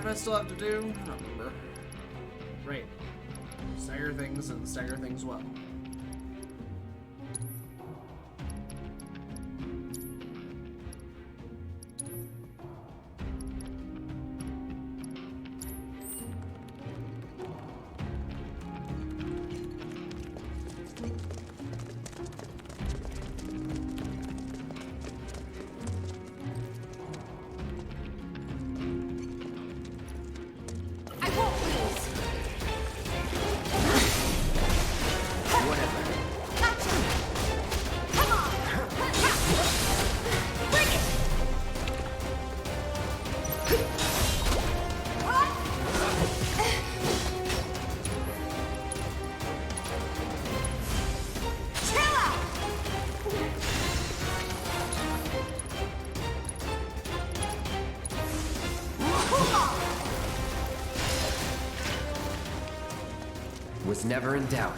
did I still have to do? I don't remember. Right. Stagger things and stagger things well. Was never in doubt.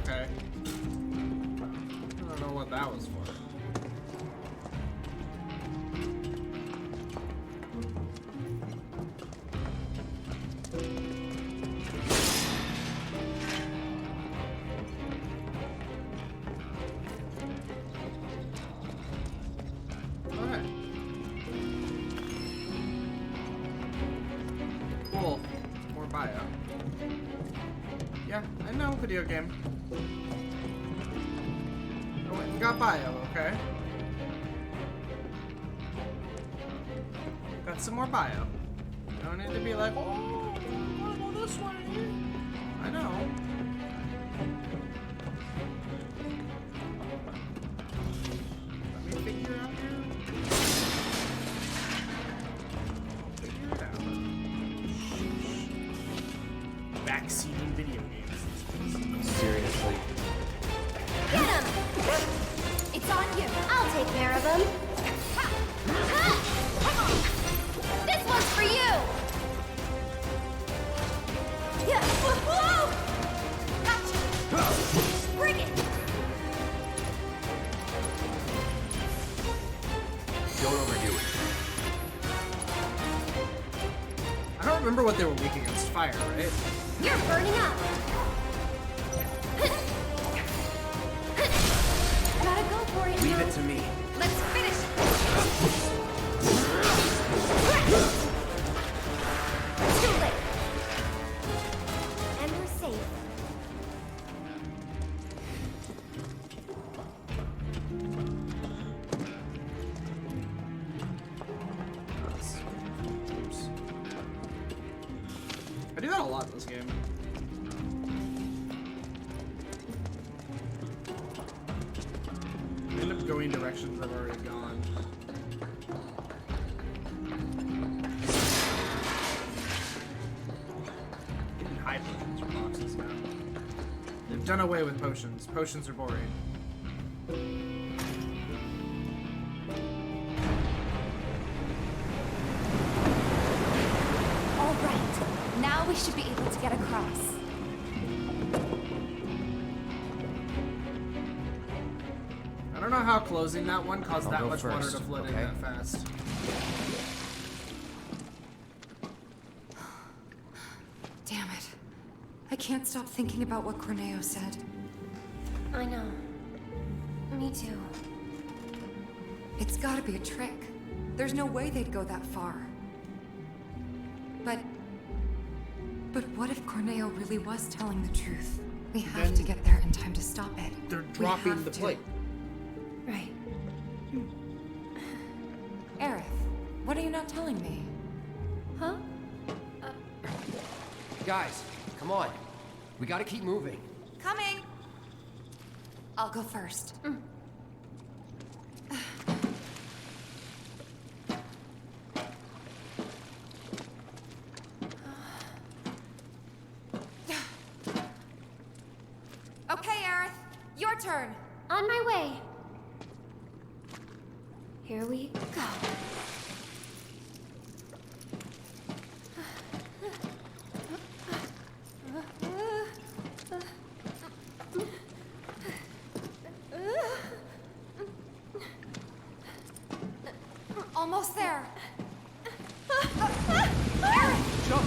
Okay. I don't know what that was for. Okay. Cool. More bio. Yeah, I know, video game. Oh, wait, we got bio, okay. Got some more bio. You don't need to be like, oh, I wanna go this way. I know. Let me figure out here. Figure it out. Backseating video games. Seriously. Get him! It's on you. I'll take care of him. Ha! Ha! Come on! This one's for you! Yeah! Whoa! Gotcha! Bring it! Don't overdo it. I don't remember what they were weak against fire, right? You're burning up! Gotta go for it, Leave Mo. it to me. Let's finish! Too late! And we're safe. Oops. I do that a lot in this game. I end up going directions I've already gone. Getting high potions from boxes now. They've done away with potions. Potions are boring. All right. Now we should be able to get across. I don't know how closing that one caused I'll that go much water first, to flood in okay? that fast. Damn it. I can't stop thinking about what Corneo said. I know. Me too. It's gotta be a trick. There's no way they'd go that far. But what if Corneo really was telling the truth? We have Then- to get there in time to stop it. They're We dropping have the to. plate. Right. Aerith, what are you not telling me? Huh? Guys, come on. We gotta keep moving. Coming! I'll go first. Your turn. On my way. Here we go. Almost there. Jump!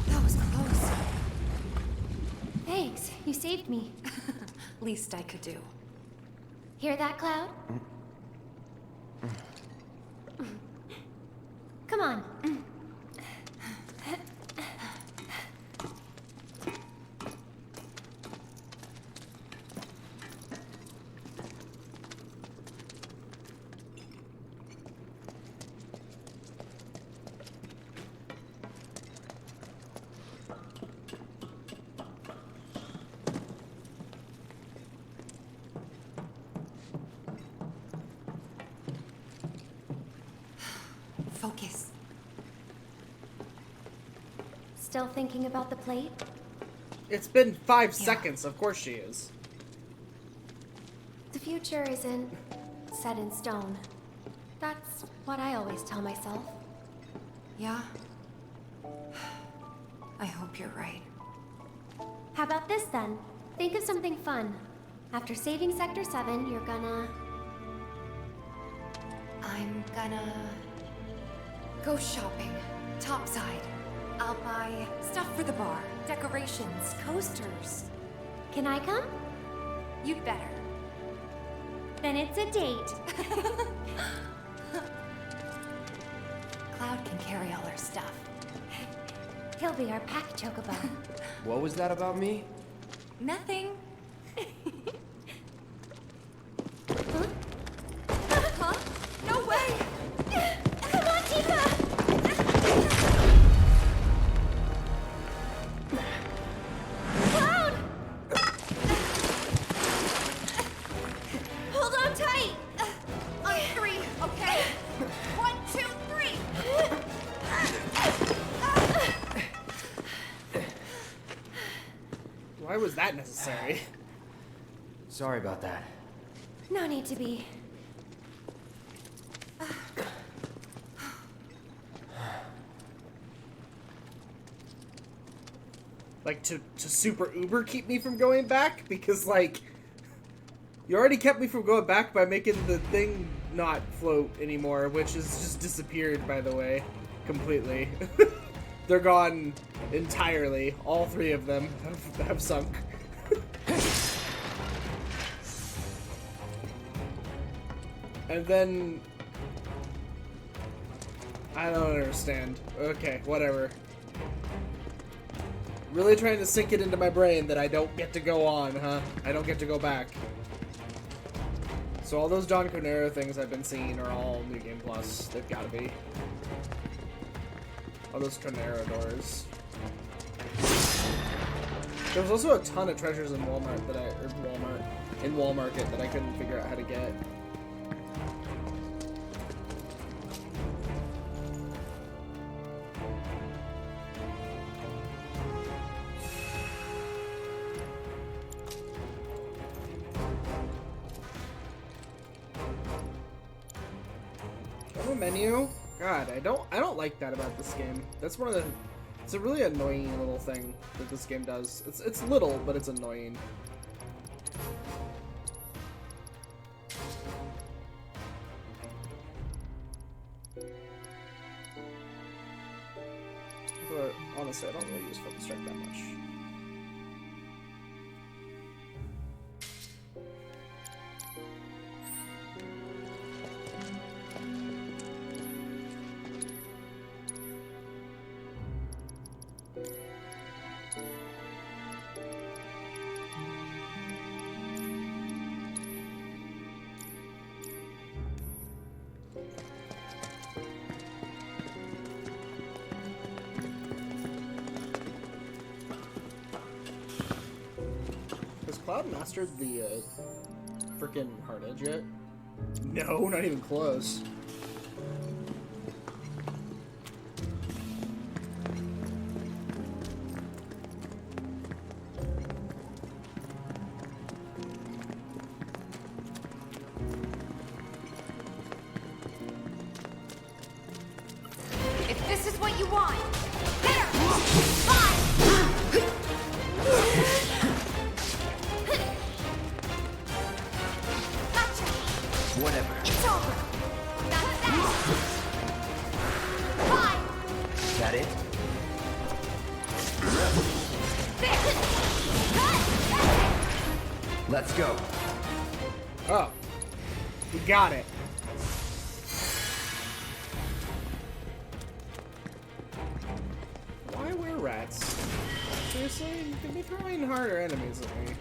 That was close. Thanks, you saved me. Least I could do. Hear that, Cloud? Come on. Focus. Still thinking about the plate? It's been 5 seconds. Of course she is. The future isn't set in stone. That's what I always tell myself. Yeah? I hope you're right. How about this then? Think of something fun. After saving Sector 7, you're gonna... I'm gonna go shopping. Topside. I'll buy stuff for the bar, decorations, coasters. Can I come? You'd better. Then it's a date. Cloud can carry all our stuff. He'll be our pack chocobo. What was that about me? Nothing. Huh? Huh? No way! Come on, Tifa! Cloud! Hold on tight! On three, okay? 1, 2, 3! Why was that necessary? Sorry about that. No need to be. Like, to super uber keep me from going back? Because, like, you already kept me from going back by making the thing not float anymore, which has just disappeared, by the way, completely. They're gone entirely. All 3 of them have sunk. And then... I don't understand. Okay, whatever. Really trying to sink it into my brain that I don't get to go on, huh? I don't get to go back. So all those John Cornero things I've been seeing are all New Game Plus. They've got to be. All those Cornero doors. There was also a ton of treasures in Walmart that in Walmarket that I couldn't figure out how to get. Menu? God, I don't like that about this game. That's one of the... It's a really annoying little thing that this game does. It's little, but it's annoying. But honestly, I don't really use Focus Strike that much. Cloud mastered the freaking hard edge yet? No, not even close. Whatever. It's over. That's that. Fine. Is that it? Let's go. Oh. We got it. Why wear rats? Seriously? You could be throwing harder enemies at me.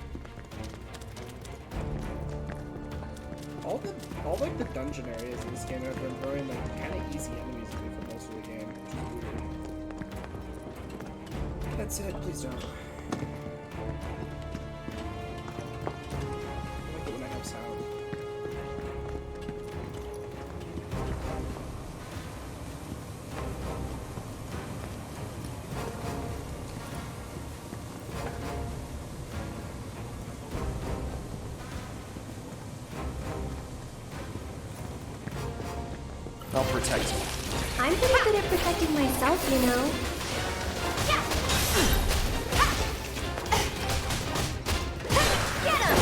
All like the dungeon areas in this game have been throwing like kind of easy enemies at me for most of the game, which is weird. That said, please don't. I like it when I have sound. I'll protect you. I'm pretty good at protecting myself, you know. Get him!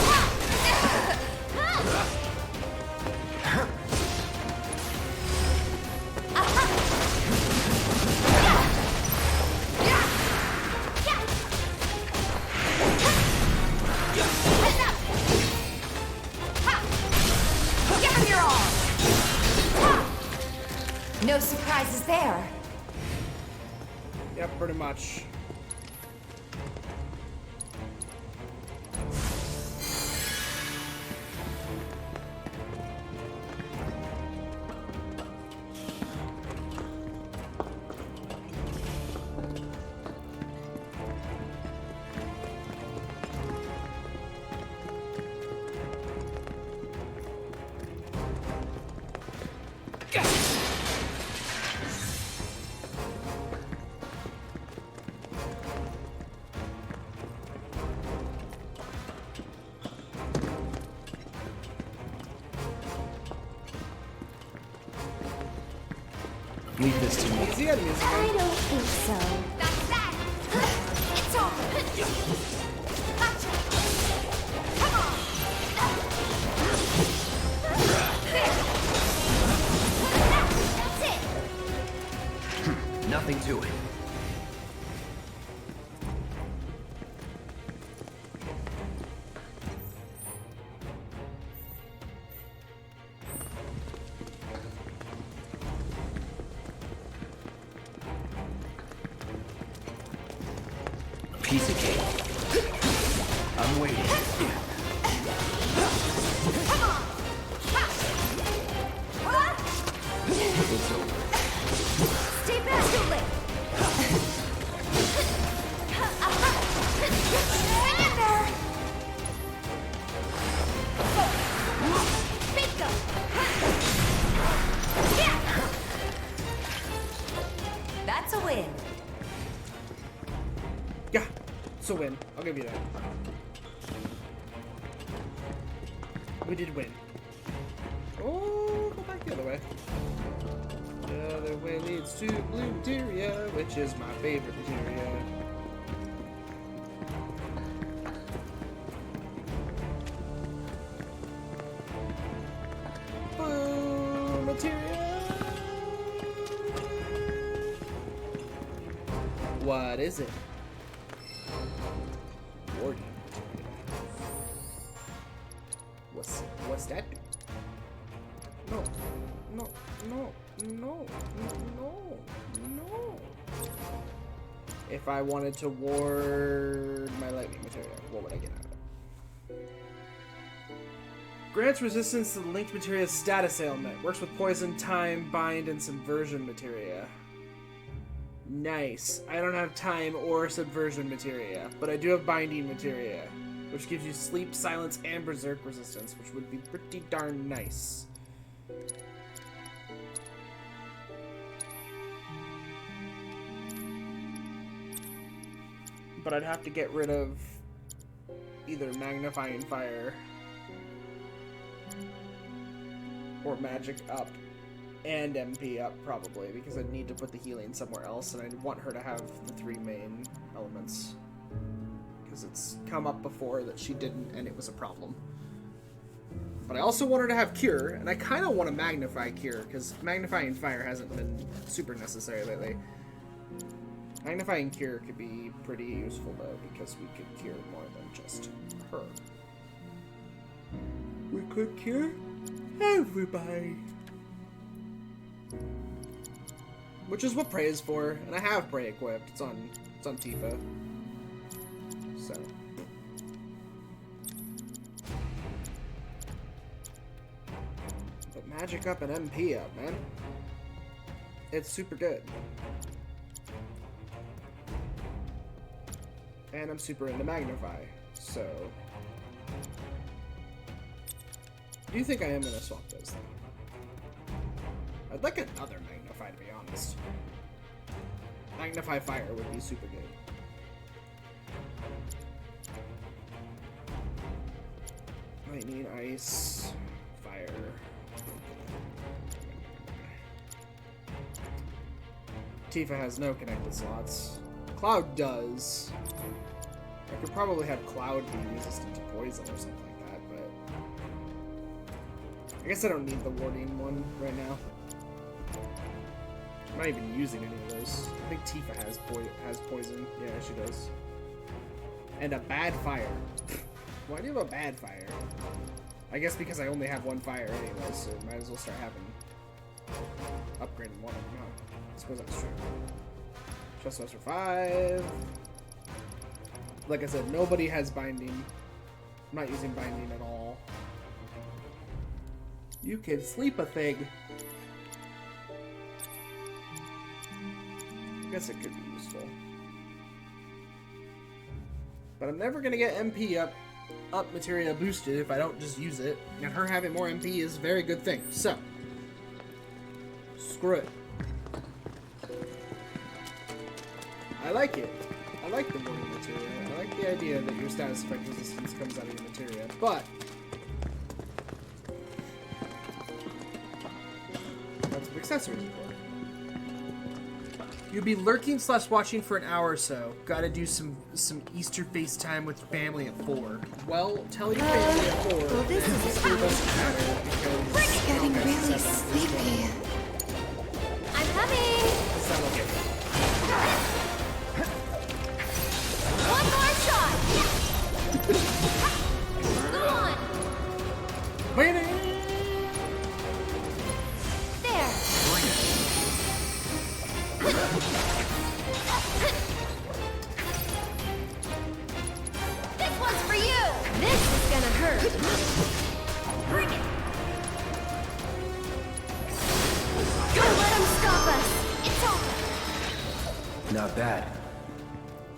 Give him your all! No surprises there. Yep, pretty much. Leave this to me. Easy enemies I again. don't think so. That's that. It's over. Gotcha. Come on. That's it. Nothing to it. Piece of cake. I'm waiting. Come on. It's over. Stay back. Too late. Hang in there. Bingo. Yeah. That's a win. Yeah, it's a win. I'll give you that. We did win. Oh, go back the other way. The other way leads to blue materia, which is my favorite materia. Blue materia. What is it? Warden. What's that do? No, no, no, no, no, no. If I wanted to ward my lightning material, what would I get out of it? Grants resistance to the linked materia status ailment. Works with poison, time, bind, and subversion materia. Nice. I don't have time or subversion materia, but I do have binding materia, which gives you sleep, silence, and berserk resistance, which would be pretty darn nice. But I'd have to get rid of either magnifying fire or magic up and MP up, probably, because I'd need to put the healing somewhere else, and I'd want her to have the 3 main elements. Because it's come up before that she didn't, and it was a problem. But I also want her to have Cure, and I kind of want to Magnify Cure, because Magnifying Fire hasn't been super necessary lately. Magnifying Cure could be pretty useful, though, because we could cure more than just her. We could cure everybody. Which is what Prey is for, and I have Prey equipped. It's on Tifa. So. But magic up and MP up, man. It's super good. And I'm super into Magnify, so... Do you think I am gonna swap those though? I'd like another Magnify, to be honest. Magnify Fire would be super good. Lightning, Ice, Fire. Tifa has no connected slots. Cloud does. I could probably have Cloud be resistant to poison or something like that, but... I guess I don't need the warding one right now. I'm not even using any of those. I think Tifa has poison. Yeah, she does. And a bad fire. Why do you have a bad fire? I guess because I only have one fire anyway, so might as well start having... upgrading one of them out. I suppose that's true. Just Master 5. Like I said, nobody has binding. I'm not using binding at all. You can sleep a thing. I guess it could be useful. But I'm never gonna get MP up materia boosted if I don't just use it. And her having more MP is a very good thing. So, screw it. I like it. I like the warding materia. I like the idea that your status effect resistance comes out of your materia, but that's what accessories are for. You'll be lurking / watching for an hour or so. Gotta do some Easter FaceTime with family at 4. Well, tell your family at 4. Well, this is Easter doesn't matter because It's getting okay, really 7. sleepy. I'm coming. That'll get me. One more shot. Go on. Waiting. There. This one's for you. This is gonna hurt. Bring it. Don't let him stop us. It's on. Not bad.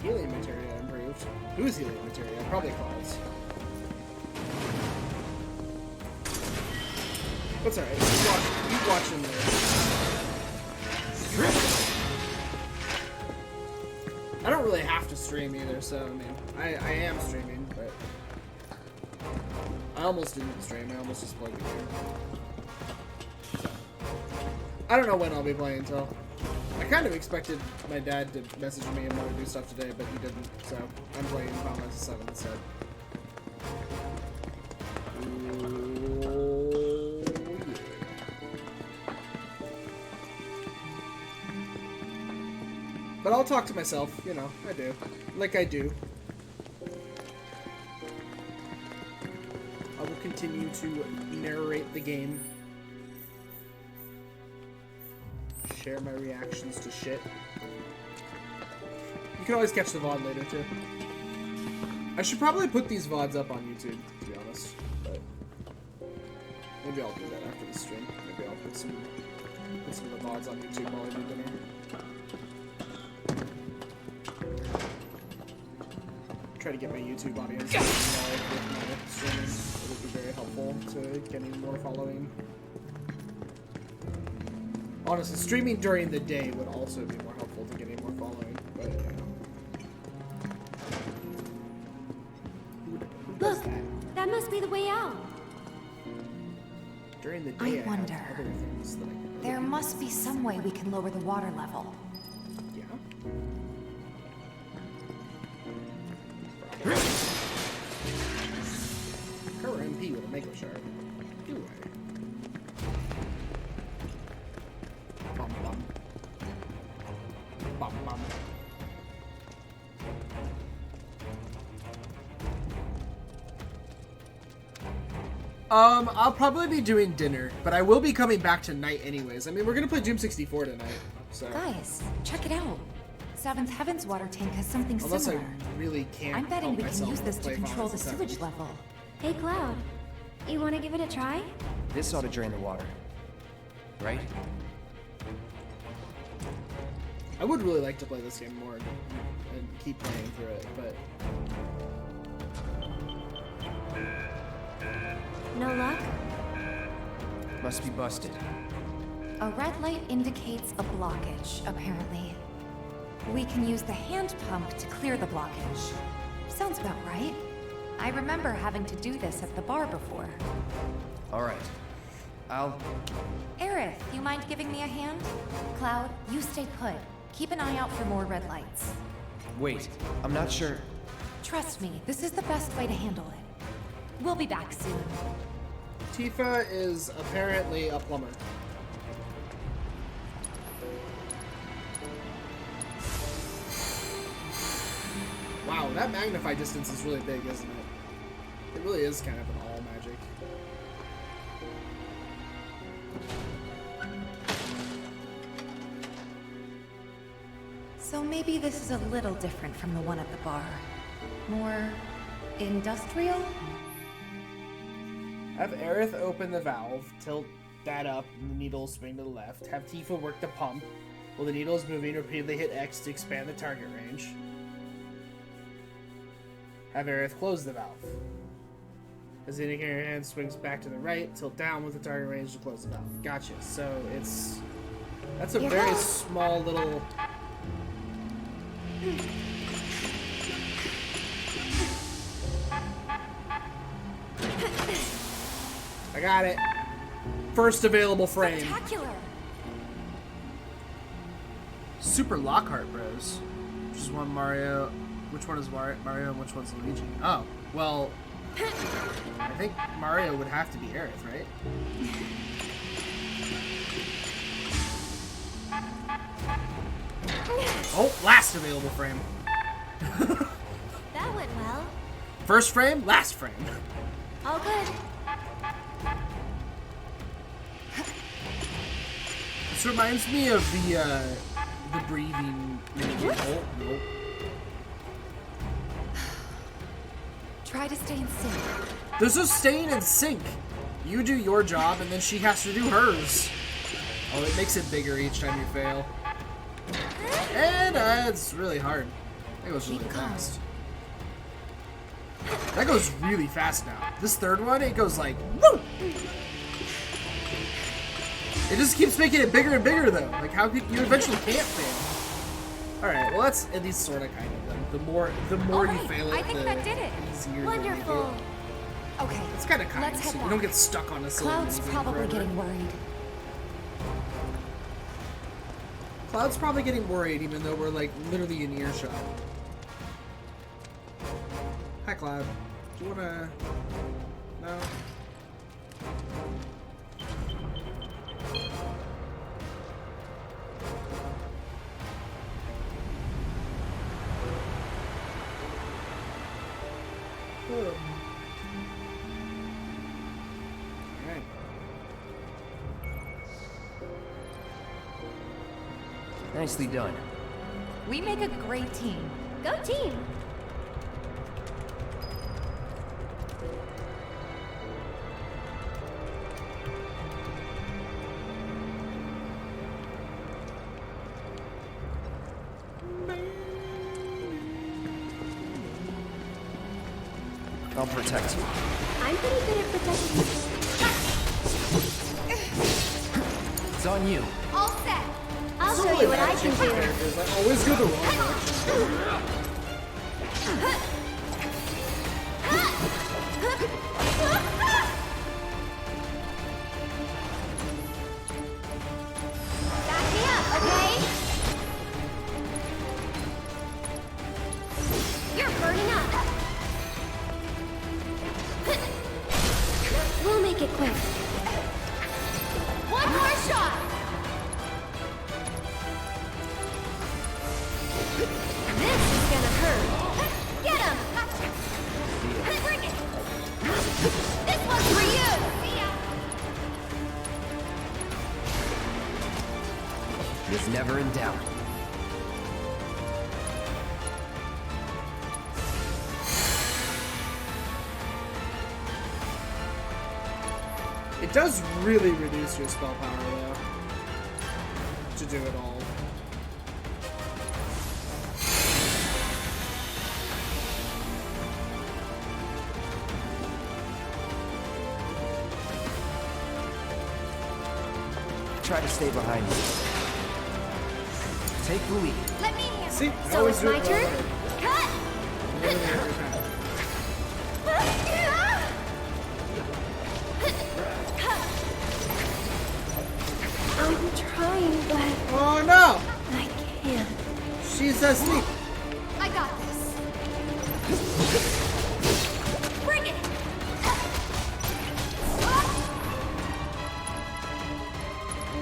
Healing materia improved. Who's healing materia? Probably Clouds. That's alright. Keep watching this. I don't really have to stream either, so I mean, I am streaming, but I almost didn't stream. I almost just played the game. So, I don't know when I'll be playing until. I kind of expected my dad to message me and want to do stuff today, but he didn't, so I'm playing Final Fantasy 7 instead. Ooh, yeah. But I'll talk to myself, you know, I do. Like I do. I will continue to narrate the game. Share my reactions to shit. You can always catch the VOD later, too. I should probably put these VODs up on YouTube, to be honest. But maybe I'll do that after the stream. Maybe I'll put some of the VODs on YouTube while I do dinner. Try to get my YouTube audience involved with my streaming. It would be very helpful to getting more following. Honestly, streaming during the day would also be more helpful to getting more following, but you know. Who does Look, that? that must be the way out. During the day, I wonder. have other things that I can There must be some way we can lower the water level. Yeah. Cover MP with a Mako Shard. Do I? Bum bum. Bum bum. I'll probably be doing dinner, but I will be coming back tonight anyways. I mean, we're gonna play Doom 64 tonight, so. Guys, check it out. Seventh Heaven's water tank has something Unless similar. I really can't. I'm betting help we can myself use this to play control the Final sewage Fantasy level. Hey, Cloud. You want to give it a try? This ought to drain the water. Right? I would really like to play this game more and keep playing through it, but No luck? Must be busted. A red light indicates a blockage, apparently. We can use the hand pump to clear the blockage. Sounds about right. I remember having to do this at the bar before. All right. I'll... Aerith, you mind giving me a hand? Cloud, you stay put. Keep an eye out for more red lights. Wait. I'm not sure. Trust me, this is the best way to handle it. We'll be back soon. Tifa is apparently a plumber. Wow, that magnify distance is really big, isn't it? It really is kind of an all magic. So maybe this is a little different from the one at the bar. More industrial? Have Aerith open the valve, tilt that up, and the needles swing to the left. Have Tifa work the pump. While the needle is moving, repeatedly hit X to expand the target range. Have Aerith close the valve. As the indicator hand swings back to the right, tilt down with the target range to close the valve. Gotcha. So it's... That's a very small little... I got it. First available frame. Spectacular! Super Lockhart Bros. Which is one Mario. Which one is Mario and which one's Luigi? Oh, well, I think Mario would have to be Aerith, right? Oh, last available frame. That went well. First frame, last frame. All good. This reminds me of the breathing minigame. Oh, nope. Try to stay in sync. This is staying in sync. You do your job, and then she has to do hers. Oh, it makes it bigger each time you fail. And it's really hard. That goes really fast. That goes really fast now. This third one, it goes like, woo! It just keeps making it bigger and bigger, though. Like, how could you eventually can't fail? All right, well, that's at least sort of kind of them. The more you fail it, I think that did it. easier. Wonderful. Okay, It's kind of let's head so back. you don't get stuck on a silly Cloud's minigame probably forever. getting worried. Cloud's probably getting worried, even though we're like literally in earshot. Hi, Cloud. Do you wanna? No. Alright. Nicely done. We make a great team. Go team. I'll protect you. I'm pretty good at protecting It's on you. All set. I'll It's show really you what I bad can with do. characters. I always go the wrong direction. okay? You're burning up. We'll make it quick. One more shot. This is gonna hurt. Get him! Bring it! This one's for you! See ya! He is never in doubt. It does really reduce your spell power, though, to do it all. Try to stay behind me. Take the lead. Let me handle See, it. I So always it's do my it turn? right. Cut! Literally every time. I'm trying, but Oh no! I can't. She's asleep. I got this. Bring it!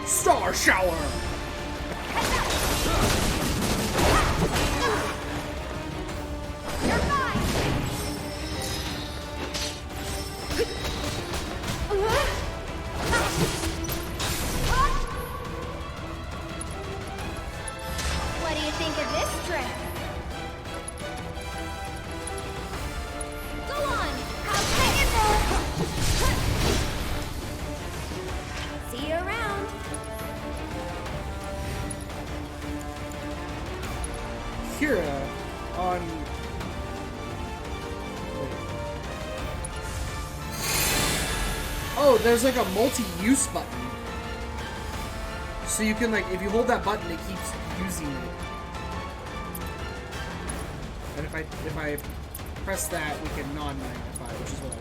Star shower! You're fine! What do you think of this trick? Go on! I'll take it there! See you around! Kira on. Oh, there's like a multi-use button. So you can like, if you hold that button, it keeps using it. And if I press that, we can non-magnify, which is what I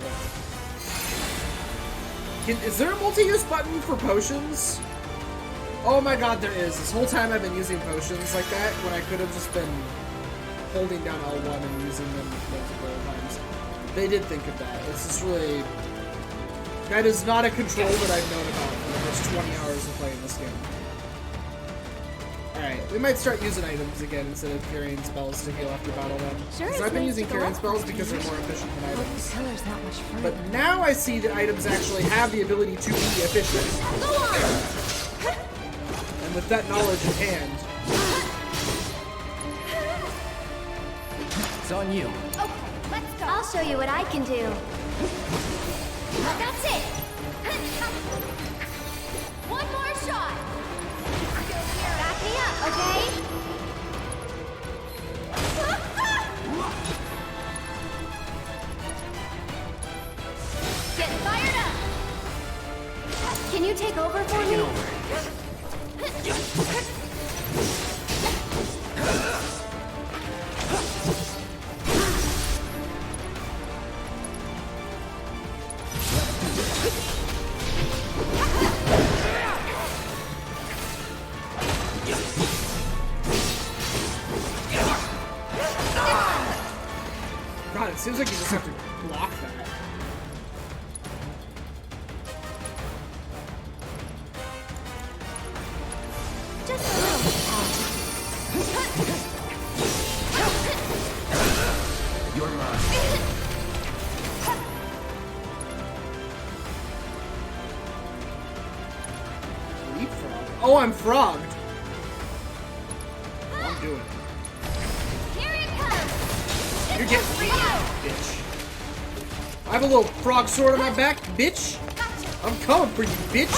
want. Is there a multi-use button for potions? Oh my god, there is. This whole time I've been using potions like that when I could have just been holding down L1 and using them multiple times. They did think of that. It's just really... That is not a control that I've known about for the first 20 hours of playing this game. Alright, we might start using items again instead of carrying spells to heal after battle then. Sure, Because it's I've been nice using to go carrying up spells after because they're you. more efficient than items. Pillar's not much further. But now I see that items actually have the ability to be efficient. Go on! And with that knowledge in hand, It's on you. Okay, let's go. I'll show you what I can do. That's it. One more shot. Still here. Back me up, okay? Get fired up. Can you take over for me? Taking over. God, it seems like you just have to block that. Just a little You're mine. Leapfrog. Oh, I'm frogged. I'm doing it. Here it comes. This You're getting one's me, for you. bitch. I have a little frog sword on my back, bitch. Gotcha. I'm coming for you, bitch.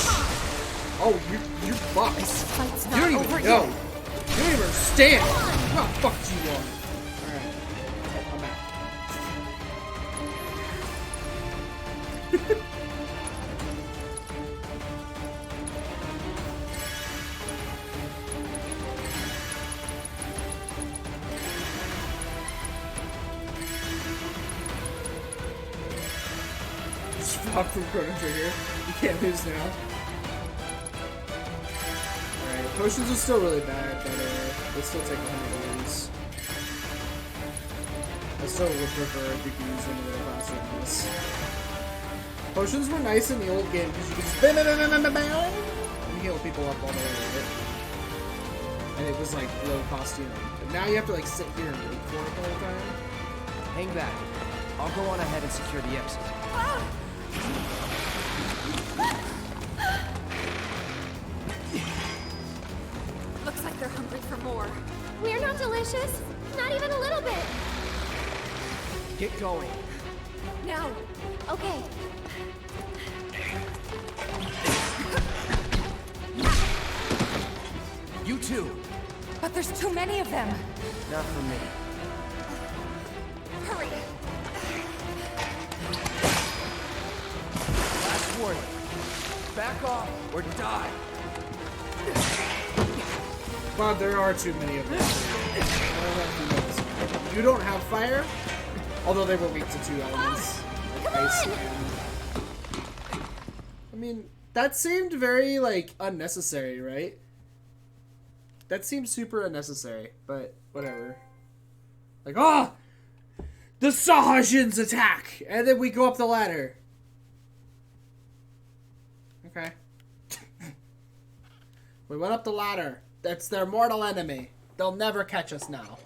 Oh, you're fucked. Fight's You not don't even over know. yet. You don't even understand. How fucked you are. Alright. I'm back. Just frog from Chrono Trigger. You can't lose now. Alright. Potions are still really bad, but they still take 100 years. I still would prefer degrees in the middle class than this. Potions were nice in the old game because you could just and heal people up all the way with it. And it was like low cost healing. But now you have to like sit here and wait for it the whole time. Hang back. I'll go on ahead and secure the exit. Looks like they're hungry for more. We're not delicious. Not even a little bit. Get going. Now! Okay. You too. But there's too many of them! Not for me. Hurry! Last warning. Back off or die. But there are too many of them. You don't have fire, although they were weak to 2 elements. Like ice and... I mean, that seemed very, like, unnecessary, right? That seemed super unnecessary, but whatever. Like, oh! The Sahajins attack! And then we go up the ladder. Okay. We went up the ladder. That's their mortal enemy. They'll never catch us now.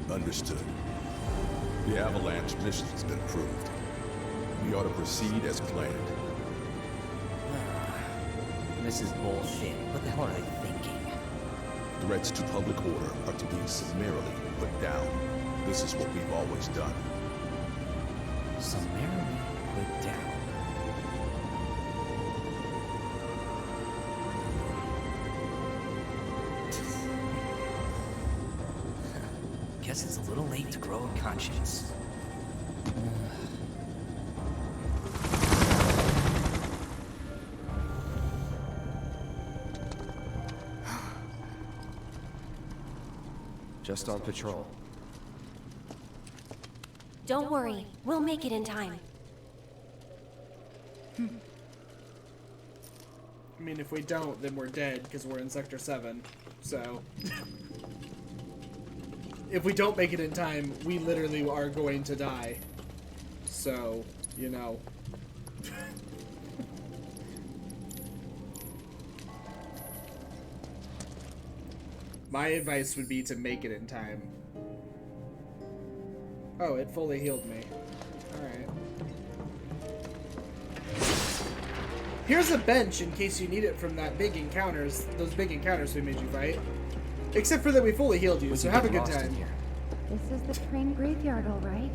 Understood. The Avalanche mission has been approved. We ought to proceed as planned. This is bullshit. What the hell are they thinking? Threats to public order are to be summarily put down. This is what we've always done. Summarily put down. Guess it's a little late to grow a conscience. Just on patrol. Don't worry. We'll make it in time. I mean, if we don't, then we're dead, because we're in Sector 7. So... if we don't make it in time, we literally are going to die. So, you know. My advice would be to make it in time. Oh, it fully healed me. Alright. Here's a bench in case you need it from those big encounters we made you fight. Except for that we fully healed you, so have a good time. This is the train graveyard, all right.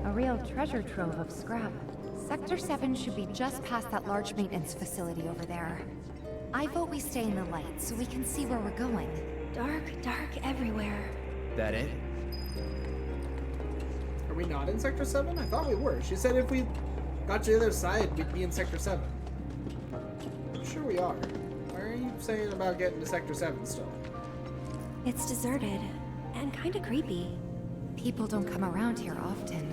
A real treasure trove of scrap. Sector 7 should be just past that large maintenance facility over there. I vote we stay in the light so we can see where we're going. Dark, dark everywhere. That it? Are we not in Sector 7? I thought we were. She said if we got to the other side, we'd be in Sector 7. I'm sure we are. Why are you saying about getting to Sector 7 still? It's deserted and kind of creepy. People don't come around here often.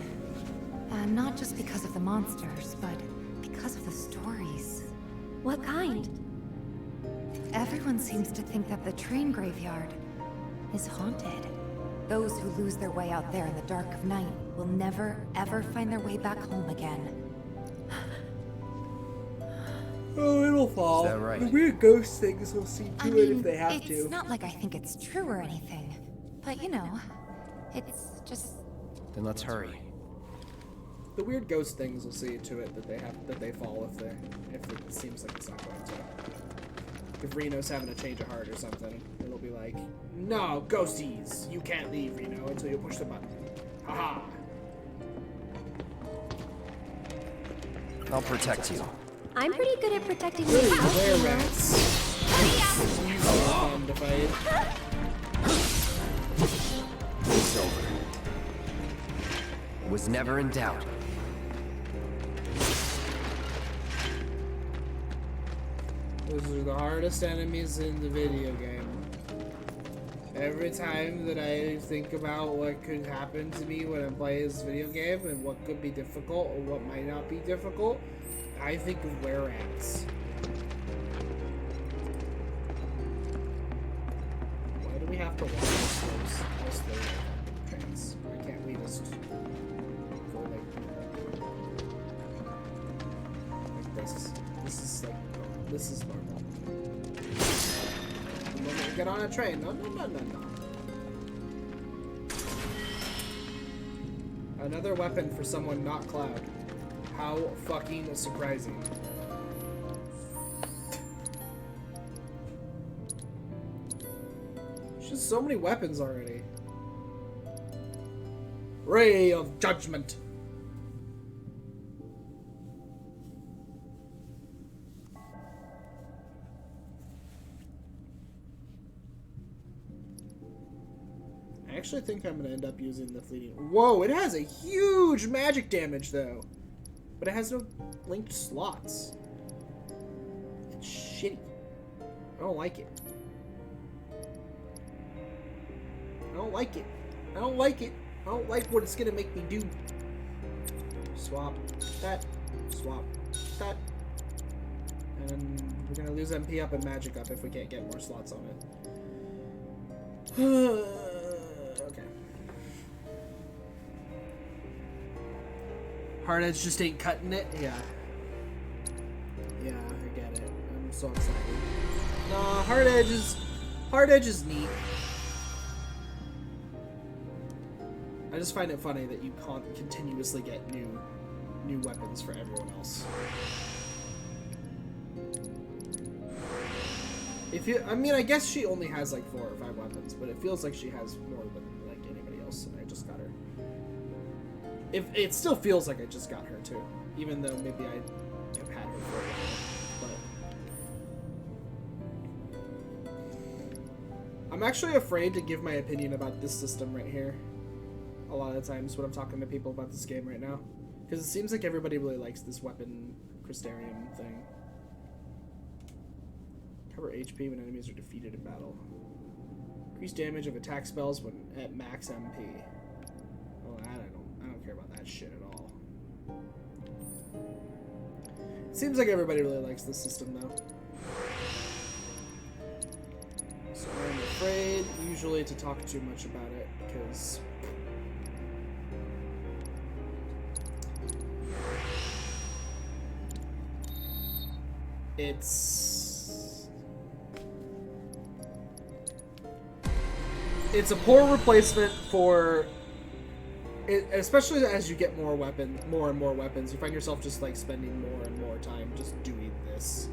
Not just because of the monsters, but because of the stories. What kind? Everyone seems to think that the train graveyard is haunted. Those who lose their way out there in the dark of night will never, ever find their way back home again. Oh, it'll fall. Is that right? The weird ghost things will see to it if they have it's to. not like I think it's true or anything. But you know, it's just... Then let's hurry. The weird ghost things will see to it that they fall if it seems like it's not going to. If Reno's having a change of heart or something, it'll be like, no, ghosties, you can't leave, Reno, until you push the button. Haha. I'll protect you. I'm pretty good at protecting Really, myself. were you know. rats. Easy fun to fight. It's over. Was never in doubt. Those are the hardest enemies in the video game. Every time that I think about what could happen to me when I'm playing this video game and what could be difficult or what might not be difficult, I think of where ants. Why do we have to walk those trains? Why can't we just go like this? This is normal. The moment we get on a train, no. Another weapon for someone not Cloud. How fucking surprising. There's just so many weapons already. Ray of Judgment. I actually think I'm gonna end up using the fleeting. Whoa, it has a huge magic damage though, but it has no linked slots. It's shitty. I don't like it. I don't like it. I don't like it. I don't like what it's gonna make me do. Swap that. Swap that. And we're gonna lose MP up and magic up if we can't get more slots on it. Okay. Hard Edge just ain't cutting it? Yeah. Yeah, I get it. I'm so excited. Nah, Hard Edge is neat. I just find it funny that you can't continuously get new weapons for everyone else. I mean, I guess she only has like 4 or 5 weapons, but it feels like she has more than like anybody else, and I just got her. It still feels like I just got her too, even though maybe I have had her for a while. But I'm actually afraid to give my opinion about this system right here. A lot of times when I'm talking to people about this game right now, because it seems like everybody really likes this weapon Crystarium thing. Cover HP when enemies are defeated in battle. Increase damage of attack spells when at max MP. Oh, I don't care about that shit at all. It seems like everybody really likes this system though. So I'm afraid usually to talk too much about it because it's a poor replacement for it, especially as you get more and more weapons. You find yourself just like spending more and more time just doing this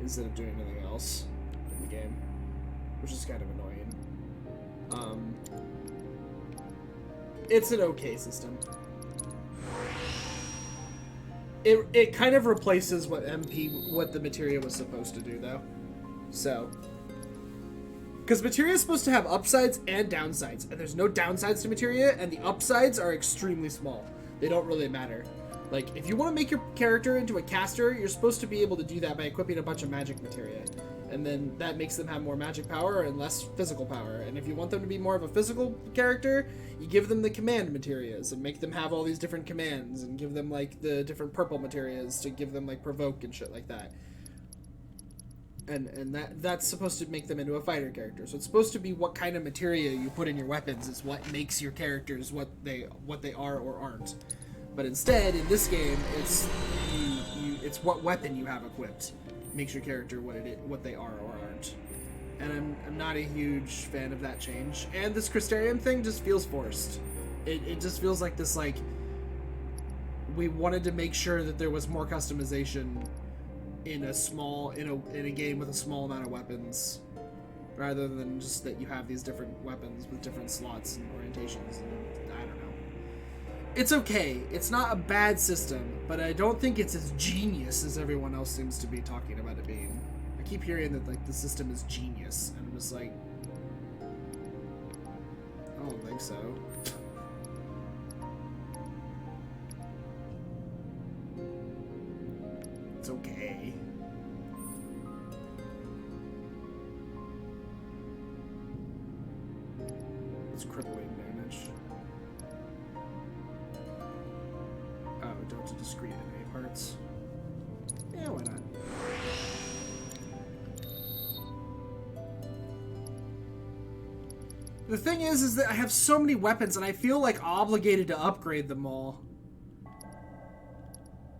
instead of doing anything else in the game, which is kind of annoying. It's an okay system. It kind of replaces what the materia was supposed to do, though. So, because materia is supposed to have upsides and downsides, and there's no downsides to materia, and the upsides are extremely small. They don't really matter. Like, if you want to make your character into a caster, you're supposed to be able to do that by equipping a bunch of magic materia. And then that makes them have more magic power and less physical power. And if you want them to be more of a physical character, you give them the command materias and make them have all these different commands and give them like the different purple materias to give them like provoke and shit like that. And that's supposed to make them into a fighter character. So it's supposed to be what kind of materia you put in your weapons is what makes your characters what they are or aren't. But instead, in this game, it's what weapon you have equipped makes your character what they are or aren't. And I'm not a huge fan of that change. And this Crystarium thing just feels forced. It just feels like this, like, we wanted to make sure that there was more customization in a game with a small amount of weapons, rather than just that you have these different weapons with different slots and orientations, and I don't know. It's okay. It's not a bad system, but I don't think it's as genius as everyone else seems to be talking about it being. I keep hearing that like the system is genius, and I'm just like, I don't think so. It's okay. crippling damage. Oh, don't do discrete enemy parts. Yeah, why not? The thing is that I have so many weapons and I feel like obligated to upgrade them all.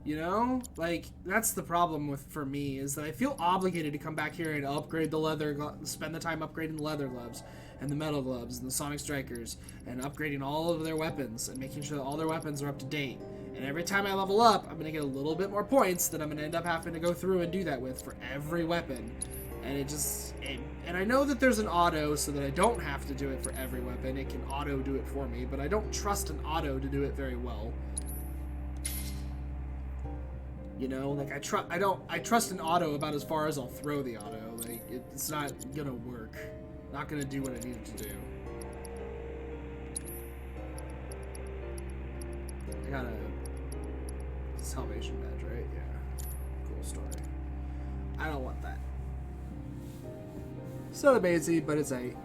You know? Like, that's the problem for me, is that I feel obligated to come back here and upgrade the leather, spend the time upgrading the leather gloves, and the metal gloves, and the sonic strikers, and upgrading all of their weapons, and making sure that all their weapons are up to date. And every time I level up, I'm gonna get a little bit more points that I'm gonna end up having to go through and do that with for every weapon. And and I know that there's an auto so that I don't have to do it for every weapon. It can auto do it for me, but I don't trust an auto to do it very well. You know, like I trust an auto about as far as I'll throw the auto. Like it's not gonna work. Not gonna do what I need it to do. I got a Salvation badge, right? Yeah. Cool story. I don't want that. It's not amazing, but it's 8.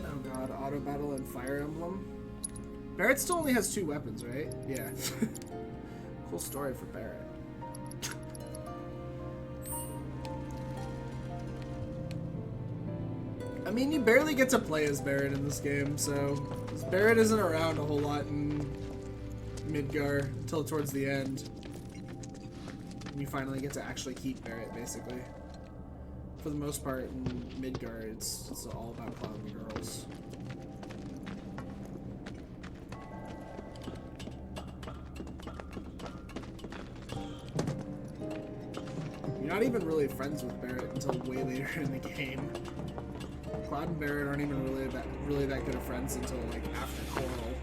Oh god, auto battle and fire emblem. Barrett still only has 2 weapons, right? Yeah. Cool story for Barrett. I mean, you barely get to play as Barrett in this game, so Barrett isn't around a whole lot in Midgar until towards the end. You finally get to actually keep Barrett, basically. For the most part, in Midgar, it's all about Cloud and girls. You're not even really friends with Barrett until way later in the game. Cloud and Barrett aren't even really that good of friends until like after Coral.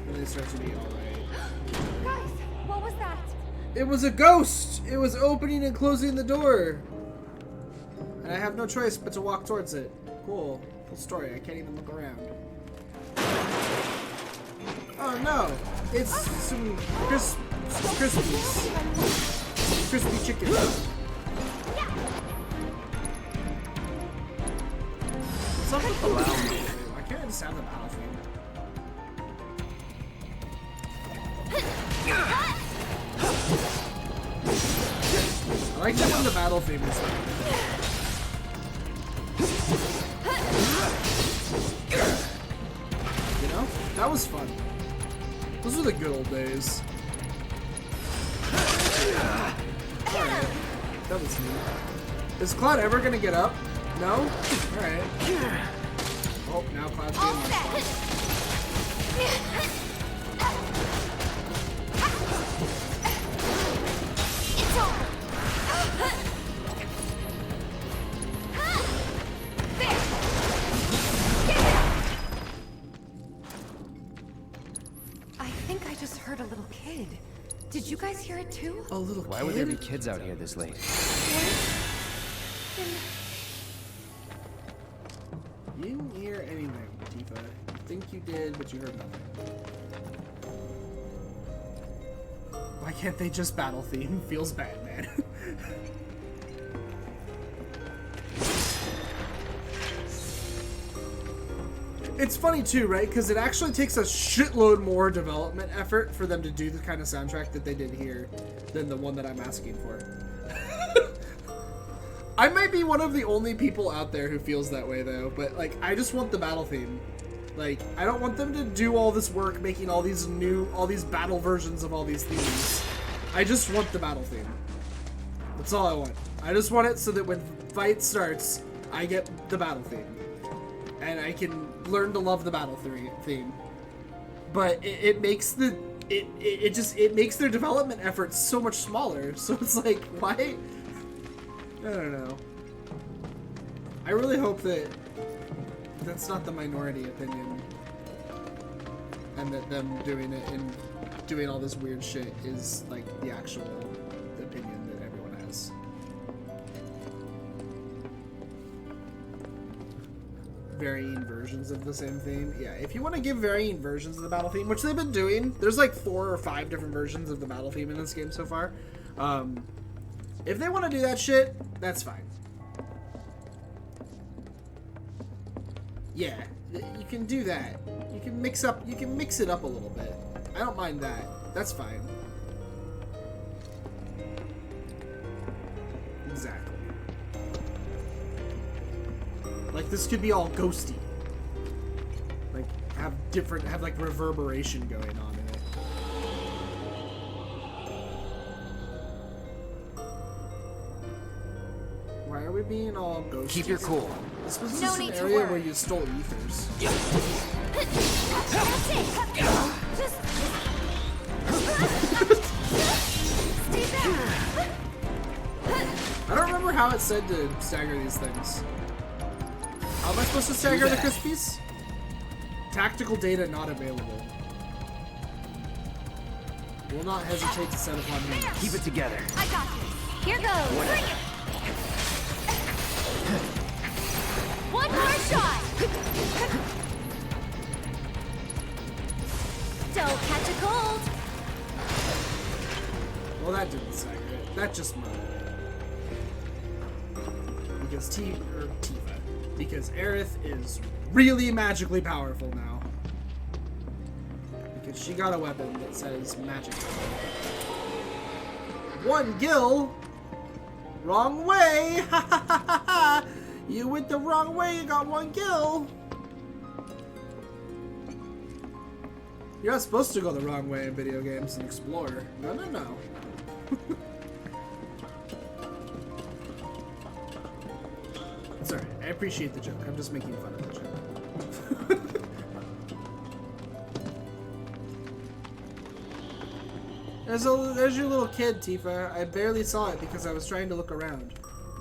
And they start to be alright. Guys, what was that? It was a ghost! It was opening and closing the door! And I have no choice but to walk towards it. Cool. Cool story. I can't even look around. Oh no! It's some Crispies. Crispy chicken. Allow me. Why can't I just have the battle theme? I like that when the battle theme is like. You know? That was fun. Those were the good old days. Alright. That was neat. Is Cloud ever gonna get up? No? Alright. Oh, now Cloud's getting my spot. It's over. There. Get it. I think I just heard a little kid. Did you guys hear it too? A little kid? Why would there be kids out here this late? You didn't hear anything, Tifa. You think you did, but you heard nothing. Why can't they just battle theme? Feels bad, man. It's funny too, right? Because it actually takes a shitload more development effort for them to do the kind of soundtrack that they did here than the one that I'm asking for. I might be one of the only people out there who feels that way though, but like I just want the battle theme. Like I don't want them to do all this work making all these battle versions of all these themes. I just want the battle theme. That's all I want. I just want it so that when fight starts, I get the battle theme. And I can learn to love the battle theme. But it makes it makes their development efforts so much smaller. So it's like, why? I don't know. I really hope that that's not the minority opinion, and that them doing it and doing all this weird shit is like the actual opinion that everyone has. varying versions of the same theme. Yeah, if you want to give varying versions of the battle theme, which they've been doing, there's like 4 or 5 different versions of the battle theme in this game so far. If they want to do that shit, that's fine. Yeah, you can do that. You can mix it up a little bit. I don't mind that. That's fine. Exactly. Like, this could be all ghosty. Like, have like reverberation going on in it. Why are we being all ghosty? Keep your cool. This was No just need an to area worry. where you stole ethers. That's it. Just stay back. I don't remember how it said to stagger these things. How am I supposed to stagger the Crispies? Tactical data not available. Will not hesitate to set upon me. Keep it together. I got this. Here goes. Bring it. One more shot. Don't catch a cold. Well, that didn't stagger it. That just murdered it. Because because Aerith is really magically powerful now. Because she got a weapon that says magic. 1 gil? Wrong way! Ha ha ha ha ha! You went the wrong way, you got 1 gil! You're not supposed to go the wrong way in video games and explore. No, no, no. Sorry, I appreciate the joke. I'm just making fun of the joke. There's your little kid, Tifa. I barely saw it because I was trying to look around.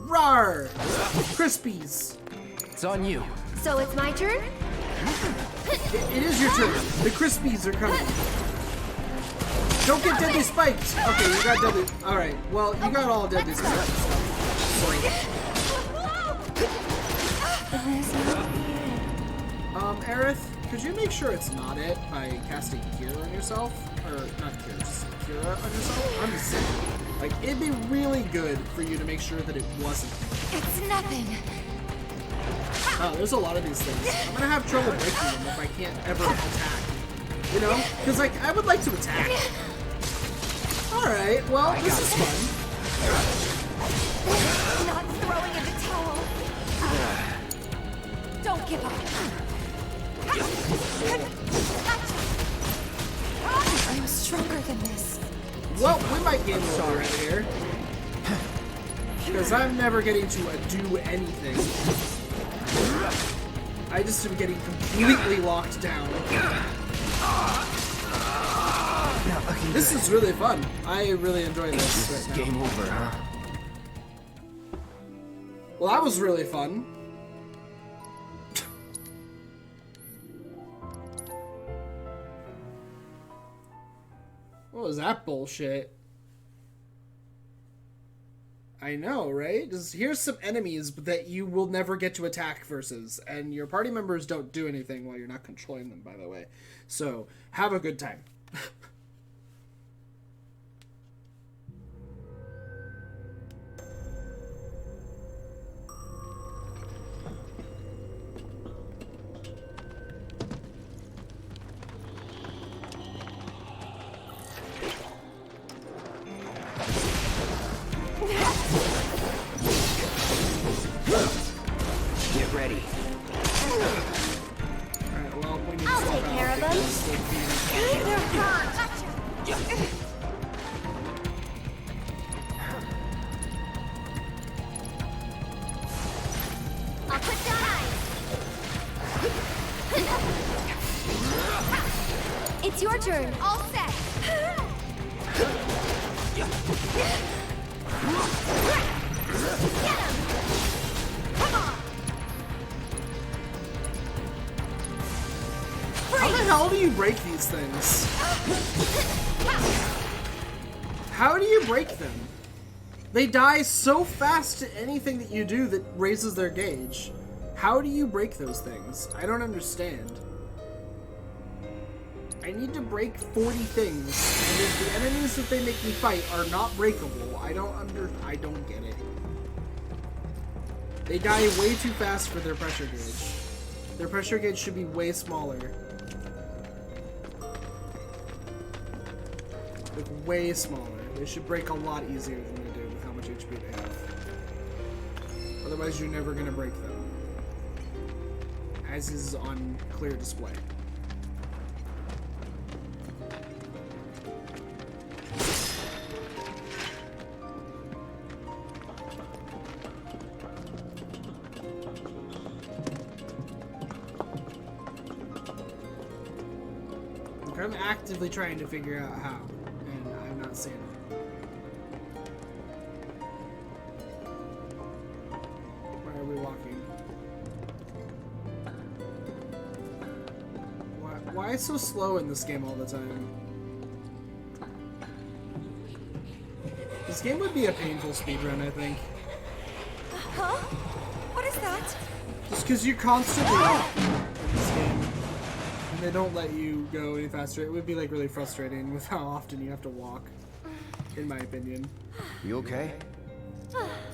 Rawr! Crispies! It's on you. So it's my turn? It is your turn. The Crispies are coming. Don't get deadly spiked! Okay, you got deadly... Alright, well, you got all deadly spikes. Aerith, could you make sure it's not it by casting Cure on yourself? Or, not Cure, just Cura on yourself? I'm just saying. Like, it'd be really good for you to make sure that it wasn't. It's nothing. Oh, there's a lot of these things. I'm gonna have trouble breaking them if I can't ever attack. You know? Because, like, I would like to attack. Alright, well, this is fun. Not throwing in the towel. Don't give up. I'm stronger than this. Well, we might get over right here. Because I'm never getting to do anything. I just am getting completely locked down. This is really fun. I really enjoy this right now. Game over, huh? Well, that was really fun. What was that bullshit? I know, right? Here's some enemies that you will never get to attack versus, and your party members don't do anything while you're not controlling them, by the way. So, have a good time. Get ready. Alright, well, we need to I'll swap take out care of them. because They're hurt. I'll put down ice. It's your turn. All set. Get him. Come on. How the hell do you break these things? How do you break them? They die so fast to anything that you do that raises their gauge. How do you break those things? I don't understand. I need to break 40 things, and if the enemies that they make me fight are not breakable, I don't get it. They die way too fast for their pressure gauge. Their pressure gauge should be way smaller. Like, way smaller. They should break a lot easier than they do with how much HP they have. Otherwise, you're never gonna break them. As is on clear display. I'm actively trying to figure out how, and I'm not seeing it. Why are we walking? Why is it so slow in this game all the time? This game would be a painful speedrun, I think. Huh? What is that? Just because you're constantly walking in this game. And they don't let you go any faster. It would be like really frustrating with how often you have to walk, in my opinion. You okay?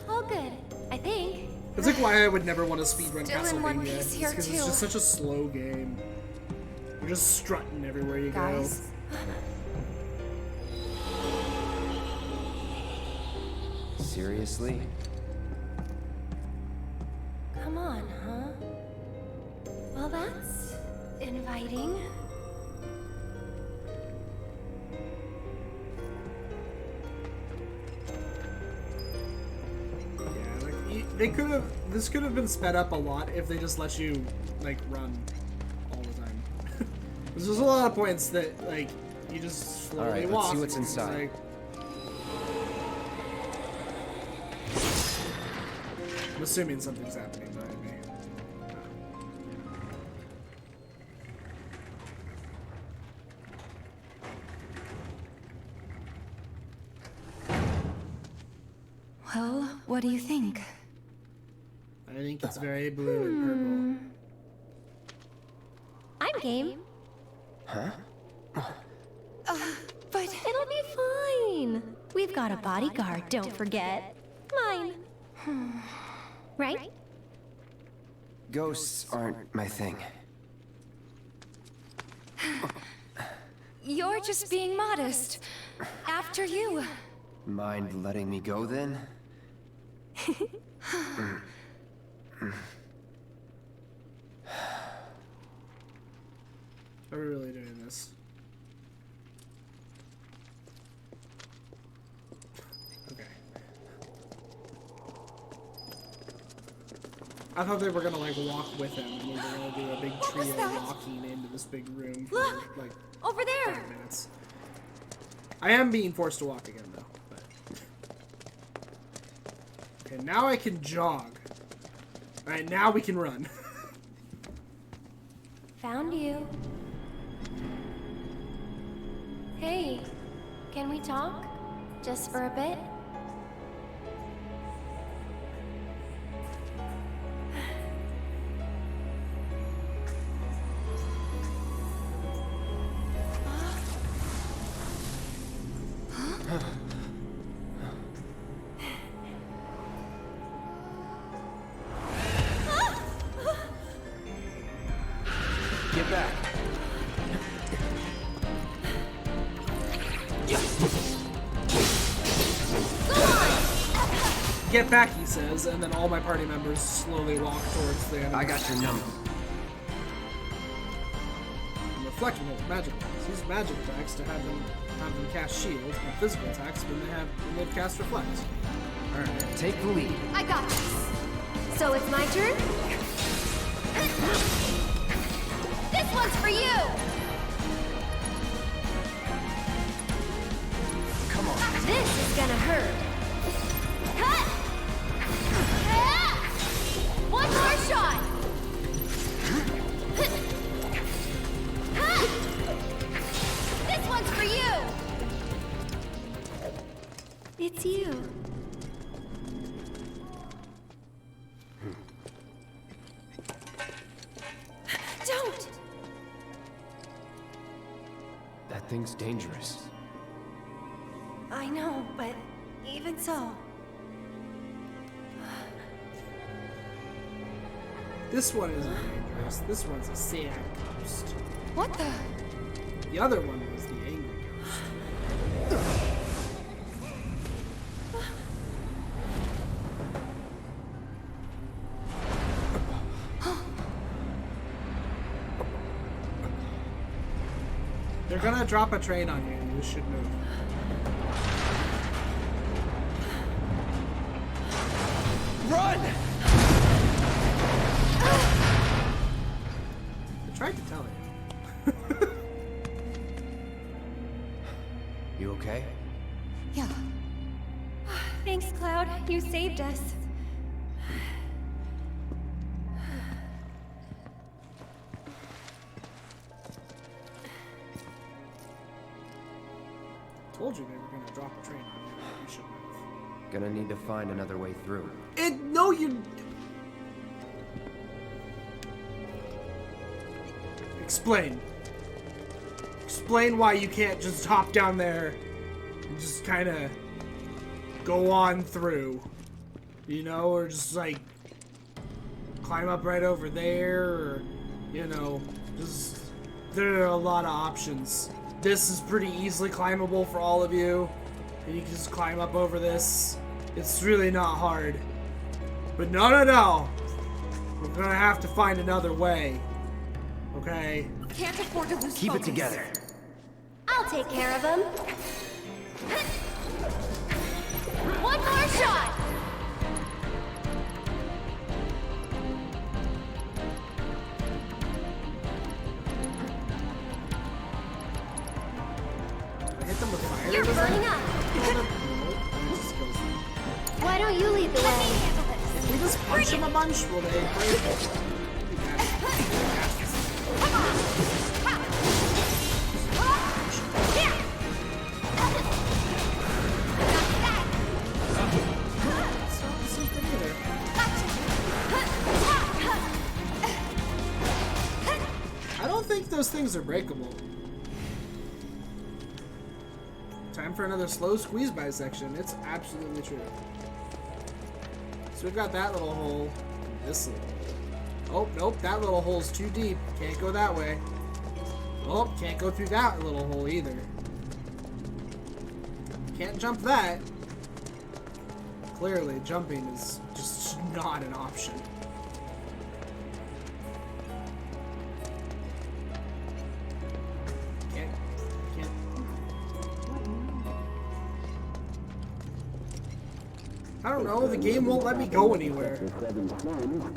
All good, I think. It's like why I would never want to speedrun Still in one Castlevania. piece here, Because it's too. just such a slow game. You're just strutting everywhere you Guys? Seriously? Come on, huh? Well, that's inviting. Yeah, like they could have. This could have been sped up a lot if they just let you like run all the time. There's just a lot of points that like you just slowly All right, walk. let's see what's and it's inside. like- I'm assuming something's happening behind me. Well, what do you think? I think it's very blue and purple. I'm game. But It'll be fine. We've got a bodyguard, don't forget. Mine. Right? Ghosts aren't my thing. you're just being modest. After you. Mind letting me go then? Are we really doing this? Okay. I thought they were gonna like walk with him and we were gonna do a big was trio that? walking into this big room for Look! like Over there! 5 minutes. I am being forced to walk again though. But... Okay, now I can jog. Alright, now we can run. Found you. Hey, can we talk? Just for a bit? Get back. Get back, he says, and then all my party members slowly walk towards the enemy. I got your number. And reflecting his magic attacks. Use magic attacks to have them cast shield, and physical attacks when they cast reflect. Alright. Take the lead. I got this. So it's my turn? This one's for you! Come on. This is gonna hurt. Cut! Ah! One more shot! Ha! This one's for you! It's you. dangerous. I know, but even so. This one isn't dangerous. This one's a sad ghost. What the? The other one was the angry ghost. They're gonna drop a train on you. You should move. Run! I tried to tell you. You okay? Yeah. Thanks, Cloud. You saved us. Told you they were gonna drop a train on you. You should move. Gonna need to find another way through. No, you. Explain. Explain why you can't just hop down there and just kind of go on through. You know, or just like climb up right over there, or you know, just there are a lot of options. This is pretty easily climbable for all of you, and you can just climb up over this. It's really not hard. But no. We're gonna have to find another way. Okay? Can't afford to lose Keep it focus. together. I'll take care of him. One more shot! I hit them with fire. You're Was that- burning up. No, it just kills them. Why don't you lead the way? If we just punch them a bunch, will they break? I don't think those things are breakable. Time for another slow squeeze by section. It's absolutely true. So we've got that little hole, and this little hole. Oh, nope, that little hole's too deep. Can't go that way. Oh, can't go through that little hole either. Can't jump that. Clearly, jumping is just not an option. Can't. I don't know, the game won't let me go anywhere. That's not funny, you know.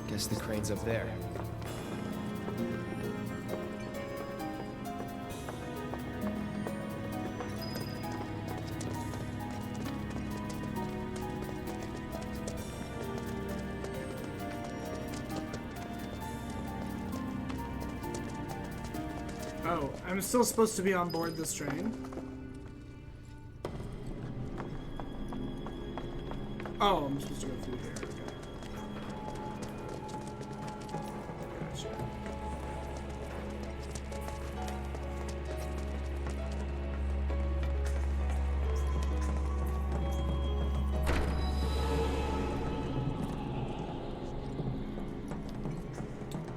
Guess the crane's up there. Oh, I'm still supposed to be on board this train. Oh, I'm supposed to go through here. Okay. Gotcha.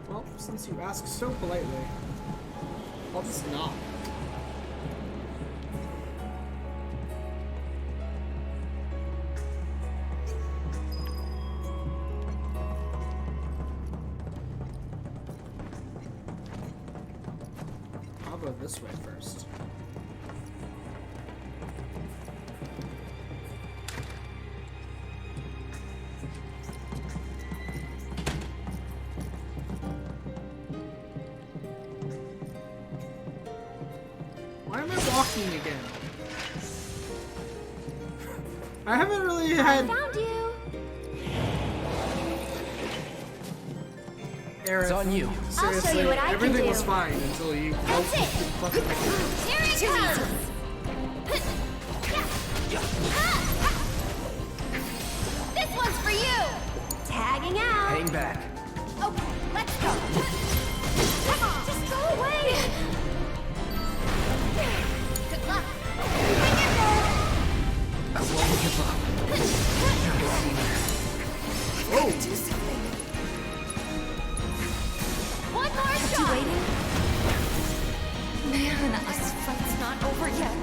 Well, since you asked so politely, I'll just knock. I'll go this way first. walking again? I haven't really had. Found you. Aerith, It's on you. I'll show you what I can everything do. was fine until you. That's it. Here it comes. This one's for you. Tagging out. Hang back. Okay, let's go. Come on. Just go away. Good luck. Hang in there. I won't give up. Oh, Do something. One more You shot. waiting? Man, this fight's not over yet.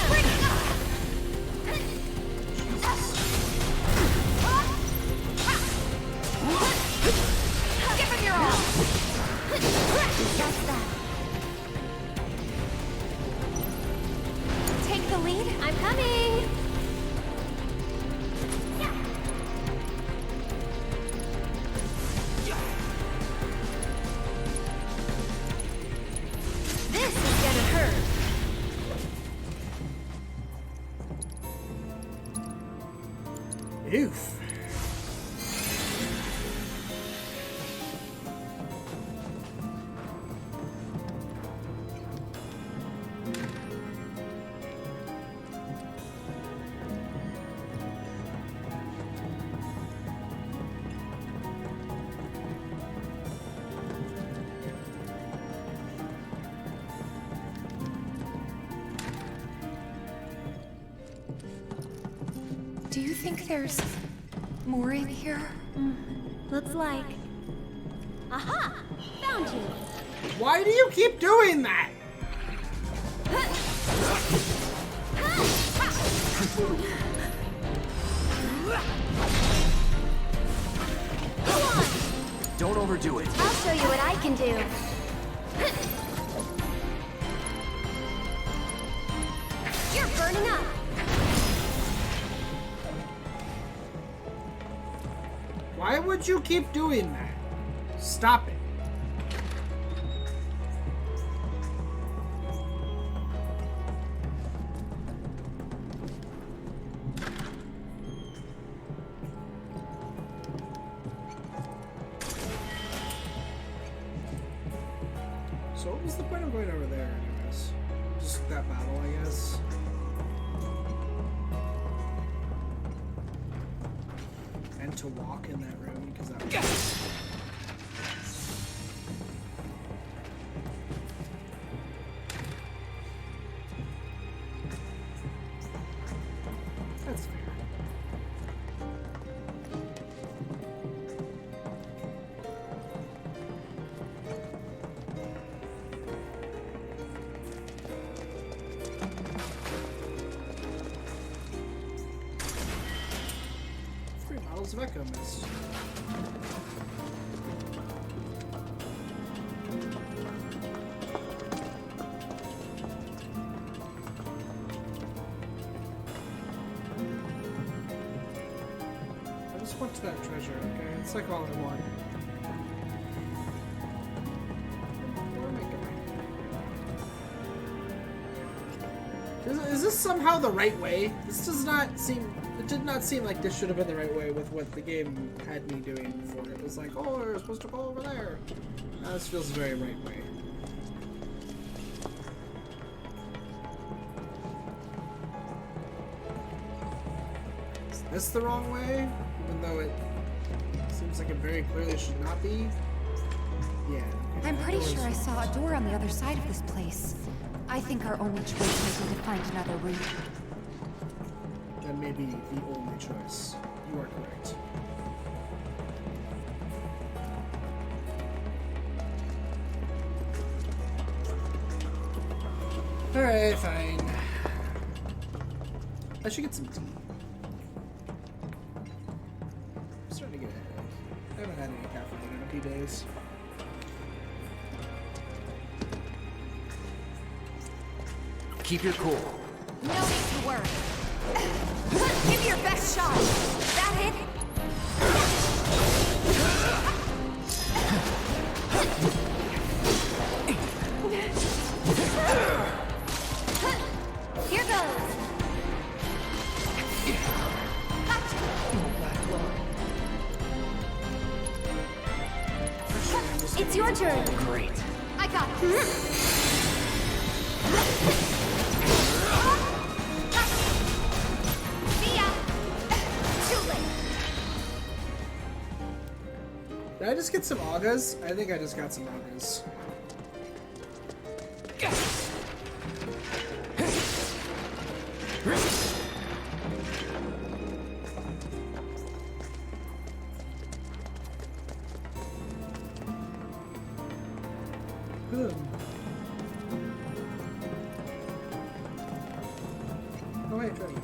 Bring it up. Give him your all. That's that. Take the lead. I'm coming. This is gonna hurt. oof. Do you think there's more in here? Looks like. Aha! Found you. Why do you keep doing that? Come on. Don't overdo it. I'll show you what I can do. You're burning up. Why would you keep doing that? Stop it. So what was the point of going over there anyways? Just that battle, I guess. And to walk in that room, because that was... That's fair. Models of Echo Mist. I just went to that treasure, okay? It's like all I want. Where am I going? Is this somehow the right way? This does not seem... It did not seem like this should have been the right way with what the game had me doing before. It was like, oh, we're supposed to go over there. Now this feels very right way. Is this the wrong way? Even though it seems like it very clearly should not be? Yeah. Okay, I'm that pretty door's sure I locked. saw a door on the other side of this place. I think our only choice might be to find another route. That may be the only choice. You are correct. Alright, fine. I should get some tea. I'm starting to get a headache. I haven't had any caffeine in a few days. Keep your cool. No need to worry. Give me your best shot. That hit? It's your turn. Great. I got this. See ya. Too late. Did I just get some Augas? I think I just got some Augas. Oh wait, try it.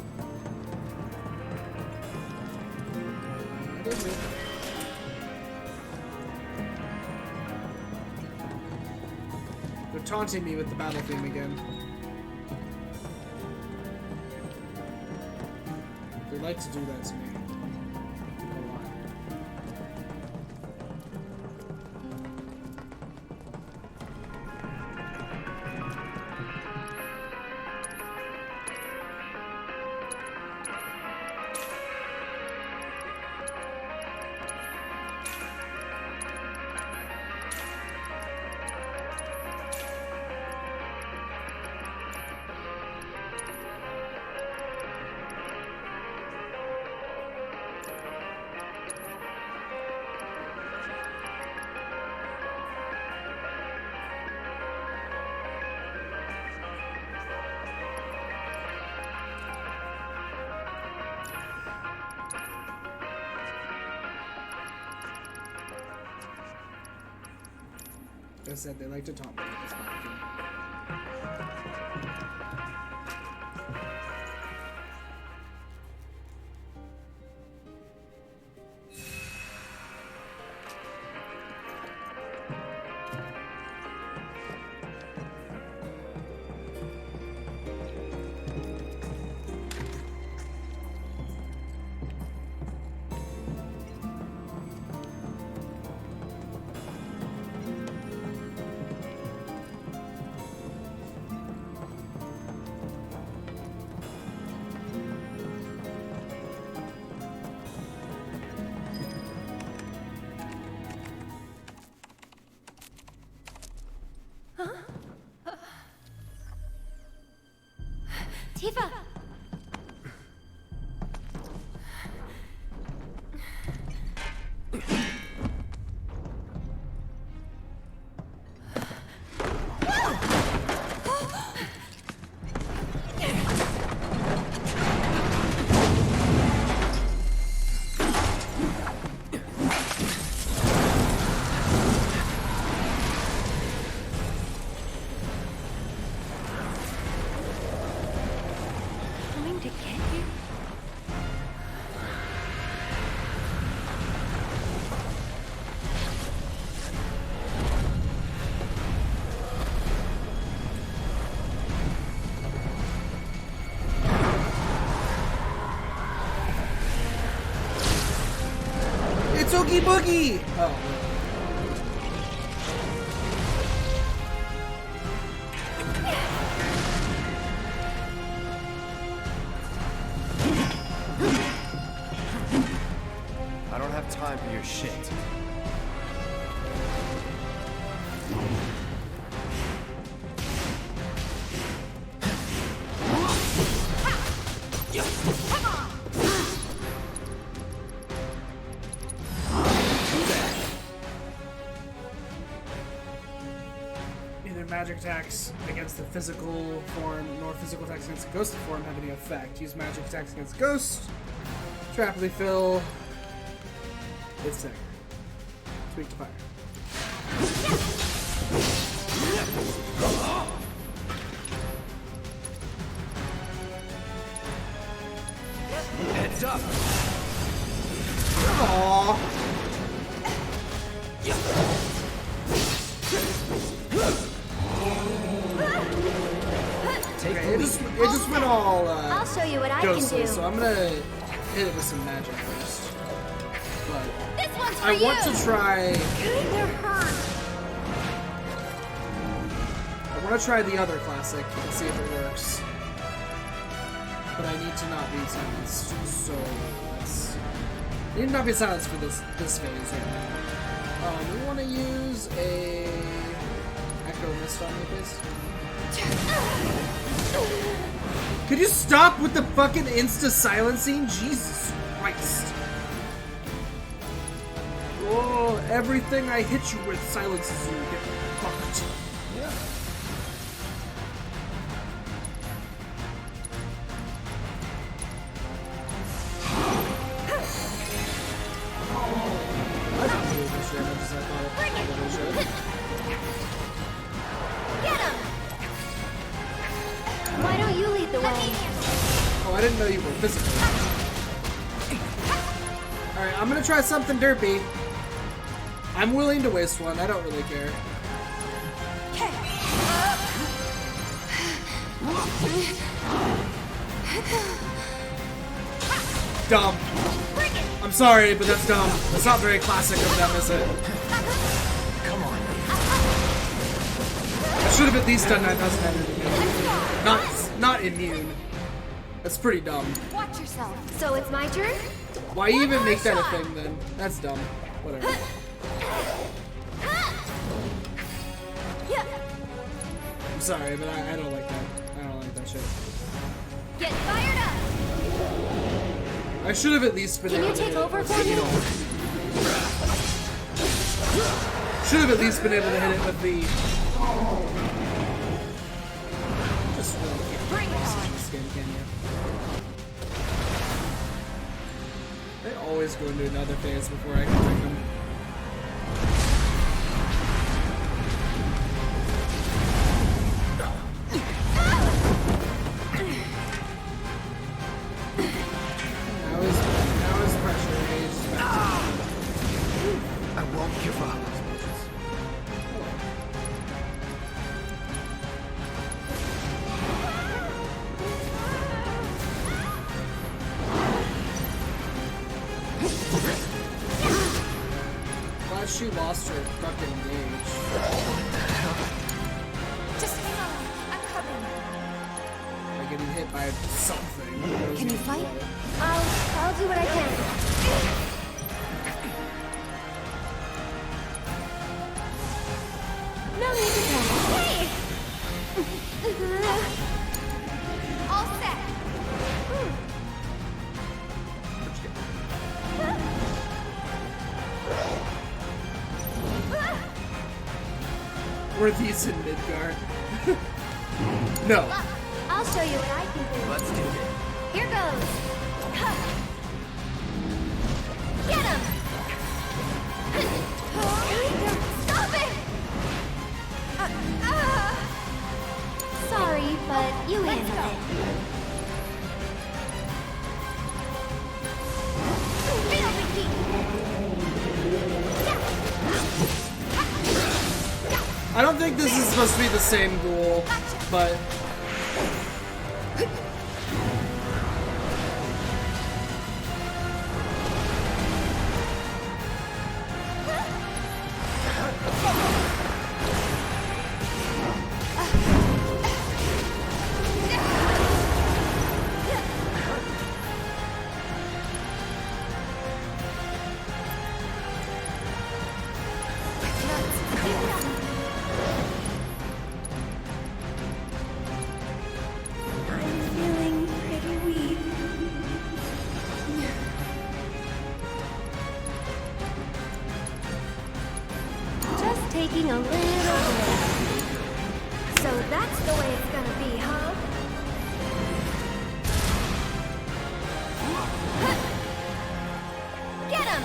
I did it. They're taunting me with the battle theme again. They like to do that to me. A lot. Like I said, they like to taunt me with this battle theme. Tifa! Coming to get you? It's Oogie Boogie! Oh. I don't have time for your shit. Neither magic attacks against the physical form nor physical attacks against the ghost form have any effect. Use magic attacks against ghost. Rapidly fill. It's sick. Tweak to fire. Heads up! Aww. Okay, it just went all I'll show you what I can ghostly, do. so I'm gonna hit it with some magic first. But This one's for I you! want to try. They're hurt. I want to try the other classic and see if it works. But I need to not be silenced. So I need to not be silenced for this phase right now. We want to use a Echo Mist on me, please. Could you stop with the fucking insta-silencing? Jesus Christ. Oh, everything I hit you with silences you. Get fucked. Yeah. I don't do this damage as I thought it should. Get him! Why don't you lead the way? Oh, I didn't know you were physical. Alright, I'm gonna try something derpy. I'm willing to waste one, I don't really care. Dumb. I'm sorry, but that's dumb. That's not very classic of them, is it? Come on. I should have at least done 9,000 damage. Not immune. That's pretty dumb. Watch yourself. So it's my turn? Why even make that a thing then? That's dumb. Whatever. I'm sorry, but I don't like that. I don't like that shit. Get fired up! I should have at least been Can able you to take hit it over with for me? Should have at least been able to hit it with the. Just really can't Bring it boss on. in this game, can you? They always go into another phase before I can break them. Now is pressure gauge back I won't give up. Glad she lost her fucking gauge. Just hang on. I'm coming. Like getting hit by something. Can you fight? I'll do what I can. No need to panic. Hey! All set. Were these in Midgard? No. I'll show you what I can do. Let's do it. Here goes. Get him! Stop it! Sorry, but you handle it. Feel the heat. I don't think this is supposed to be the same ghoul, but Taking a little break. So that's the way it's gonna be, huh? Get him!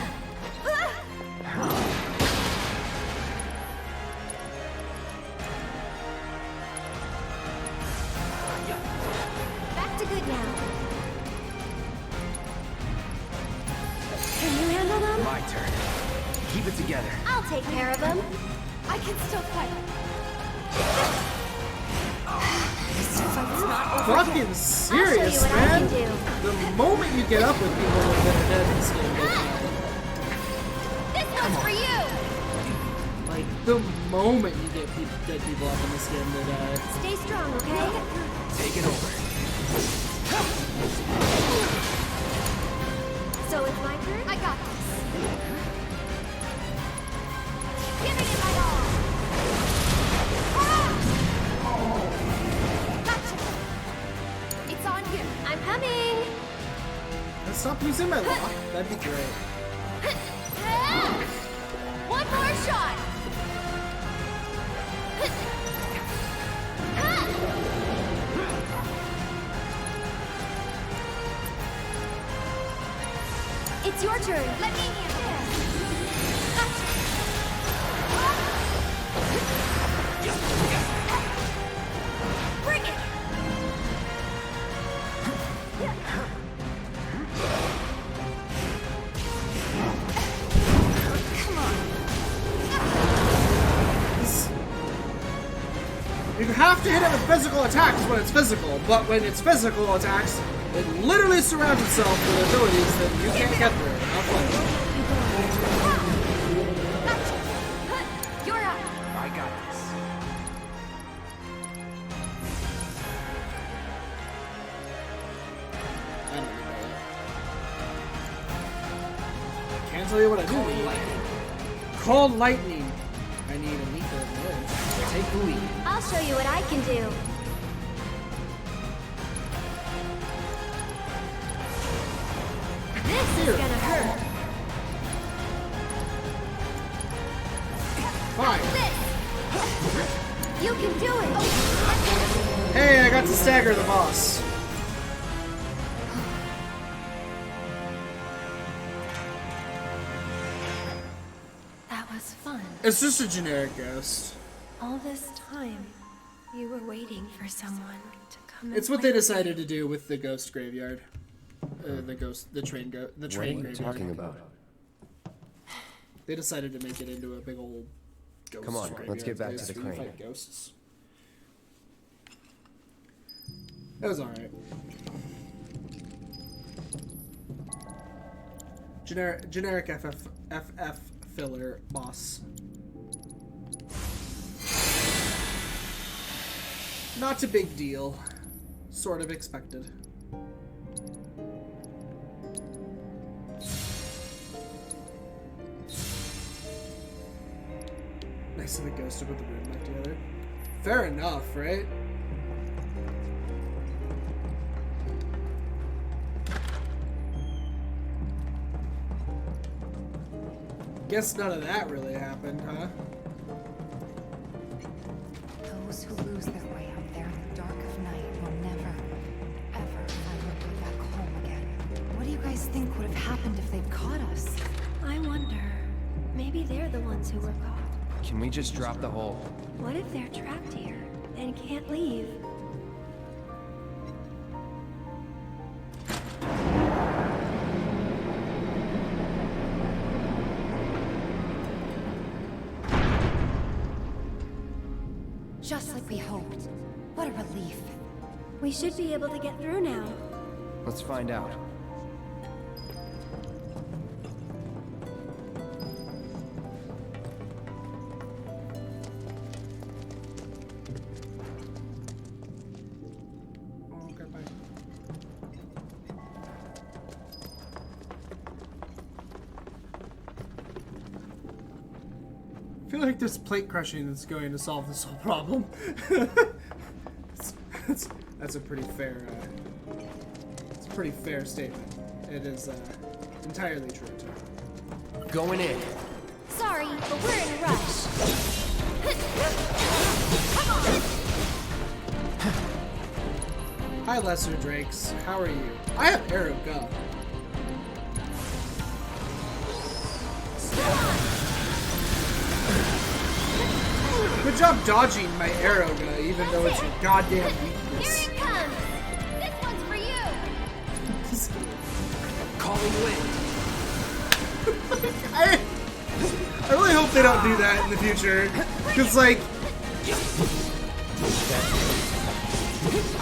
Back to good now. Can you handle them? My turn. Keep it together. I'll take care of them. I can still fight. This fight's not over fucking yet. serious, I'll show you what I man. can do. The moment you get up with people that are dead in this game, This one's for you. like the moment you get dead people up in this game, they die. Stay strong, okay? Take it over. So it's my turn? I got this. Use in my lock. That'd be great. One more shot. It's your turn. Let me handle it. Bring it. Come on. You have to hit it with physical attacks when it's physical, but when it's physical attacks, it literally surrounds itself with abilities that you can't get through. Have fun. You're up. I got this. I don't know. Can't tell you what I do. Cold lightning. I need a lethal noise. Take the lead. I'll show you what I can do. This is gonna hurt. Fine. This. You can do it. Hey, I got to stagger the boss. That was fun. It's just a generic ghost. All this time, you were waiting for someone to come. It's what they decided to do with the ghost graveyard. The train What are you graveyard. talking about? They decided to make it into a big old ghost Come on, graveyard. let's get back to the Basically, you crane. fight ghosts. That was alright. Generic FF filler boss. Not a big deal. Sort of expected. Nice of the ghost to put the room back together. Fair enough, right? Guess none of that really happened, huh? Those who lose their way out there in the dark of night will never, ever find their way back home again. What do you guys think would have happened if they'd caught us? I wonder. Maybe they're the ones who were caught. Can we just drop the whole... What if they're trapped here and can't leave? Just like we hoped. What a relief. We should be able to get through now. Let's find out. Okay, bye. I feel like this plate crushing is going to solve this whole problem. That's a pretty fair. It's a pretty fair statement. It is entirely true too. Going in. Sorry, but we're in a rush. Come on! Hi, Lesser Drakes. How are you? I have Arrow Gun. Good job dodging my Arrow Gun, even though it's your goddamn Here weakness. it comes! This one's for you! Calling wind. I really hope they don't do that in the future, because like,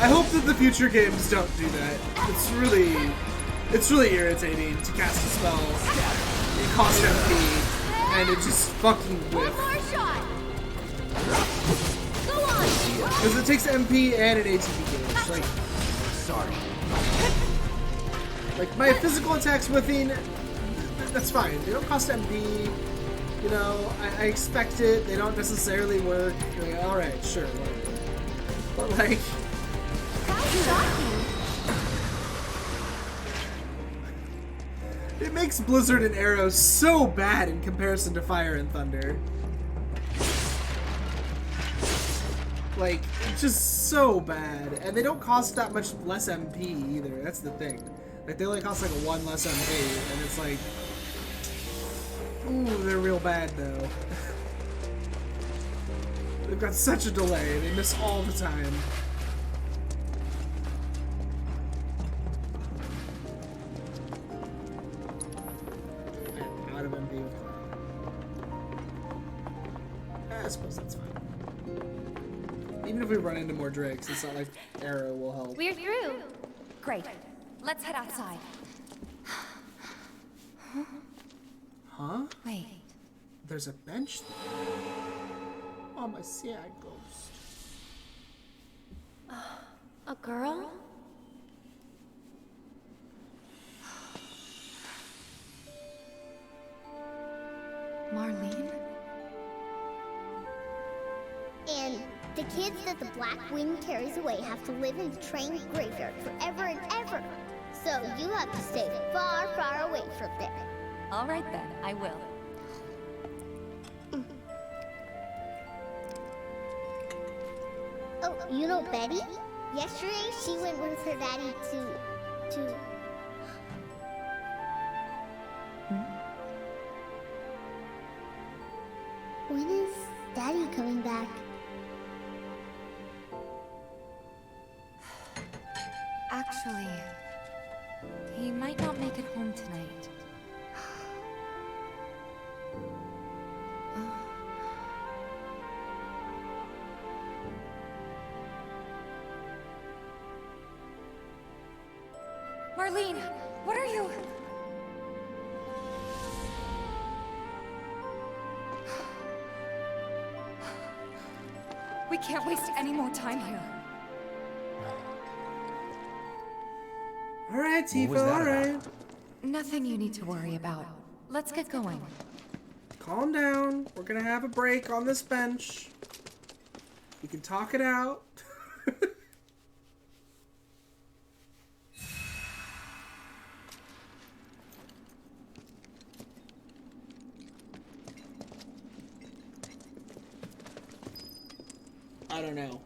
I hope that the future games don't do that. It's really irritating to cast a spell, it costs MP, and it just fucking One whiff. more shot! Go on! Because it takes MP and an ATP gauge. Sorry. Like my physical attacks whiffing, that's fine. They don't cost MP. You know, I expect it. They don't necessarily work. Like, all right, sure, whatever. But like, How shocking! It makes Blizzard and Arrow so bad in comparison to Fire and Thunder. Like, it's just so bad. And they don't cost that much less MP either. That's the thing. Like, they only cost like a 1 less MP. And it's like... Ooh, they're real bad though. They've got such a delay. They miss all the time. I'm out of MP with I suppose that's fine. Even if we run into more drakes, it's not like Arrow will help. We're through. Great. Let's head outside. Huh? Wait. There's a bench there. Oh, my sad ghost. A girl? Marlene? And the kids that the Black Wind carries away have to live in the train graveyard forever and ever. So you have to stay far, far away from there. All right then, I will. Oh, you know Betty? Yesterday, she went with her daddy to... When is Daddy coming back? Actually, he might not make it home tonight. Marlene, what are you? We can't waste any more time here. Alright, What Tifa, was that alright. Nothing you need to worry about. Let's get going. Calm down. We're gonna have a break on this bench. We can talk it out. I don't know.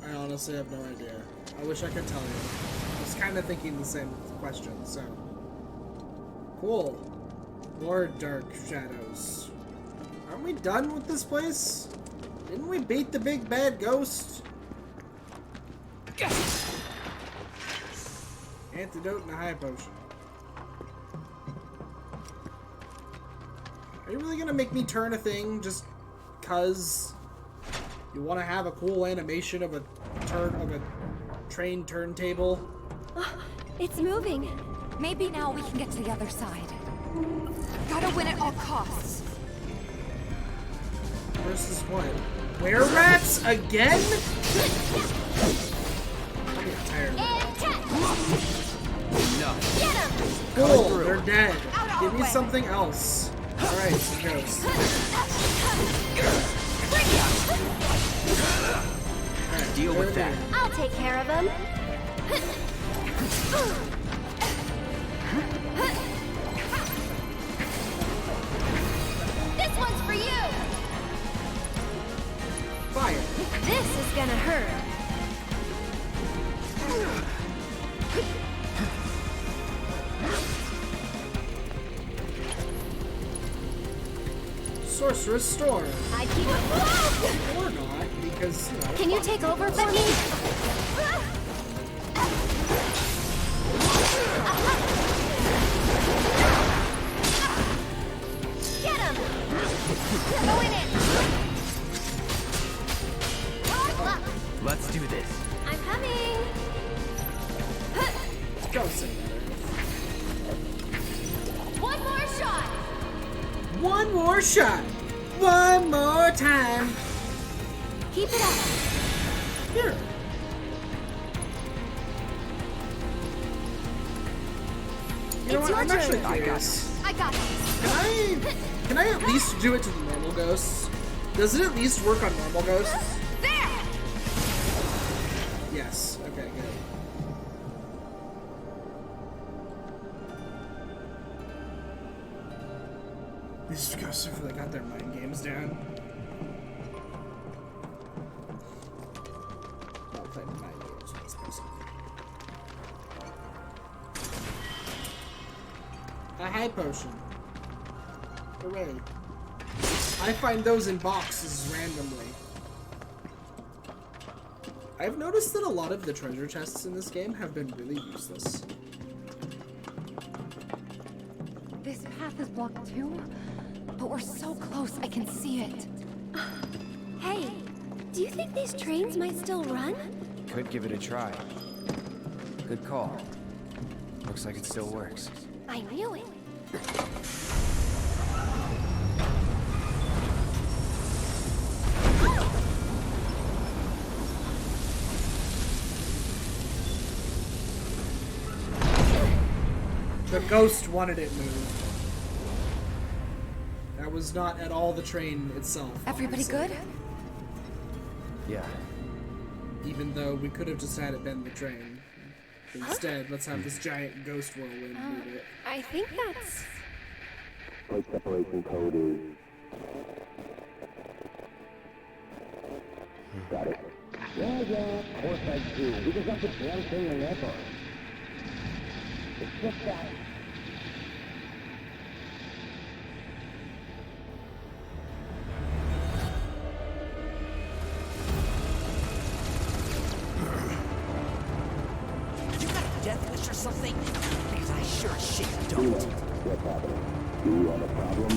I honestly have no idea. I wish I could tell you. I was kind of thinking the same question, so. Cool. More dark shadows. Aren't we done with this place? Didn't we beat the big bad ghost? Antidote and a high potion. Are you really gonna make me turn a thing just cause you want to have a cool animation of a train turntable? It's moving. Maybe now we can get to the other side. Gotta win at all costs. Versus what? Were-rats again? I'm getting tired. And catch! No. Get him! Cool, they're dead. Out our Give me way. something else. Alright, some ghosts. Alright, Deal with there. that. I'll take care of him. This one's for you! Fire. This is gonna hurt. Sorceress Storm. I keep Or not, because, you know. Can you take over, Becky? Get him! Going in! Let's do this. I'm coming! Don't say that. One more shot! One more shot. One more time. Keep it up! Here. You know It's what? your I'm actually turn. curious. I got this! Can I at least do it to the normal ghosts? Does it at least work on normal ghosts? There! Yes. Okay, good. These ghosts have really got their mind games down. I'll play mind games with this person. A high potion. Hooray. I find those in boxes randomly. I've noticed that a lot of the treasure chests in this game have been really useless. This path is blocked too, but we're so close I can see it. Hey, do you think these trains might still run? Could give it a try. Good call. Looks like it still works. I knew it. The ghost wanted it moved. That was not at all the train itself. Everybody obviously. good? Yeah. Even though we could have just had it been the train. Instead, let's have this giant ghost whirlwind move it. I think that's... Plate separation code is... Got it. Yeah, of course I do. Because that's the damn thing in ever. It's just that... You got a death wish or something? Because I sure as shit don't. What's happening? Do you have a problem?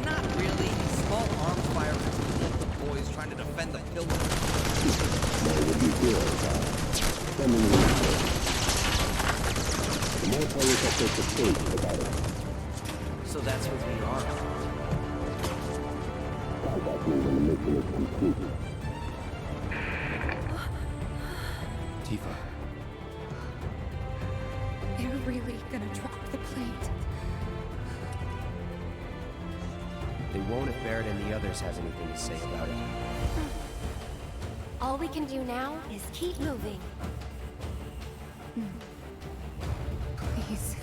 Not really. Small arms fire from the boys trying to defend the pillar. What would you feel, sending you out. The more players that take the stage, the better. So that's what we are. Contact me when the mission is complete. Tifa. They're really gonna drop the plate. They won't if Barrett and the others has anything to say about it. All we can do now is keep moving. Please,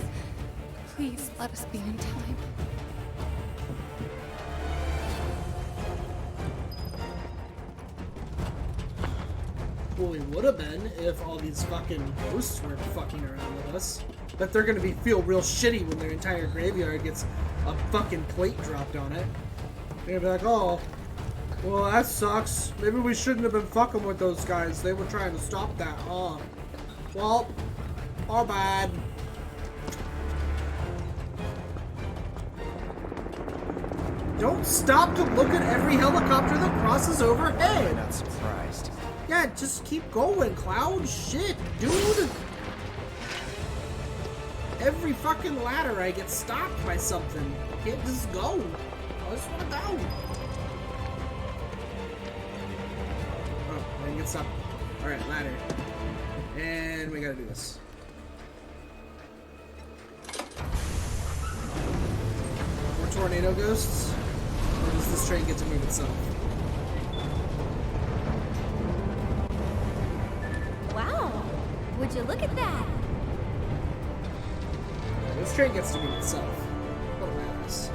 please let us be in time. Well, we would have been if all these fucking ghosts weren't fucking around with us. But they're gonna feel real shitty when their entire graveyard gets a fucking plate dropped on it. They're gonna be like, oh, well, that sucks. Maybe we shouldn't have been fucking with those guys. They were trying to stop that, huh? Well, our bad. Don't stop to look at every helicopter that crosses overhead. I'm not surprised. Yeah, just keep going, Cloud. Shit, dude. Every fucking ladder I get stopped by something. I can't just go. I just want to go. Oh, I didn't get stopped. Alright, ladder. And we gotta do this. More tornado ghosts? Or does this train get to move itself? Wow, would you look at that? This train gets to move itself. What a badass.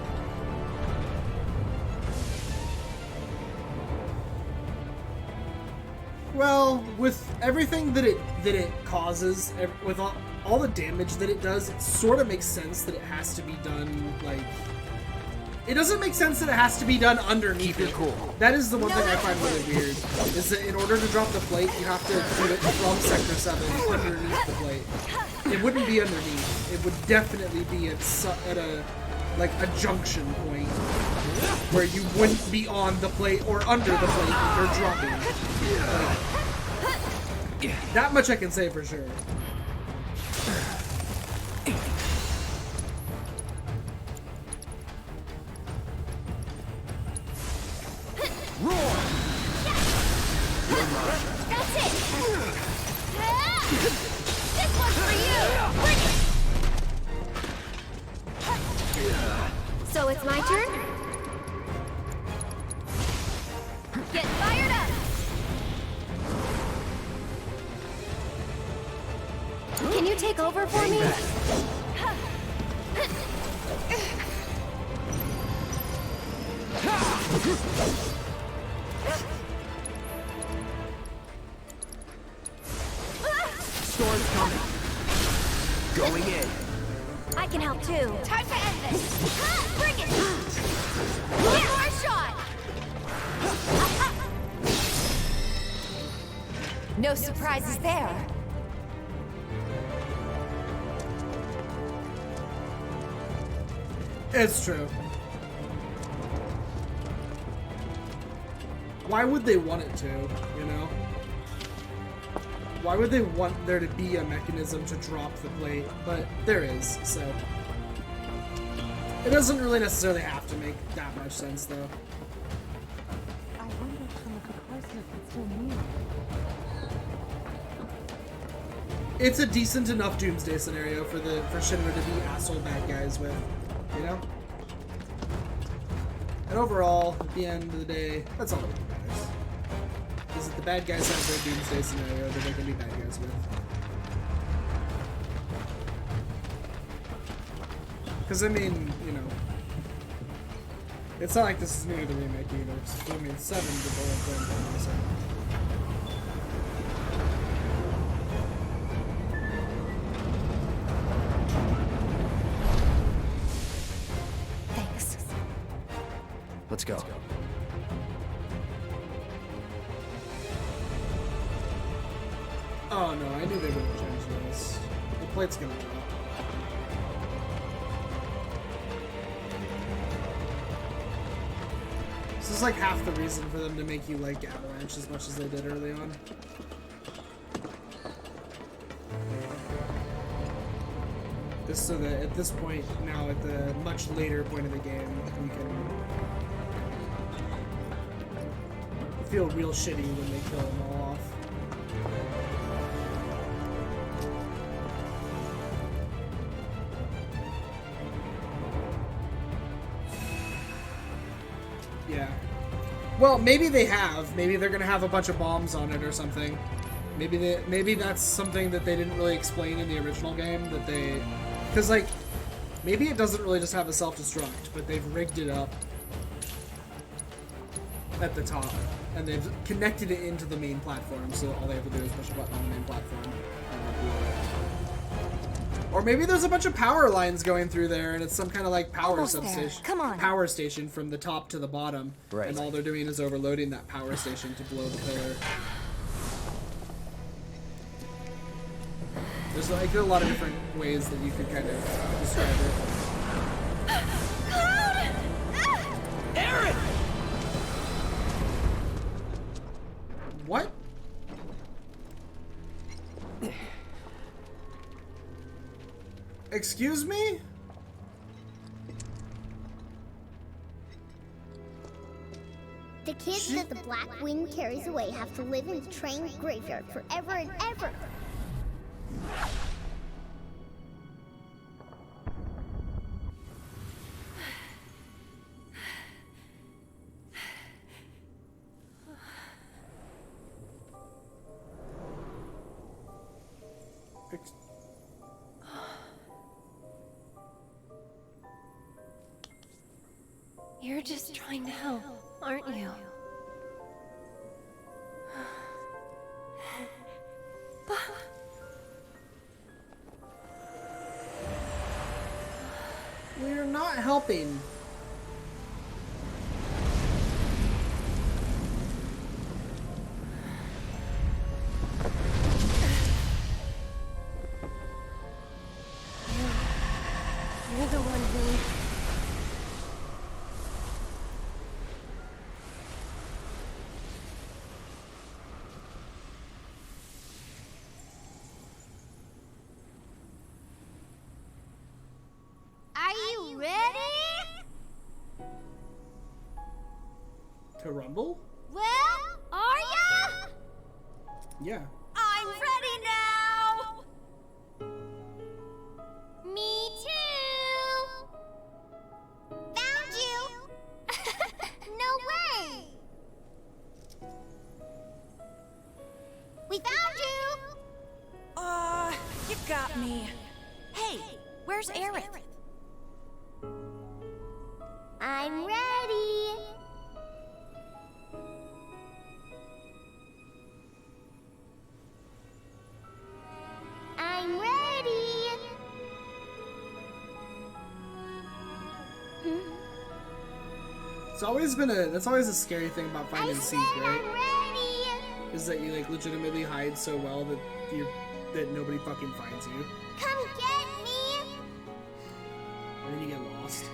Well, with everything that it causes, with all the damage that it does, it sort of makes sense that it has to be done, like... It doesn't make sense that it has to be done underneath it. Cool. That is the one thing I find really weird, is that in order to drop the plate, you have to do it from Sector 7 underneath the plate. It wouldn't be underneath. It would definitely be at a junction point where you wouldn't be on the plate or under the plate if you're dropping. That much I can say for sure. That's it! This one's for you! Bring it! So it's my turn? Get fired up! Can you take over for me? Storm's coming. Going in. I can help too. Time to end this. Bring it! One more shot! No surprises there. It's true. Why would they want it to, you know? Why would they want there to be a mechanism to drop the plate? But there is, so. It doesn't really necessarily have to make that much sense, though. I wonder if some of the closeness is still me. It's a decent enough Doomsday scenario for Shinra to be asshole bad guys with, you know? And overall, at the end of the day, that's all that matters. Is that the bad guys have their Doomsday scenario that they can be bad guys with. Because, I mean, you know, it's not like this is new to the remake either. It's, I mean, 7 to bullet point, so. Thanks. Let's go. Oh no, I knew they wouldn't change this. The plate's gonna drop. This is like half the reason for them to make you like Avalanche as much as they did early on. Just so that at this point, now at the much later point of the game, you can feel real shitty when they kill them all off. Yeah. Well, maybe they have. Maybe they're gonna have a bunch of bombs on it or something. Maybe that's something that they didn't really explain in the original game. That they, because like, maybe it doesn't really just have a self-destruct, but they've rigged it up at the top, and they've connected it into the main platform. So all they have to do is push a button on the main platform. Or maybe there's a bunch of power lines going through there, and it's some kind of like power Almost there. substation, Come on. power station from the top to the bottom, Right. and all they're doing is overloading that power station to blow the pillar. There's like there are a lot of different ways that you could kind of describe it. Aaron! What? Excuse me? The kids that the Black Wind carries away have to live in the train graveyard forever and ever. You're just trying to help, aren't you? We're not helping. You're the one who... Are you ready? To rumble? Well, are ya? Yeah. I'm ready now! Me too! Found you! No way! We found you! You got me. Hey, where's Aerith? I'm ready! always been that's always a scary thing about I finding said seek, I'm right? ready. Is that you like legitimately hide so well that nobody fucking finds you, Come get me. and then you get lost.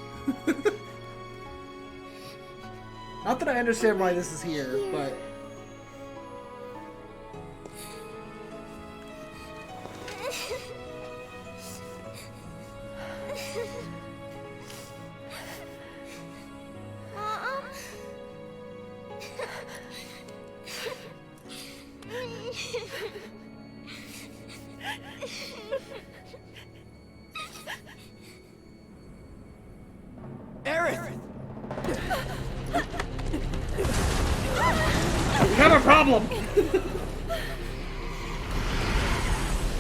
Not that I understand why this is here, but Mom. Aerith! we have a problem.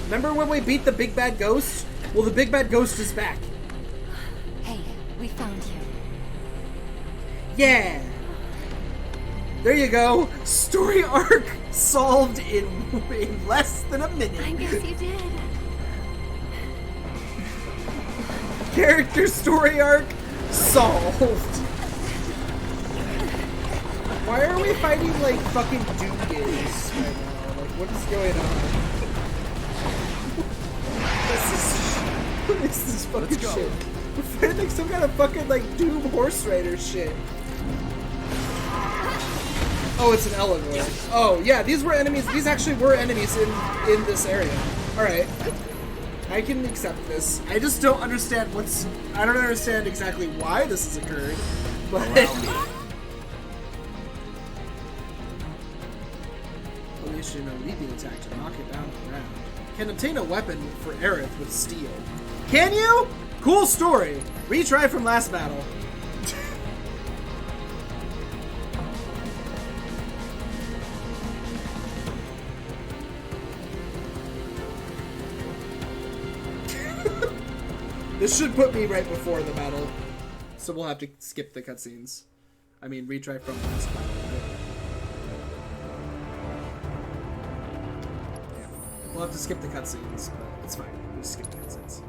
Remember when we beat the big bad ghost? Well, the big bad ghost is back. Hey, we found you. Yeah. There you go. Story arc solved in less than a minute. I guess you did. Character story arc solved. Why are we fighting like fucking doogays right now? Like, what is going on? This is fucking Let's go. shit. We're fighting like some kind of fucking like Doom Horse Rider shit. Oh, it's an Elagor. Oh, yeah, these were enemies. These actually were enemies in this area. Alright. I can accept this. I just don't understand I don't understand exactly why this has occurred. But... Unleashing a leaping attack to knock it down on the ground. Can obtain a weapon for Aerith with steel. Can you? Cool story. Retry from last battle. This should put me right before the battle, so we'll have to skip the cutscenes. I mean, retry from last battle. Yeah. We'll have to skip the cutscenes, but it's fine. We'll skip the cutscenes.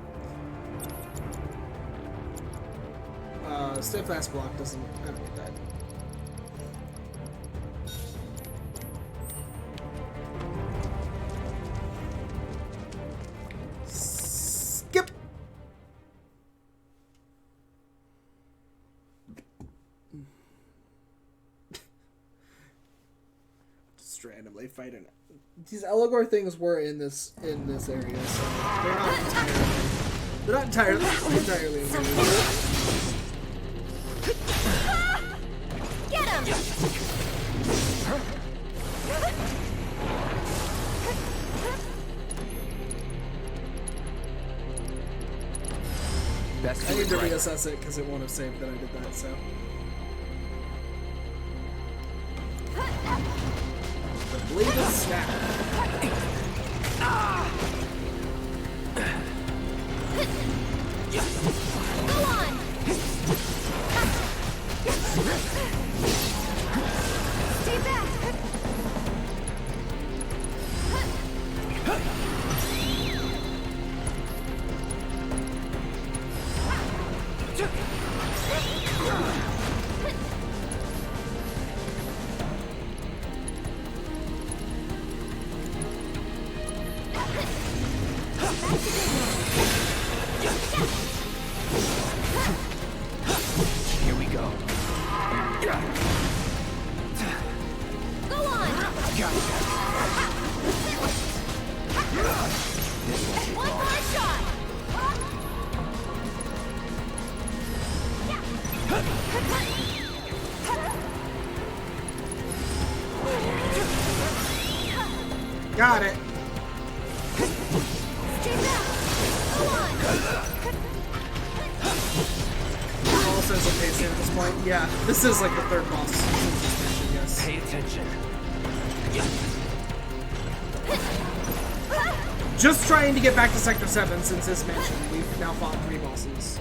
Steadfast block doesn't. I don't need that. Skip. Just randomly fighting. These Elagor things were in this area, so they're not entirely new. Get him! Best I need to right. reassess it because it won't have saved that I did that, so. The blade of snap. Go on! Stay back! Here we go. Go on! One more shot! Got it. Stay back! Go on! All sense of pacing at this point. Yeah, this is like the third boss. Yes. Pay attention. Just trying to get back to Sector 7 since this mansion. We've now fought 3 bosses.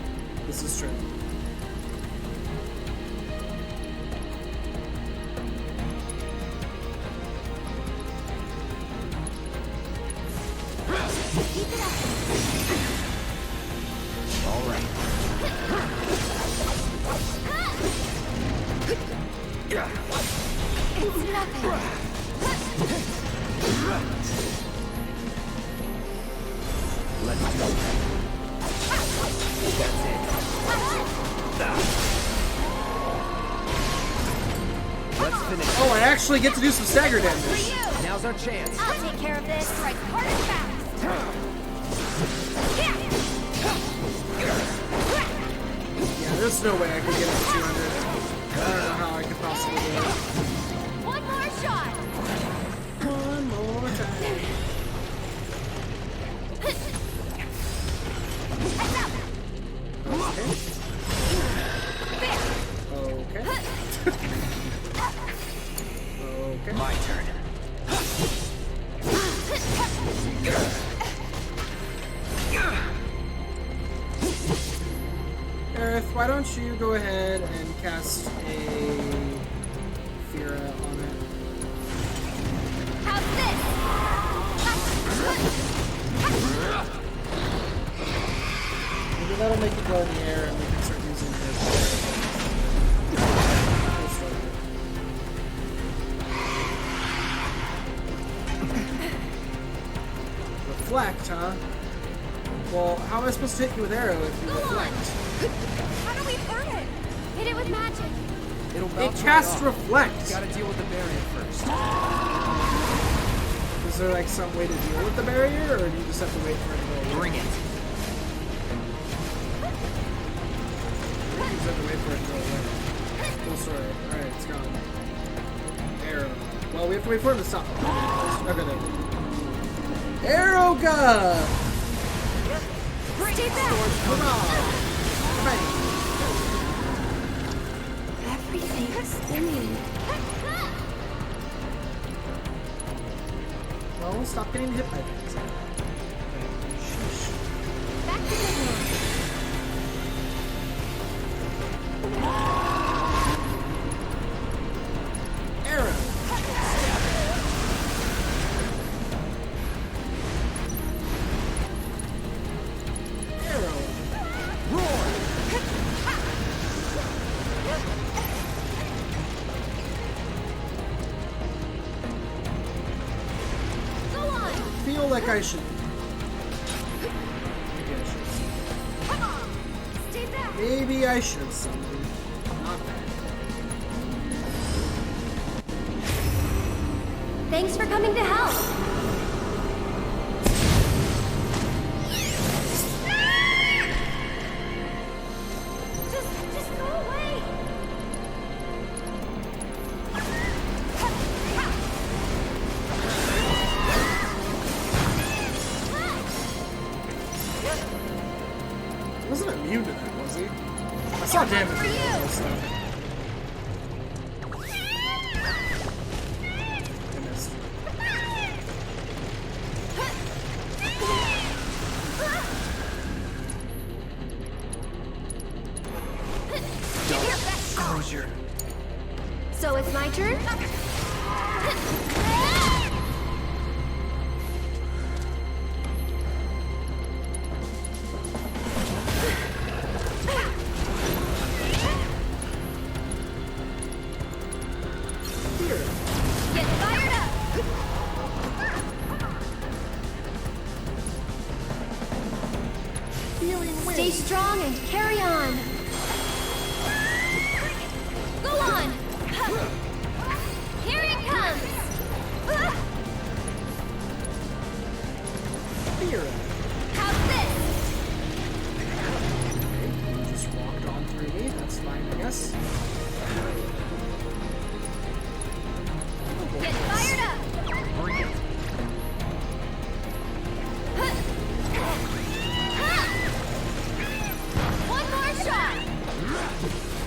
This is true. All right. nothing. Let's do it. That's it. Let's finish. Oh, I actually get to do some stagger For damage. you. Now's our chance. I'll take care of this. Strike hard and fast. Yeah, there's no way I could get it to 200. I don't know how I could possibly do it. One more shot. One more time. Okay. Okay. My turn. Aerith, why don't you go ahead and cast a Fira on it? How's this? Maybe that'll make it go in the air and we can start using it. Reflect, huh? Well, how am I supposed to hit you with arrow if you reflect? How do we burn it? Hit it with magic. It'll It bounce right casts off. reflect. Gotta deal with the barrier first. Is there like some way to deal with the barrier, or do you just have to wait for it to go away? Bring it. You just have to wait for it to go away. Full story. Alright, it's gone. Arrow. Well, we have to wait for him to stop. Okay, there. Arrow gun! Stay back. Hurrah! Bang! Everything's spinning. Well, stop getting hit by things. Back to business. Arrow! Arrow! Roar! Go on. I feel like I should. Maybe I should. Come on. Stay back. Maybe I should summon. Not bad. Thanks for coming to help. Just go away. He wasn't immune to that, was he? I saw damage For in you. all this stuff. I missed. Give your best shot. Closure. So it's my turn? Here. Get fired up! Healing wind. Stay strong and carry on. Go on! Here it comes! Here. How's this? Okay, you just walked on through me. That's fine, I guess. Get fired up! Bring it. One more shot!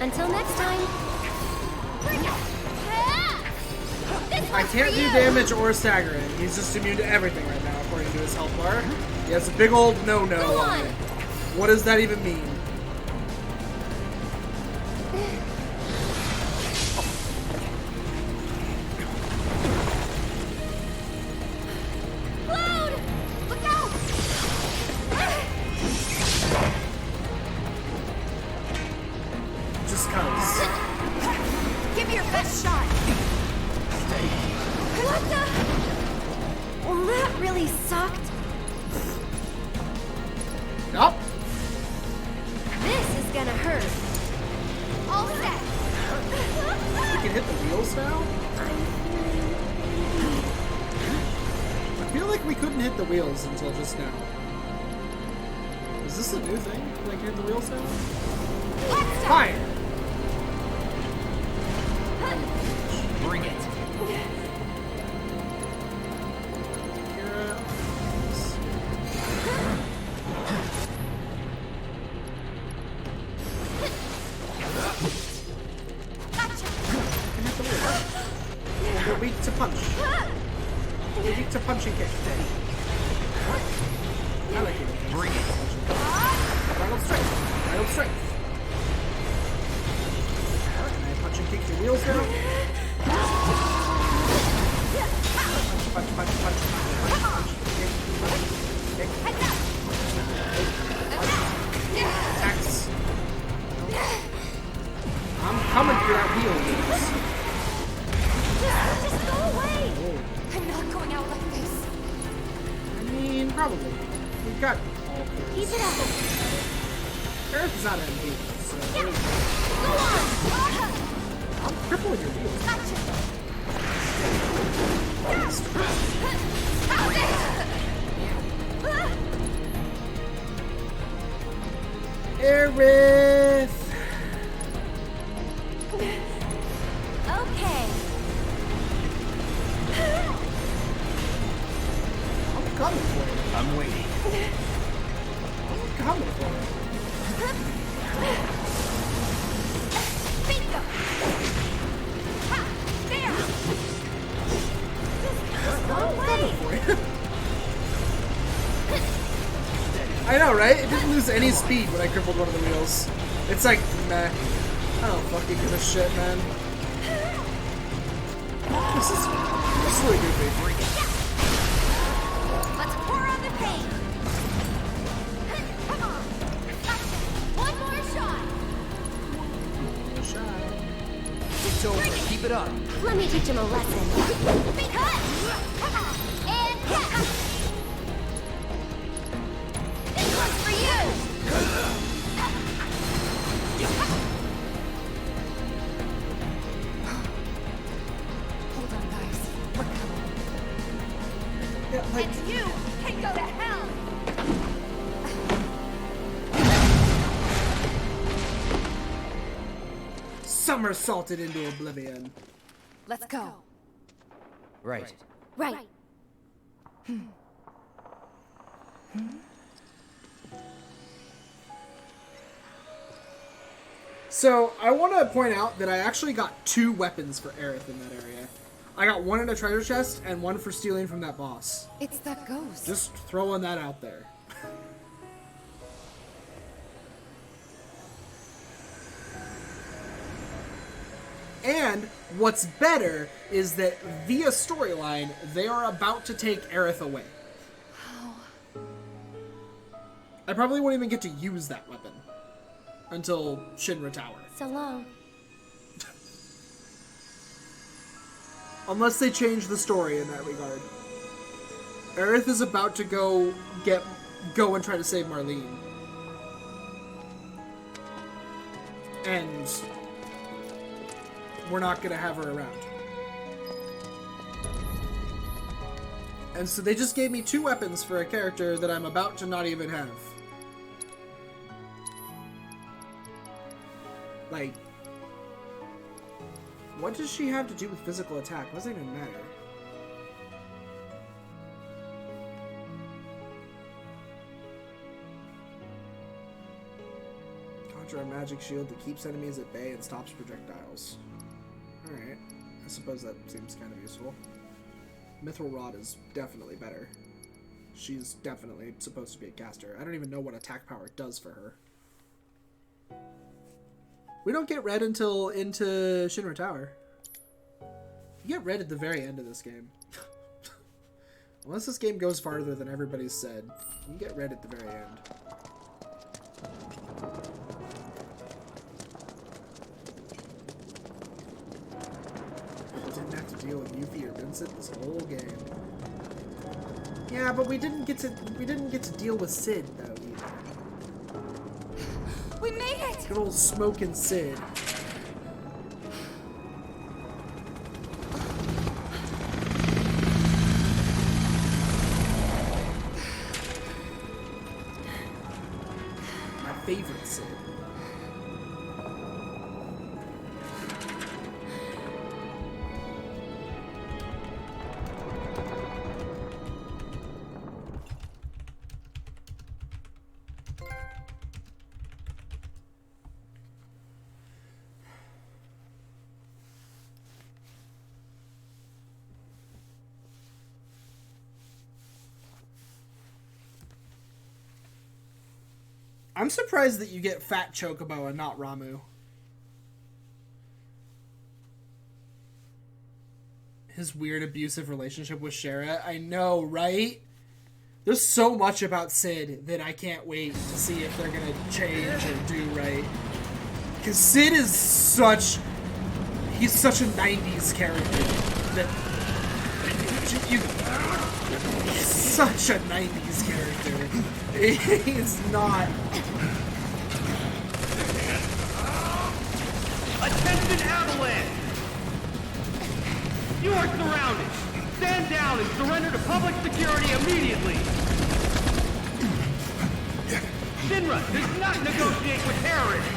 Until next time. I can't do damage or staggering. He's just immune to everything right now, according to his health bar. He has a big old no-no Go on on. it. What does that even mean? cuz. Give me your best shot. What the? Well, that really sucked. Nope. This is gonna hurt. All set. We can hit the wheels now? I feel like we couldn't hit the wheels until just now. Is this a new thing? Can I hit the wheels now? Fire! Bring it. We're weak to punch. We're weak to punch and kick. I like it. Bring it. Final strength. Final strength. Can I punch and kick your wheels now? Punch, punch, punch, punch, punch, punch, kick, punch, kick. Attacks. I'm coming for that wheel, dudes. Just go away. I'm not going out like this. I mean, probably. We've got all Keep it up. Earth is out of MP, so Go on. I'm crippling your wheels. Gotcha. Aerith! Okay. I'm coming for you. I'm waiting. I'm coming for you. Bingo. Ha, there. Just go away. I know, right? It didn't lose any speed when I crippled one of the wheels. It's like, meh. I don't fucking give a shit, man. This is really goofy. Let's pour on the paint. Come on. Gotcha. One more shot. It's over. Keep it up. Let me teach him a lesson. Cut. And cut. This one's for you. Hold on, guys. We're coming. Yeah, like, And you can go to hell. somersaulted into oblivion. Let's go. Right. Right. So, I want to point out that I actually got 2 weapons for Aerith in that area. I got one in a treasure chest and one for stealing from that boss. It's that ghost. Just throwing that out there. And what's better is that via storyline, they are about to take Aerith away. I probably won't even get to use that weapon until Shinra Tower. So long. Unless they change the story in that regard. Aerith is about to go and try to save Marlene. And we're not gonna have her around. And so they just gave me 2 weapons for a character that I'm about to not even have. Like, what does she have to do with physical attack? What does that even matter? Conjure a magic shield that keeps enemies at bay and stops projectiles. Alright, I suppose that seems kind of useful. Mithril Rod is definitely better. She's definitely supposed to be a caster. I don't even know what attack power does for her. We don't get red until into Shinra Tower. You get red at the very end of this game. Unless this game goes farther than everybody's said, you get red at the very end. deal with Yuffie or Vincent this whole game. Yeah, but we didn't get to deal with Sid though either. We made it! Good old smoking Sid. My favorite Sid. I'm surprised that you get Fat Chocobo and not Ramu. His weird abusive relationship with Shara. I know, right? There's so much about Sid that I can't wait to see if they're gonna change or do right. Because Sid is such... He's such a 90s character. That... He's such a 90s character. He's not... Attention, Avalanche! You are surrounded. Stand down and surrender to public security immediately. Shinra does not negotiate with terrorists.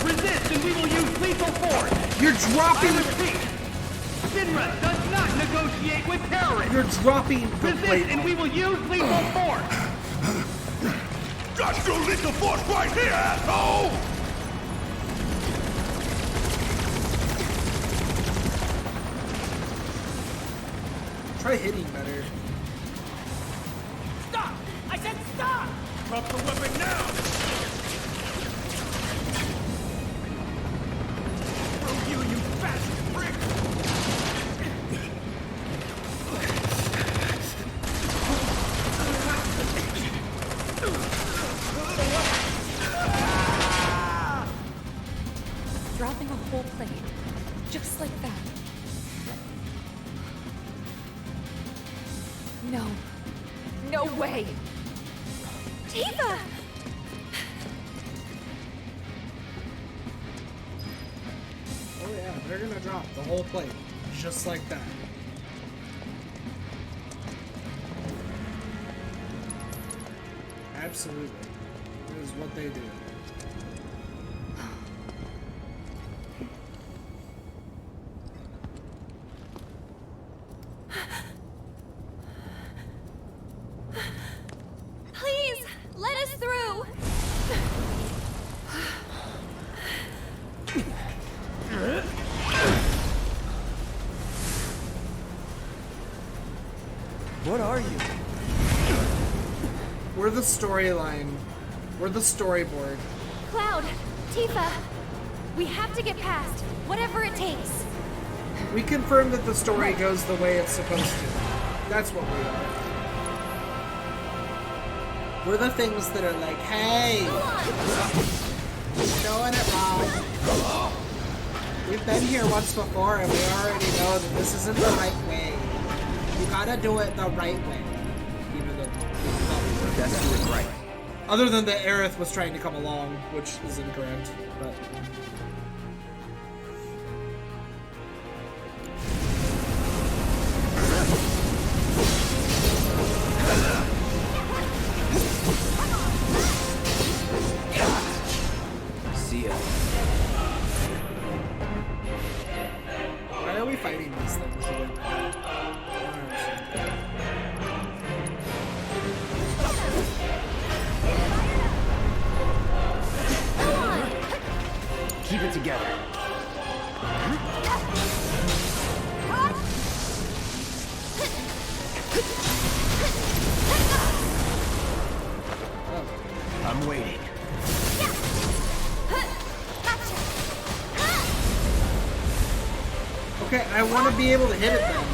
Resist and we will use lethal force. You're dropping... I repeat, Shinra does not negotiate with terrorists. You're dropping the Resist plate. and we will use lethal force. Got your lethal force right here, asshole! Try hitting better. Stop! I said stop! Drop the weapon now! Screw you, you fat prick! Dropping a whole plate. Just like that. No. No way! Tifa! Oh yeah, they're gonna drop the whole plate. Just like that. Absolutely. That is what they do. Please, let us through! What are you? We're the storyline. We're the storyboard. Cloud, Tifa, we have to get past, whatever it takes. We confirm that the story goes the way it's supposed to. That's what we are. We're the things that are like, hey, you're doing it wrong. We've been here once before and we already know that this isn't the right way. You gotta do it the right way. Even though That's doing right. other than that Aerith was trying to come along, which is incorrect, but... See ya. Why are we fighting these things again? Keep it together. I'm waiting. Okay, I want to be able to hit it then.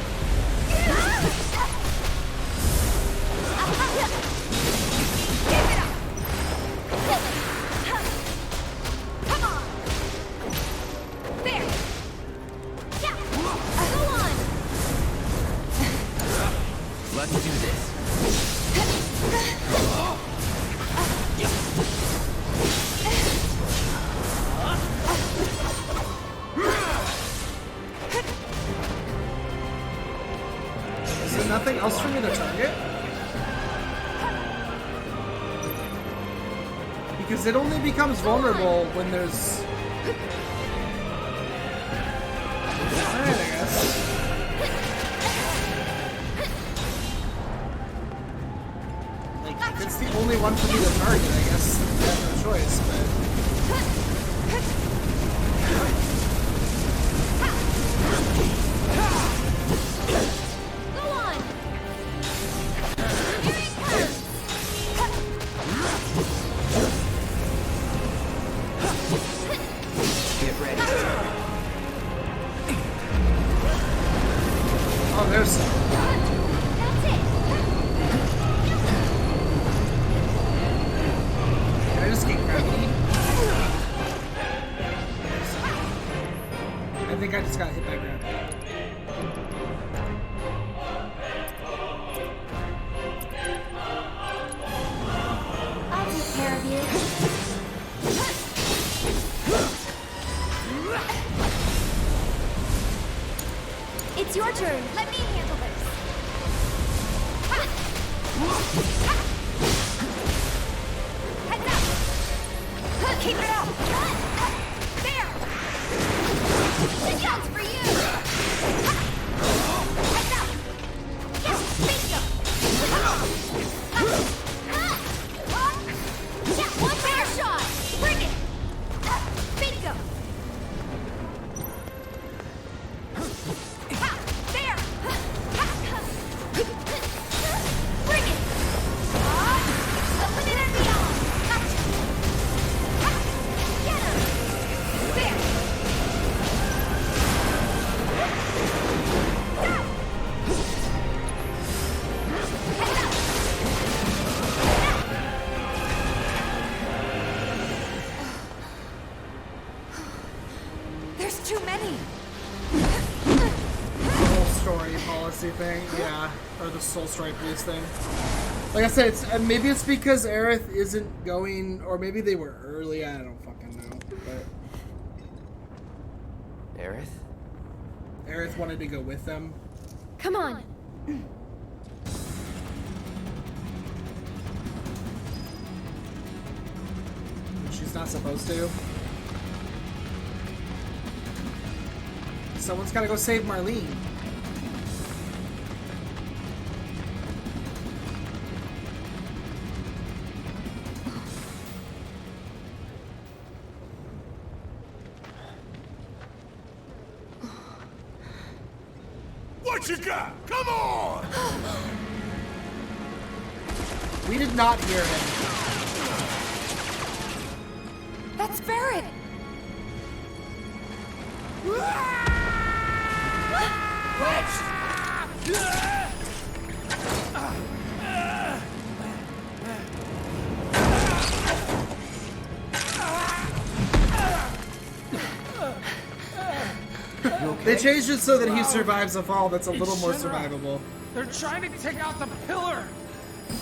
Come on! There! Yeah! nothing else for me to target? Because it only becomes vulnerable when there's... Alright, I guess. Like, if it's the only one for me to target, I guess I have no choice, but... Go on! Here it comes! Get ready. Oh, there's some. That's it! Can I just get gravity? I think I just got hit by gravity. I'll take care of you. It's your turn. Let me handle this. Heads up! Keep it up! There! This one's for you! Heads up! Yes, bingo! Yeah, one better shot! Bring it! Bingo! There! Bring it! Open it and beyond! Get him! There! Heads up! There's too many. The whole story policy thing, yeah. Or the Soul Strike Police thing. Like I said, maybe it's because Aerith isn't going, or maybe they were early, I don't fucking know. But Aerith? Aerith wanted to go with them. Come on. She's not supposed to. Someone's gotta go save Marlene. What you got? Come on! We did not hear him. That's Barrett. They changed it so that he survives a fall that's a little more survivable. They're trying to take out the pillar.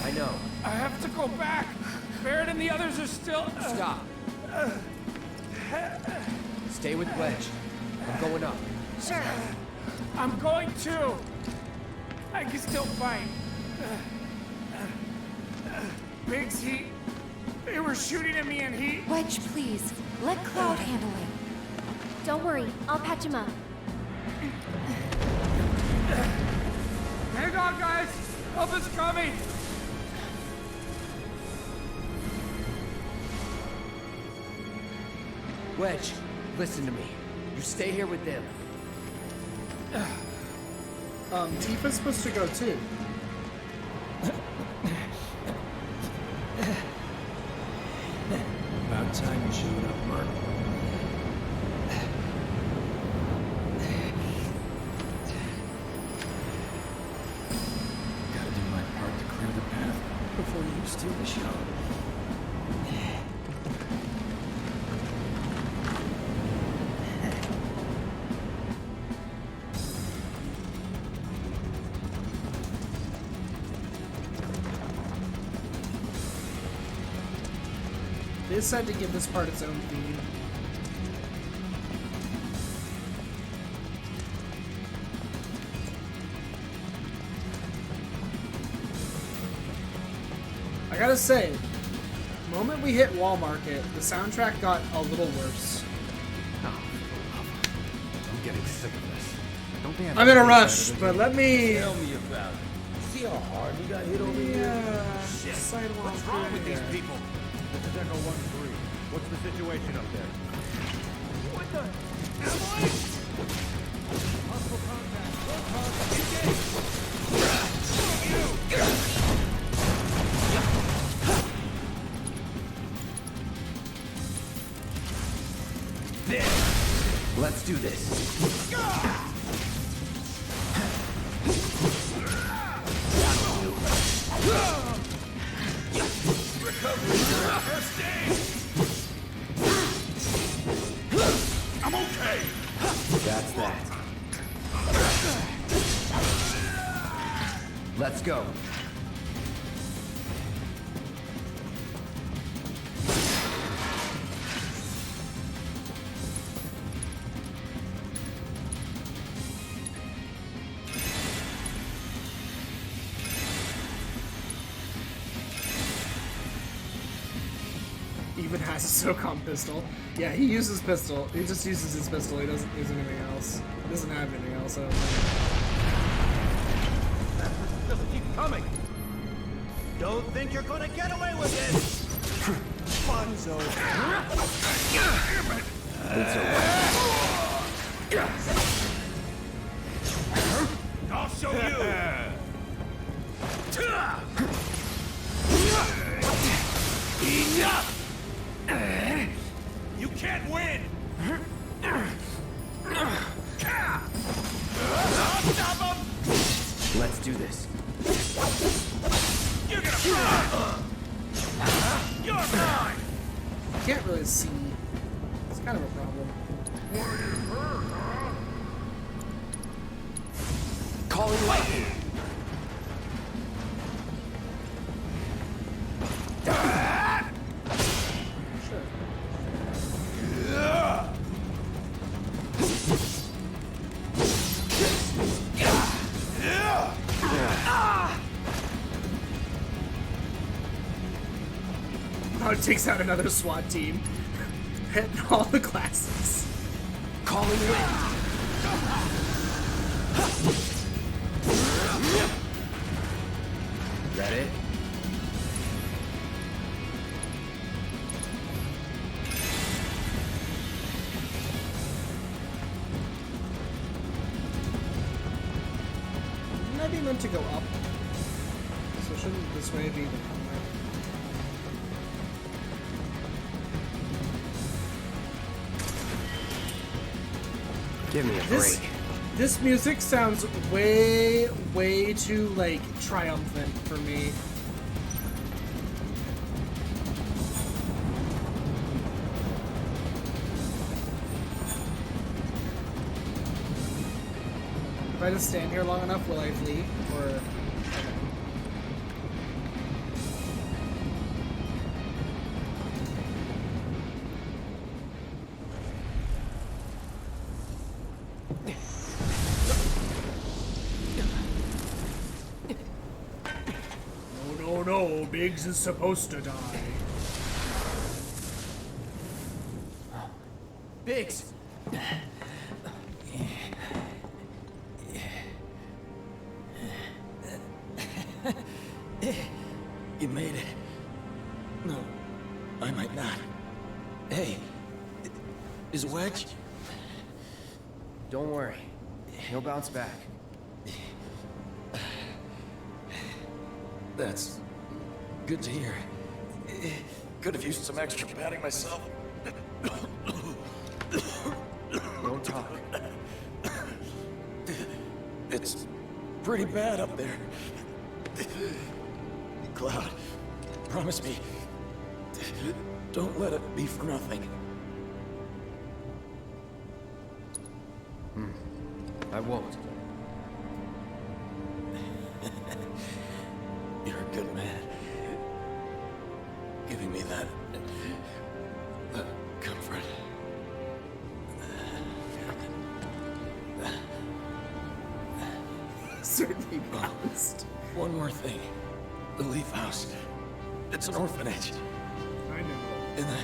I know. I have to go back. Barrett and the others are still... Stop. Stay with Wedge. I'm going up. Sure. I'm going too. I can still fight. Biggs, they were shooting at me and he... Wedge, please. Let Cloud handle it. Don't worry. I'll patch him up. Hang on, guys. Help is coming. Wedge, listen to me. You stay here with them. Tifa's supposed to go too. About time you showed up, Mark. Gotta do my part to clear the path before you steal the show. They decided to give this part its own theme. I gotta say, the moment we hit Wall Market, the soundtrack got a little worse. I'm getting sick of this. Don't they have I'm in a anything rush, better to but do? let me... Tell me about it. See how hard we got hit over here? Shit. Sidewalk What's wrong with these here. people? This is Echo 1-3. What's the situation up there? What the? Emily? Hostile contact. Engage. Let's do this. I'm okay. That's that. Let's go. Even has a SOCOM pistol. Yeah, he uses pistol. He just uses his pistol. He doesn't use anything else. He doesn't have anything else. I don't think. Doesn't keep coming. Don't think you're gonna get away with this. Funzo. It's over. I'll show you. Enough! You can't win! Stop him! Let's do this. You're gonna burn! You're mine! I can't really see. It's kind of a problem. Calling lightning. Sure. Oh, it takes out another SWAT team. Hitting all the classes. Calling wind. That it? Wouldn't I be meant to go up? So shouldn't this way be the combat? Give me a break. This music sounds way, way too, like, triumphant for me. If I just stand here long enough, will I flee? Or... No, Biggs is supposed to die. Biggs! You made it. No, I might not. Hey, is Wedge? Don't worry. He'll bounce back. That's good to hear. Could have used some extra padding myself. Don't talk. It's pretty bad up there. Cloud, promise me, don't let it be for nothing. I won't. You're a good man. Giving me that comfort. Certainly balanced. One more thing. The Leaf House. It's an orphanage. I know. In the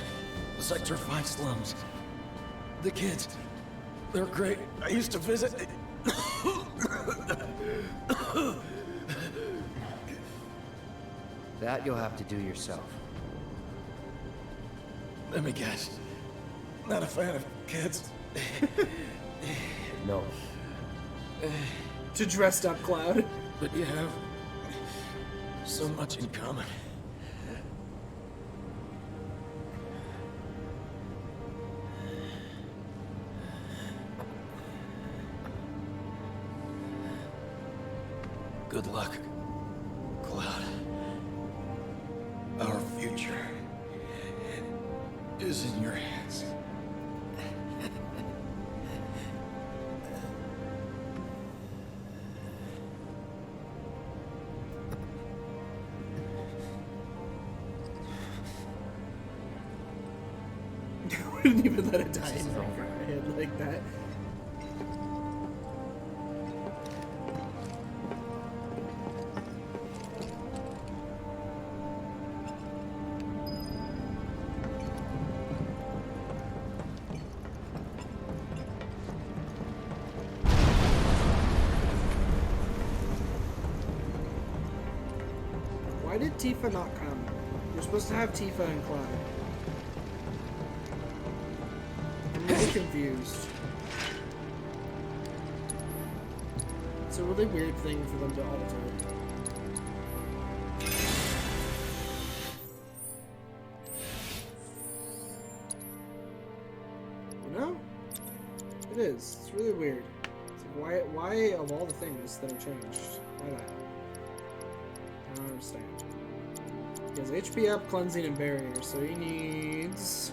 Sector 5 slums. The kids, they're great. I used to visit. That you'll have to do yourself. Let me guess. Not a fan of kids. No. To dressed up Cloud. But you have so much in common. Good luck, Cloud. Our future is in your hands. I wouldn't even let it die in my head like that. Why did Tifa not come? You're supposed to have Tifa and Cloud. I'm really confused. It's a really weird thing for them to alter. You know? It is. It's really weird. It's like, why of all the things that are changed? Why that? I don't understand. He has HP up, cleansing, and barrier, so he needs...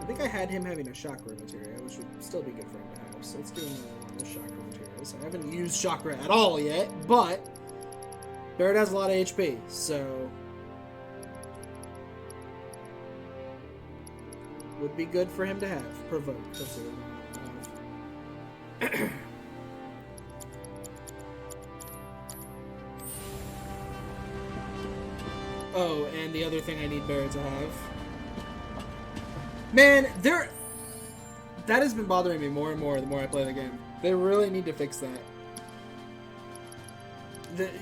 I think I had him having a chakra materia, which would still be good for him to have, so let's give him the chakra materials. I haven't used chakra at all yet, but Barrett has a lot of HP, so would be good for him to have. Provoke. That's what I have. Oh, and the other thing I need Barrett to have. Man, that has been bothering me more and more the more I play the game. They really need to fix that.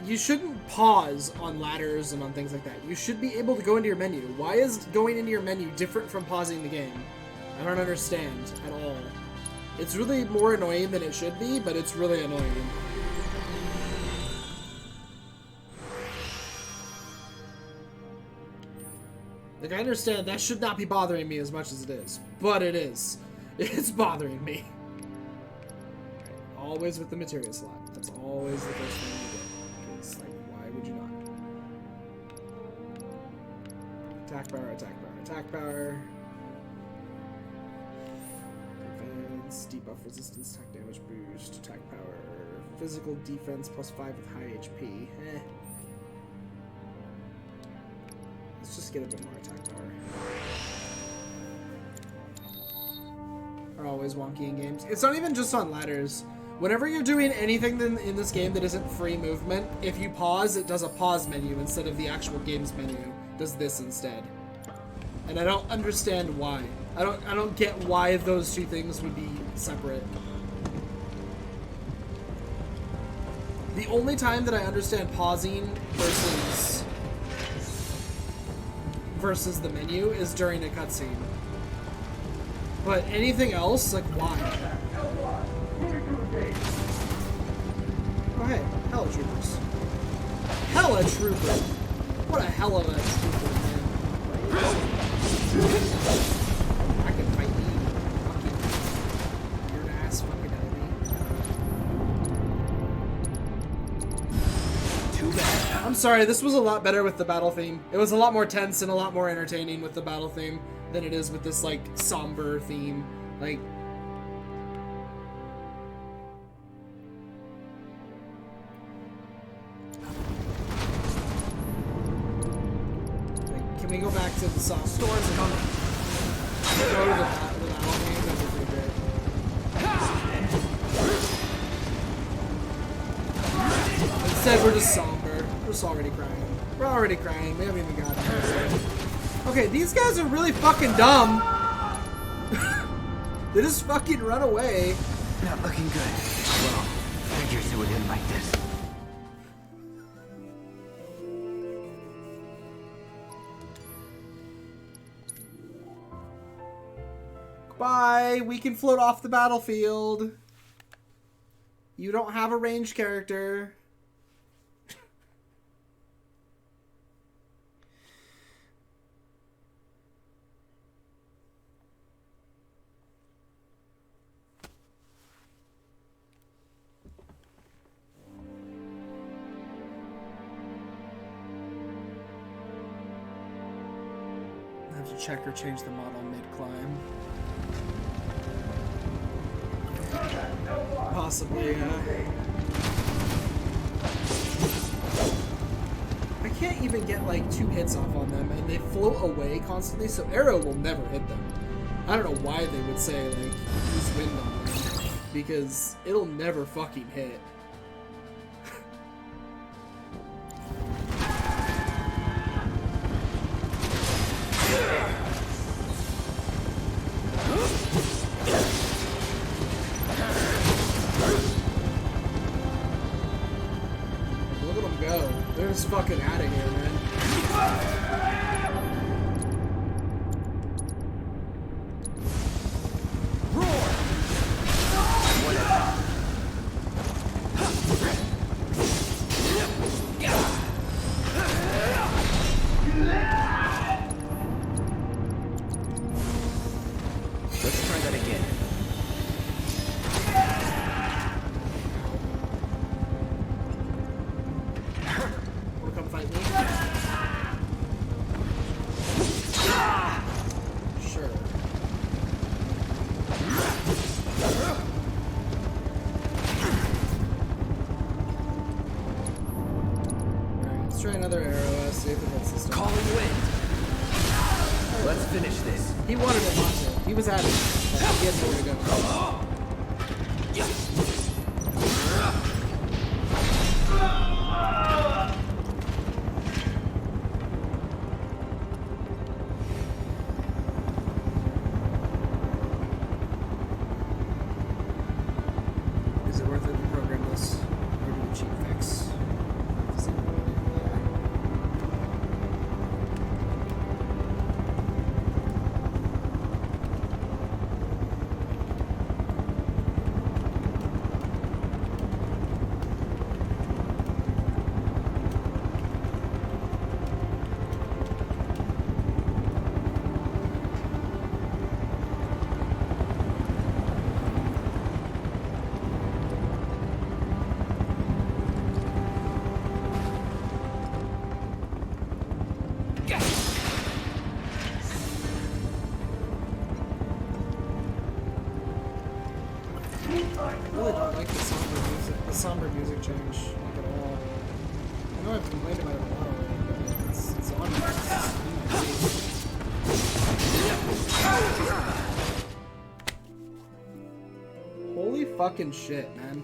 You shouldn't pause on ladders and on things like that. You should be able to go into your menu. Why is going into your menu different from pausing the game? I don't understand at all. It's really more annoying than it should be, but it's really annoying. Like, I understand that should not be bothering me as much as it is, but it is. It's bothering me. Always with the materia slot. That's always the first thing you do. Because, like, why would you not? Attack power, attack power, attack power. Defense, debuff resistance, attack damage boost, attack power. Physical defense +5 with high HP. Eh. Let's just get a bit more attack power. Are always wonky in games. It's not even just on ladders. Whenever you're doing anything in this game that isn't free movement, if you pause, it does a pause menu instead of the actual game's menu. It does this instead. And I don't understand why. I don't get why those two things would be separate. The only time that I understand pausing versus the menu is during a cutscene. But anything else, like, why? Oh, hey, Hella Troopers. Hella Trooper! What a hell of a trooper, man. I can fight you. Fucking weird ass fucking enemy. Too bad. I'm sorry, this was a lot better with the battle theme. It was a lot more tense and a lot more entertaining with the battle theme than it is with this, like, somber theme. Like, can we go back to the soft stores and go to the battle theme? That'd be pretty great. Instead, we're just somber. We're just already crying. We're already crying. We haven't even gotten there. Okay, these guys are really fucking dumb. They just fucking run away. Not looking good. Well, figures it would end like this. Bye. We can float off the battlefield. You don't have a ranged character. I have to check or change the model mid-climb. Possibly, I can't even get like 2 hits off on them, and they float away constantly, so arrow will never hit them. I don't know why they would say, like, use wind on them, because it'll never fucking hit. Just fucking out of here, man. Roar! Let's try that again. Try another arrow, see if it hits this time. Calling wind. Let's finish this. He wanted it not to. He was at it. But he had nowhere to go. Is it worth it to program this? Or do a cheap fix? I really don't like the somber music change, like at all. I know I've complained about it a lot already, but it's on me. Holy fucking shit, man.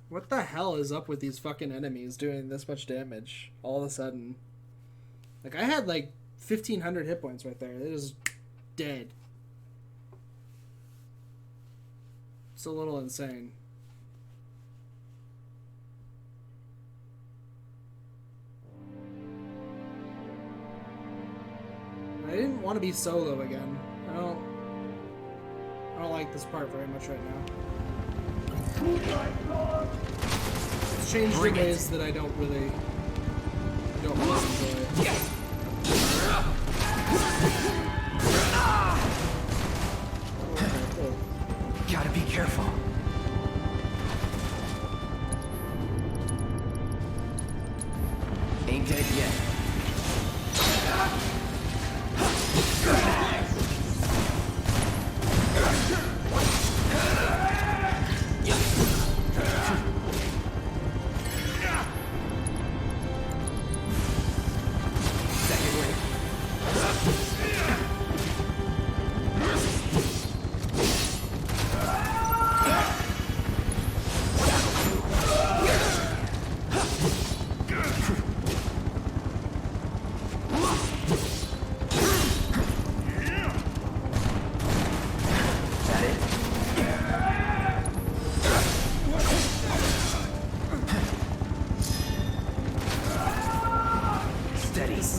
What the hell is up with these fucking enemies doing this much damage all of a sudden? Like, I had like 1,500 hit points right there. It is dead. It's a little insane. I didn't want to be solo again. I don't like this part very much right now. It's changed in ways that I don't really enjoy. Gotta be careful. Ain't dead yet. Second wave.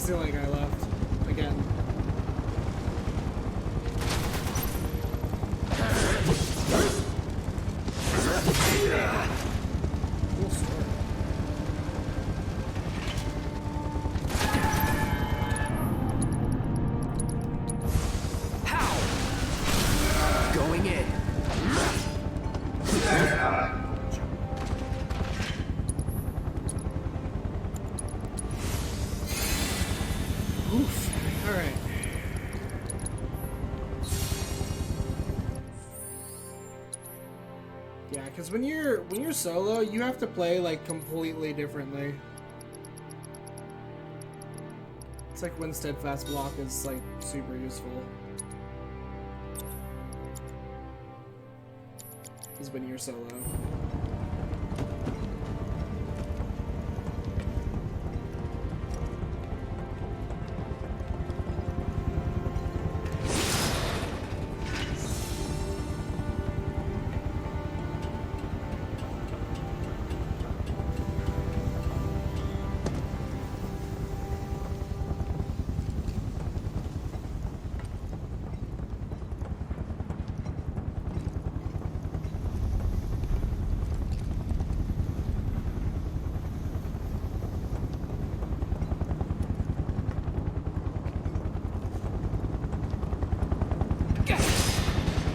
the only guy left. Again. Cool story. Pow! Going in. Oof. Alright. Yeah, because when you're solo, you have to play like completely differently. It's like when steadfast block is like super useful. Is when you're solo.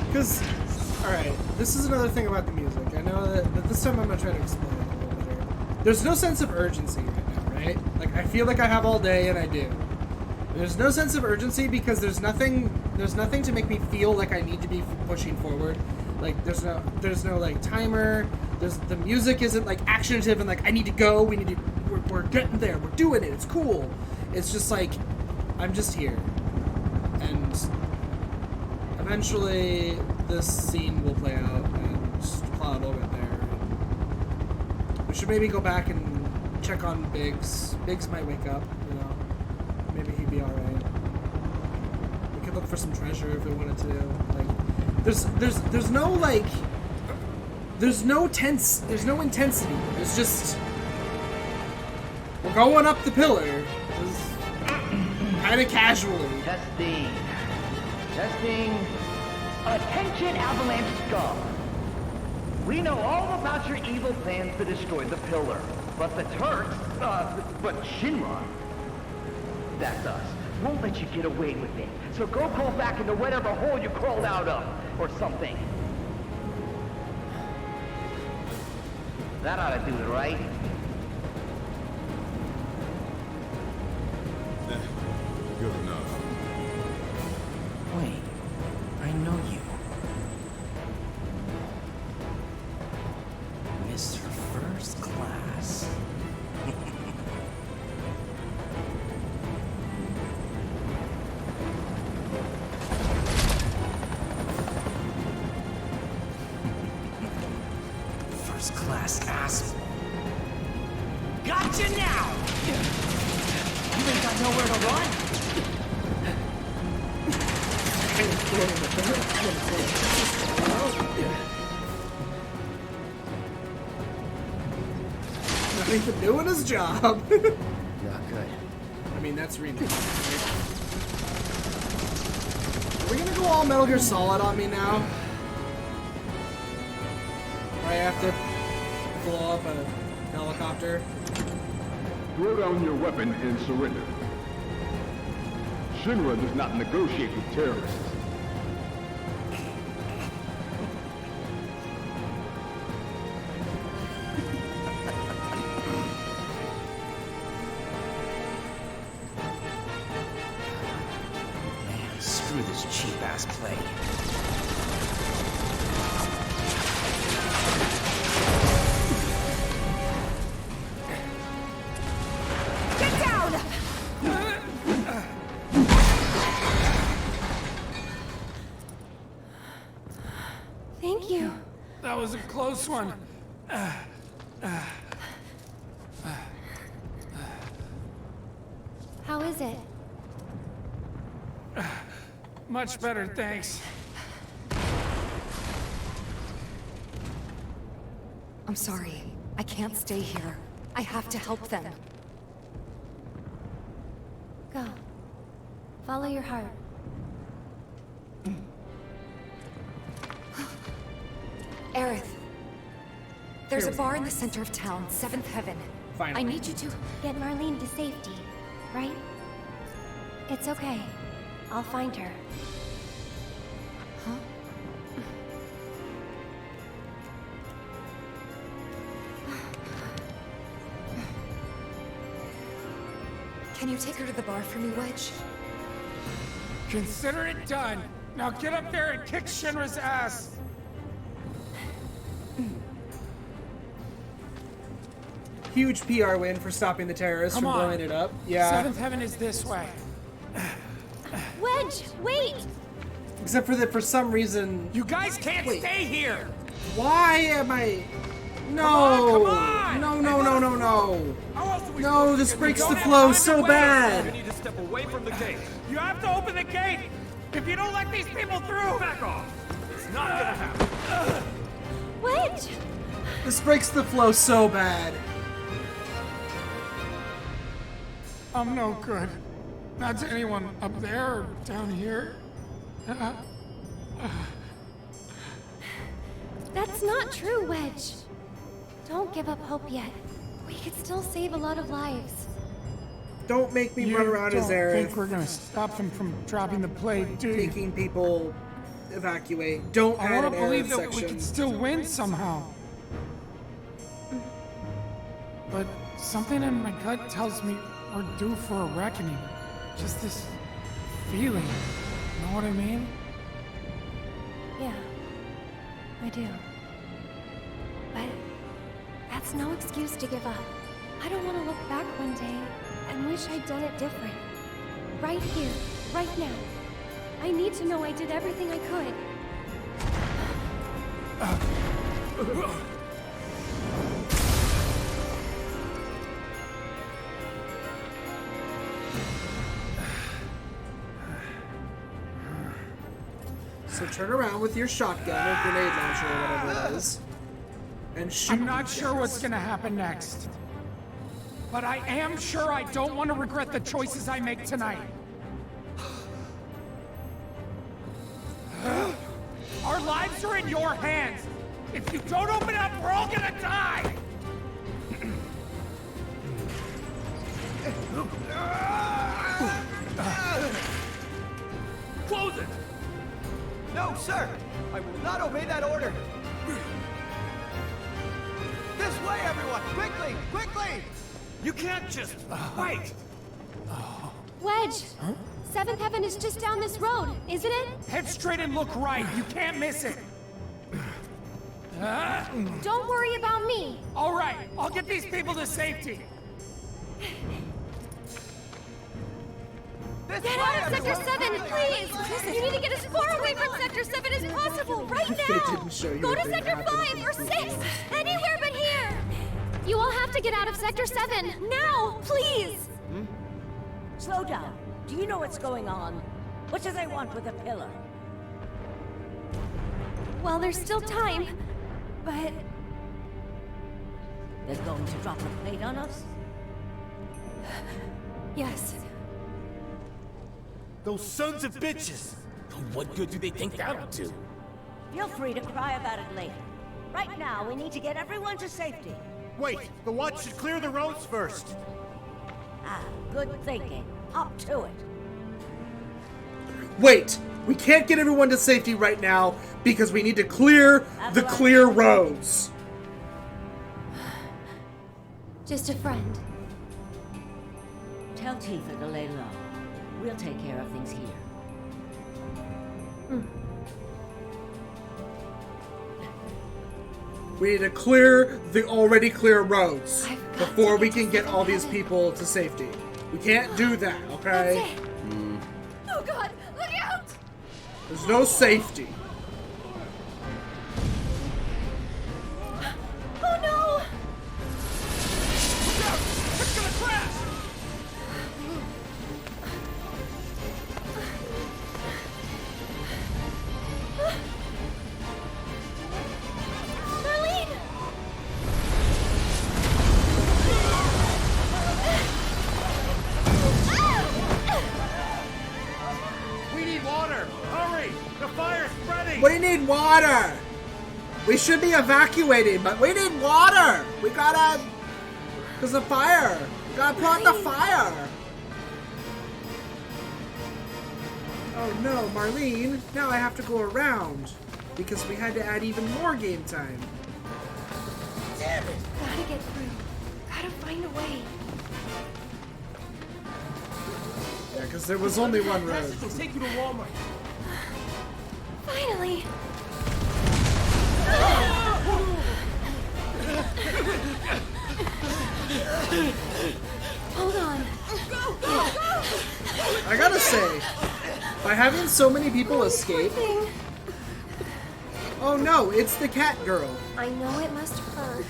Because, alright, this is another thing about the music. I know that this time I'm going to try to explain it a little better. There's no sense of urgency right now, right? Like, I feel like I have all day, and I do. There's no sense of urgency because there's nothing to make me feel like I need to be pushing forward. Like, there's no like, timer. The music isn't, like, actionative and, like, I need to go, we're getting there, we're doing it, it's cool. It's just, like, I'm just here. And eventually, this scene will play out, and Cloud will get there. We should maybe go back and check on Biggs. Biggs might wake up, you know. Maybe he'd be alright. We could look for some treasure if we wanted to. Like, there's no, like... There's no intensity. There's just... We're going up the pillar. Kind of casually. Testing. Attention, Avalanche Scum. We know all about your evil plans to destroy the pillar. But the Turks, but Shinra, that's us, won't let you get away with it. So go crawl back into whatever hole you crawled out of, or something. That ought to do it, right? Good enough. Wait, I know you. Mr. First Class. First class asshole. Gotcha now! You ain't got nowhere to run? Not even doing his job. Not good. I mean, that's Remake. Are we gonna go all Metal Gear Solid on me now? Or I have to blow up a helicopter? Throw down your weapon and surrender. Shinra does not negotiate with terrorists. Man, screw this cheap-ass play. Get down! Thank you. That was a close one. How is it? Much better, thanks. I'm sorry. I can't stay here. I have to help them. Go. Follow your heart. Aerith, there's a bar in the center of town, 7th Heaven. Finally. I need you to Get Marlene to safety, right? It's okay. I'll find her. Huh? Can you take her to the bar for me, Wedge? Consider it done. Now get up there and kick Shinra's ass. Huge PR win for stopping the terrorists Come from on. blowing it up. Yeah. 7th Heaven is this way. Wedge, wait! Except for that, for some reason. You guys can't stay here. Why am I? No. Come on. No, no, no, no, no. How else are we No, supposed to this get- breaks We the don't flow have time so to wait. bad. You need to step away from the gate. You have to open the gate. If you don't let these people through, Back off. It's not gonna happen. Wedge! This breaks the flow so bad. I'm no good. Not to anyone up there or down here. That's not true, Wedge. Don't give up hope yet. We could still save a lot of lives. Don't make me You run around as don't think Aerith, we're gonna stop them from dropping the plate, do you? making people evacuate. Don't I add want an to believe Aerith that section. we can still win somehow. But something in my gut tells me we're due for a reckoning. Just this feeling. Know what I mean? Yeah, I do. But that's no excuse to give up. I don't want to look back one day and wish I'd done it different. Right here, right now. I need to know I did everything I could. So turn around with your shotgun or grenade launcher or whatever it is, and shoot. I'm not sure what's gonna happen next. But I am sure I don't want to regret the choices I make tonight. Our lives are in your hands. If you don't open up, we're all gonna die. Close it. No, sir! I will not obey that order! This way, everyone! Quickly! Quickly! You can't just wait. Wedge! 7th Heaven is just down this road, isn't it? Head straight and look right. You can't miss it. Don't worry about me. All right, I'll get these people to safety. Get out of Sector 7, please! You need to get as far away from Sector 7 as possible, right now! didn't show you Go to what Sector happened. 5 or 6! Anywhere but here! You all have to get out of Sector 7, now, please! Slow down. Do you know what's going on? What do they want with the pillar? Well, there's still time, but... They're going to drop the plate on us? Yes. Those sons of bitches! What good do they think that'll do? Feel free to cry about it later. Right now, we need to get everyone to safety. Wait! The watch should clear the roads first! Ah, good thinking. Up to it. Wait, we can't get everyone to safety right now because we need to clear the clear roads. Just a friend. Tell Tifa to lay low. We'll take care of things here. We need to clear the already clear roads before we can get all these people to safety. We can't do that, okay? Oh god, look out! There's no safety. Oh no! It's gonna crash! Marlene! need water! We should be evacuating, but we need water! We gotta... There's a fire! We gotta put out the fire! Oh no, Marlene, now I have to go around. Because we had to add even more game time. Damn it! Gotta get through. Gotta find a way. Yeah, because there was only one road. Message will take you to Walmart. Finally! Hold on. Go, go, go! I gotta say, by having so many people escape... Oh no, it's the cat girl. I know it must hurt,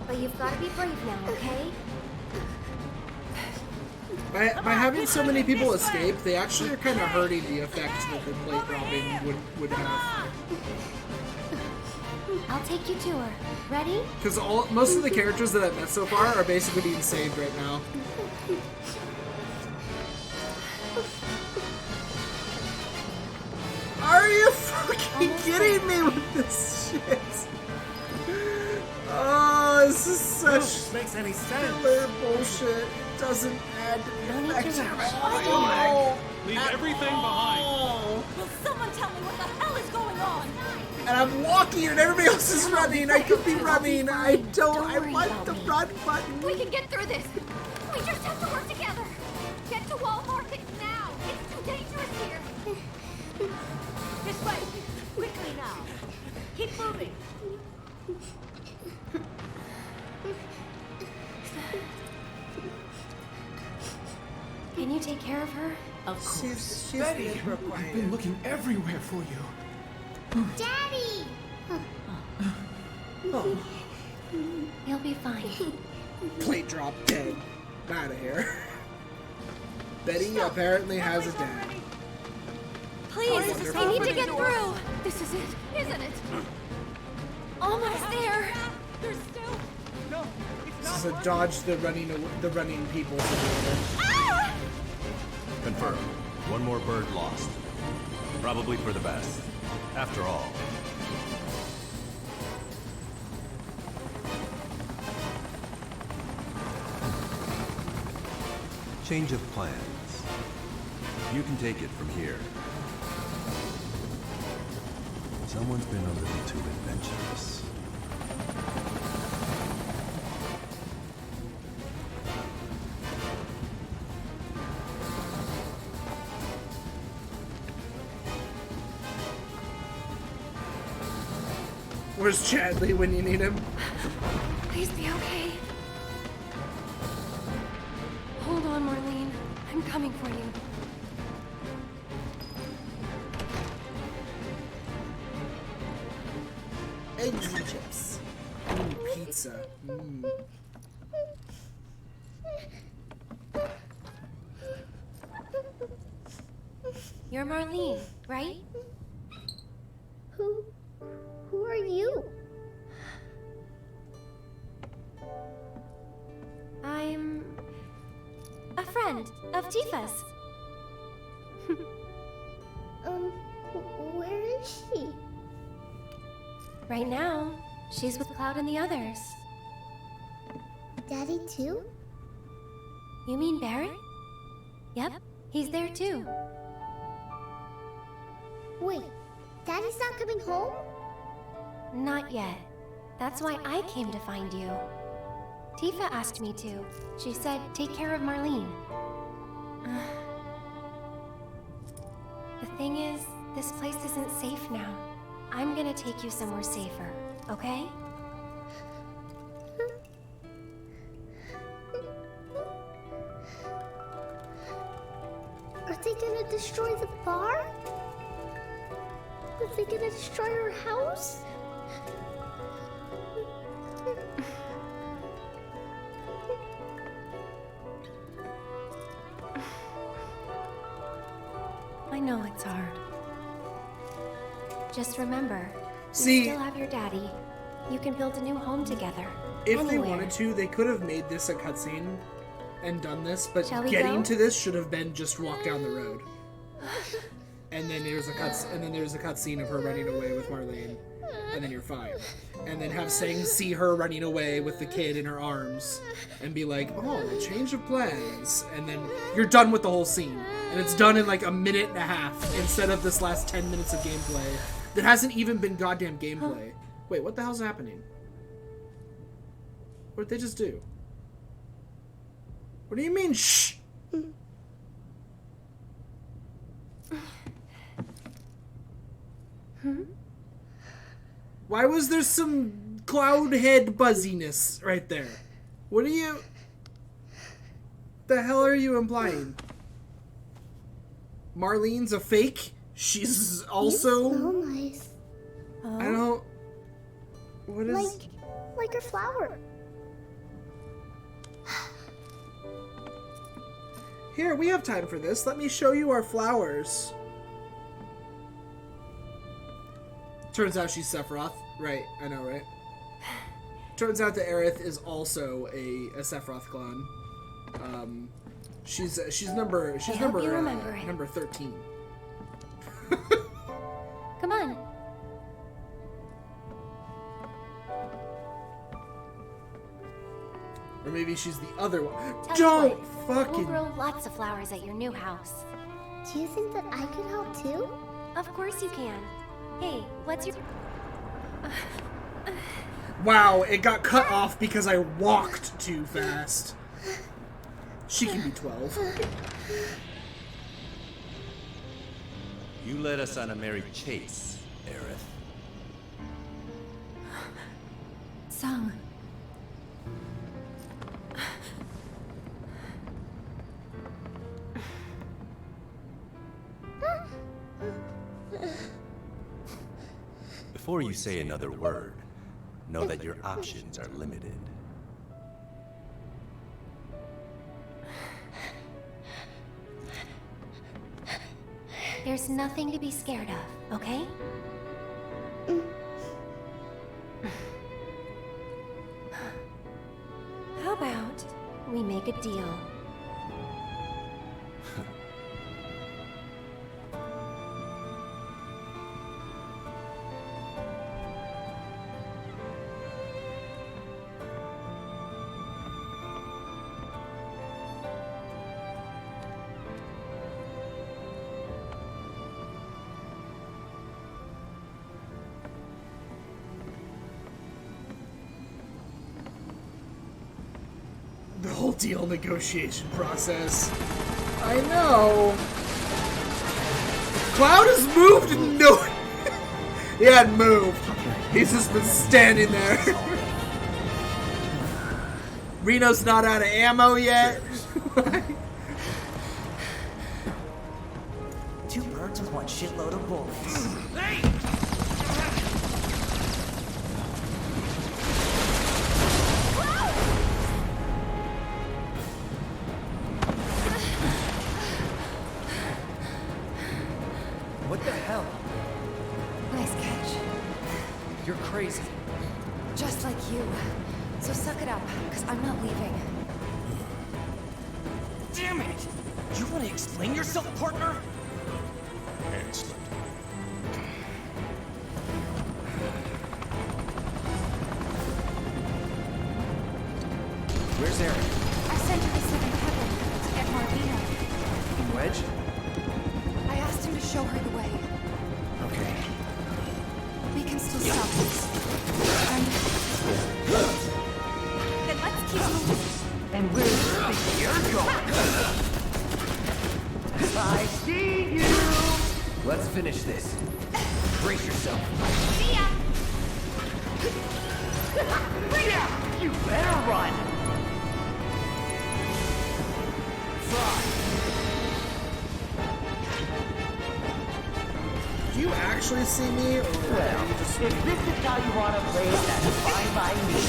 but you've got to be brave now, okay? By having so many people escape, they actually are kind of hurting the effect that the plate dropping would have. I'll take you to her. Ready? Because most of the characters that I've met so far are basically being saved right now. Are you fucking kidding me with this shit? Oh, this is such makes any sense. filler bullshit. It doesn't add effect at all. Leave everything behind. Will someone tell me what the hell is going on? And I'm walking and everybody else is running. I could be running. I want the run button. We can get through this. We just have to work together. Get to Wall Market now. It's too dangerous here. This way. Quickly now. Keep moving. Can you take care of her? Of course. She's Betty, I've been looking everywhere for you. Daddy! You'll be fine. Plate drop dead. Out of here. Betty apparently has a dad. Please, I need to get through. This is it, isn't it? Almost there. There's still... No, This is a dodge the running people simulator. Confirmed. One more bird lost. Probably for the best. After all. Change of plans. You can take it from here. Someone's been a little too adventurous. Where's Chadley when you need him? Please be okay. Hold on, Marlene. I'm coming for you. Eggs and chips. Pizza. You're Marlene, right? Who are you? I'm a friend of Tifa's. Where is she? Right now, she's with Cloud and the others. Daddy too? You mean Barrett? Yep, he's there too. Wait, Daddy's not coming home? Not yet. That's why I came to find you. Tifa asked me to. She said, take care of Marlene. The thing is, this place isn't safe now. I'm gonna take you somewhere safer, okay? Are they gonna destroy the bar? Are they gonna destroy our house? I know it's hard. Just remember, See, you still have your daddy. You can build a new home together. If they anywhere. wanted to, they could have made this a cutscene and done this, but Shall we getting go? to this should have been just walk down the road. and then there's a cutscene of her running away with Marlene, and then you're fine. And then have Sang see her running away with the kid in her arms, and be like, oh, change of plans, and then you're done with the whole scene, and it's done in like a minute and a half instead of this last 10 minutes of gameplay that hasn't even been goddamn gameplay. Wait, what the hell's happening? What did they just do? What do you mean, shh? Why was there some cloud head buzziness right there? What are you... The hell are you implying? Marlene's a fake? She's also... He's so nice. I don't... What is... Like her flower. Here, we have time for this. Let me show you our flowers. Turns out she's Sephiroth. Right, I know, right? Turns out that Aerith is also a Sephiroth clone. She's number 13. Come on. Or maybe she's the other one. Tell Don't you what, fucking... We'll grow lots of flowers at your new house. Do you think that I could help too? Of course you can. Hey, what's your... Wow, it got cut off because I walked too fast. She can be 12. You led us on a merry chase, Aerith. Sung. Before you say another word, know that your options are limited. There's nothing to be scared of, okay? How about we make a deal? The whole deal negotiation process. I know. Cloud has moved and no... He hadn't moved. He's just been standing there. Reno's not out of ammo yet. Two birds with one shitload of bullets. Hey! What the hell? Nice catch. You're crazy. Just like you. So suck it up, because I'm not leaving. Damn it! You want to explain yourself, partner? Excellent. Where's Aaron? I sent her to Seventh Heaven to get Marlena. And Wedge? I asked him to show her the way. Okay. We can still stop this. Then let's keep moving. And where do you think you're going? I see you! Let's finish this. Brace yourself. See ya! Yeah, you better run! Do you actually see me, or Well, are you just... if this is how you want to play it, that's fine by me.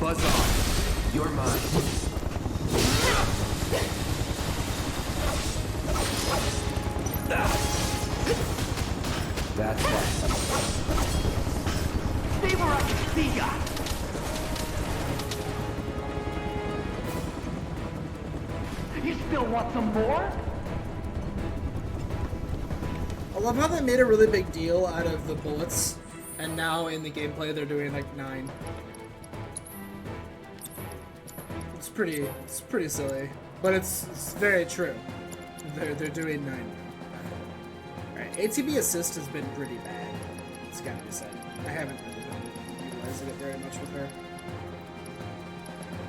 Buzz off. You're mine. That's that. Stay where I can see ya! I love how they made a really big deal out of the bullets, and now in the gameplay they're doing like 9. It's pretty silly, but it's very true. They're doing 9. Alright, ATB assist has been pretty bad. It's gotta be said. I haven't really been utilizing it very much with her.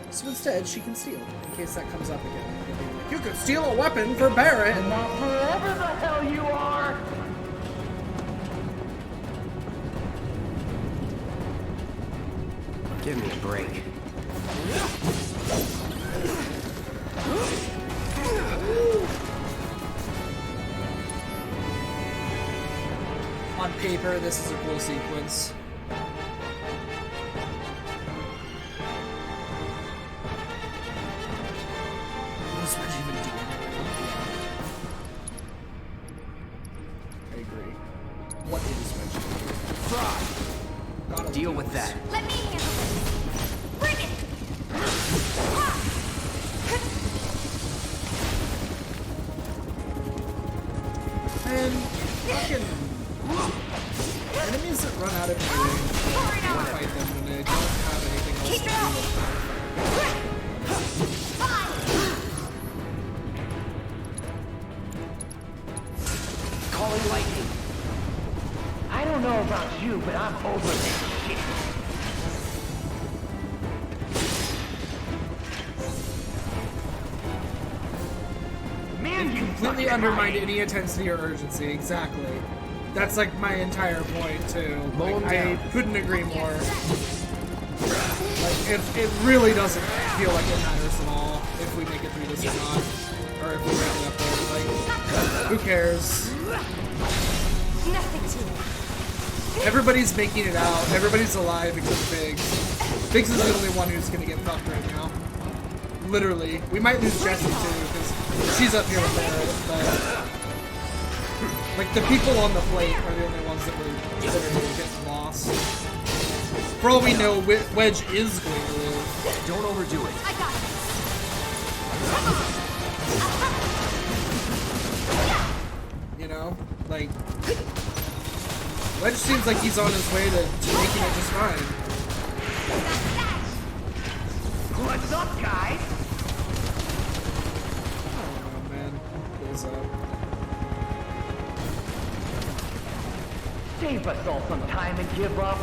So instead, she can steal, in case that comes up again. It'll be like, you can steal a weapon for Barrett! Not forever the hell you are! Give me a break. On paper, this is a cool sequence. What does Wedge even do? I agree. What is Wedge doing? Deal with that. Let me handle this. Bring it! Man, fucking enemies that run out of range don't fight them when they don't have anything else to do with Calling lightning. I don't know about you, but I'm over this shit. Man, you completely undermined any intensity or urgency. Exactly. That's like my entire point too. Like, I couldn't agree more. Like, it really doesn't feel like it matters at all if we make it through this or not, or if we wrap it up there. Like, who cares? Nothing to it. Everybody's making it out. Everybody's alive except Biggs. Biggs is the only one who's gonna get fucked right now. Literally. We might lose Jessie too, because she's up here with Barrett, but like the people on the plate are the only ones that are gonna get lost. For all we know, Wedge is going to live. Don't overdo it. I got it. You know? Like, Wedge seems like he's on his way to making it just fine. What's up, guys? Oh man, what is up? Save us all some time and give up.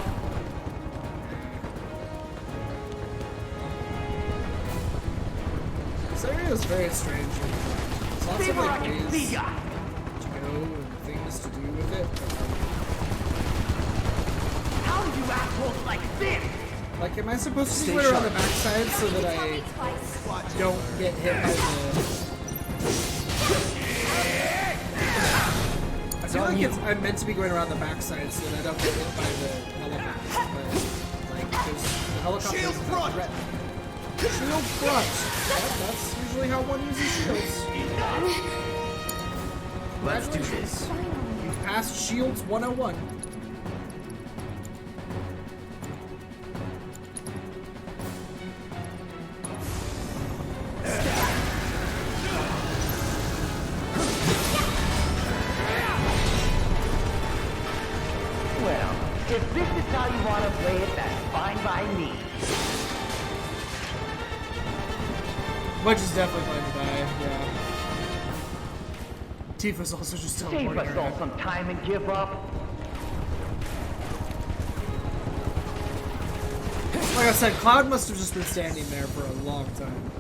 This area is very strange. There's lots of like ways to go and things to do with it. How do you assholes like this? Like, am I supposed to just wait around the backside so that I don't get hit by the... I feel like I'm meant to be going around the backside so that I don't get hit by the helicopter, but, like, because the helicopter is a threat. Shield front! That's usually how one uses shields. Let's do this. You've passed Shields 101. Well, if this is how you want to play it, that's fine by me. Wedge is definitely going to die, yeah. Tifa's also just Save teleporting us all some time and give up. Like I said, Cloud must have just been standing there for a long time.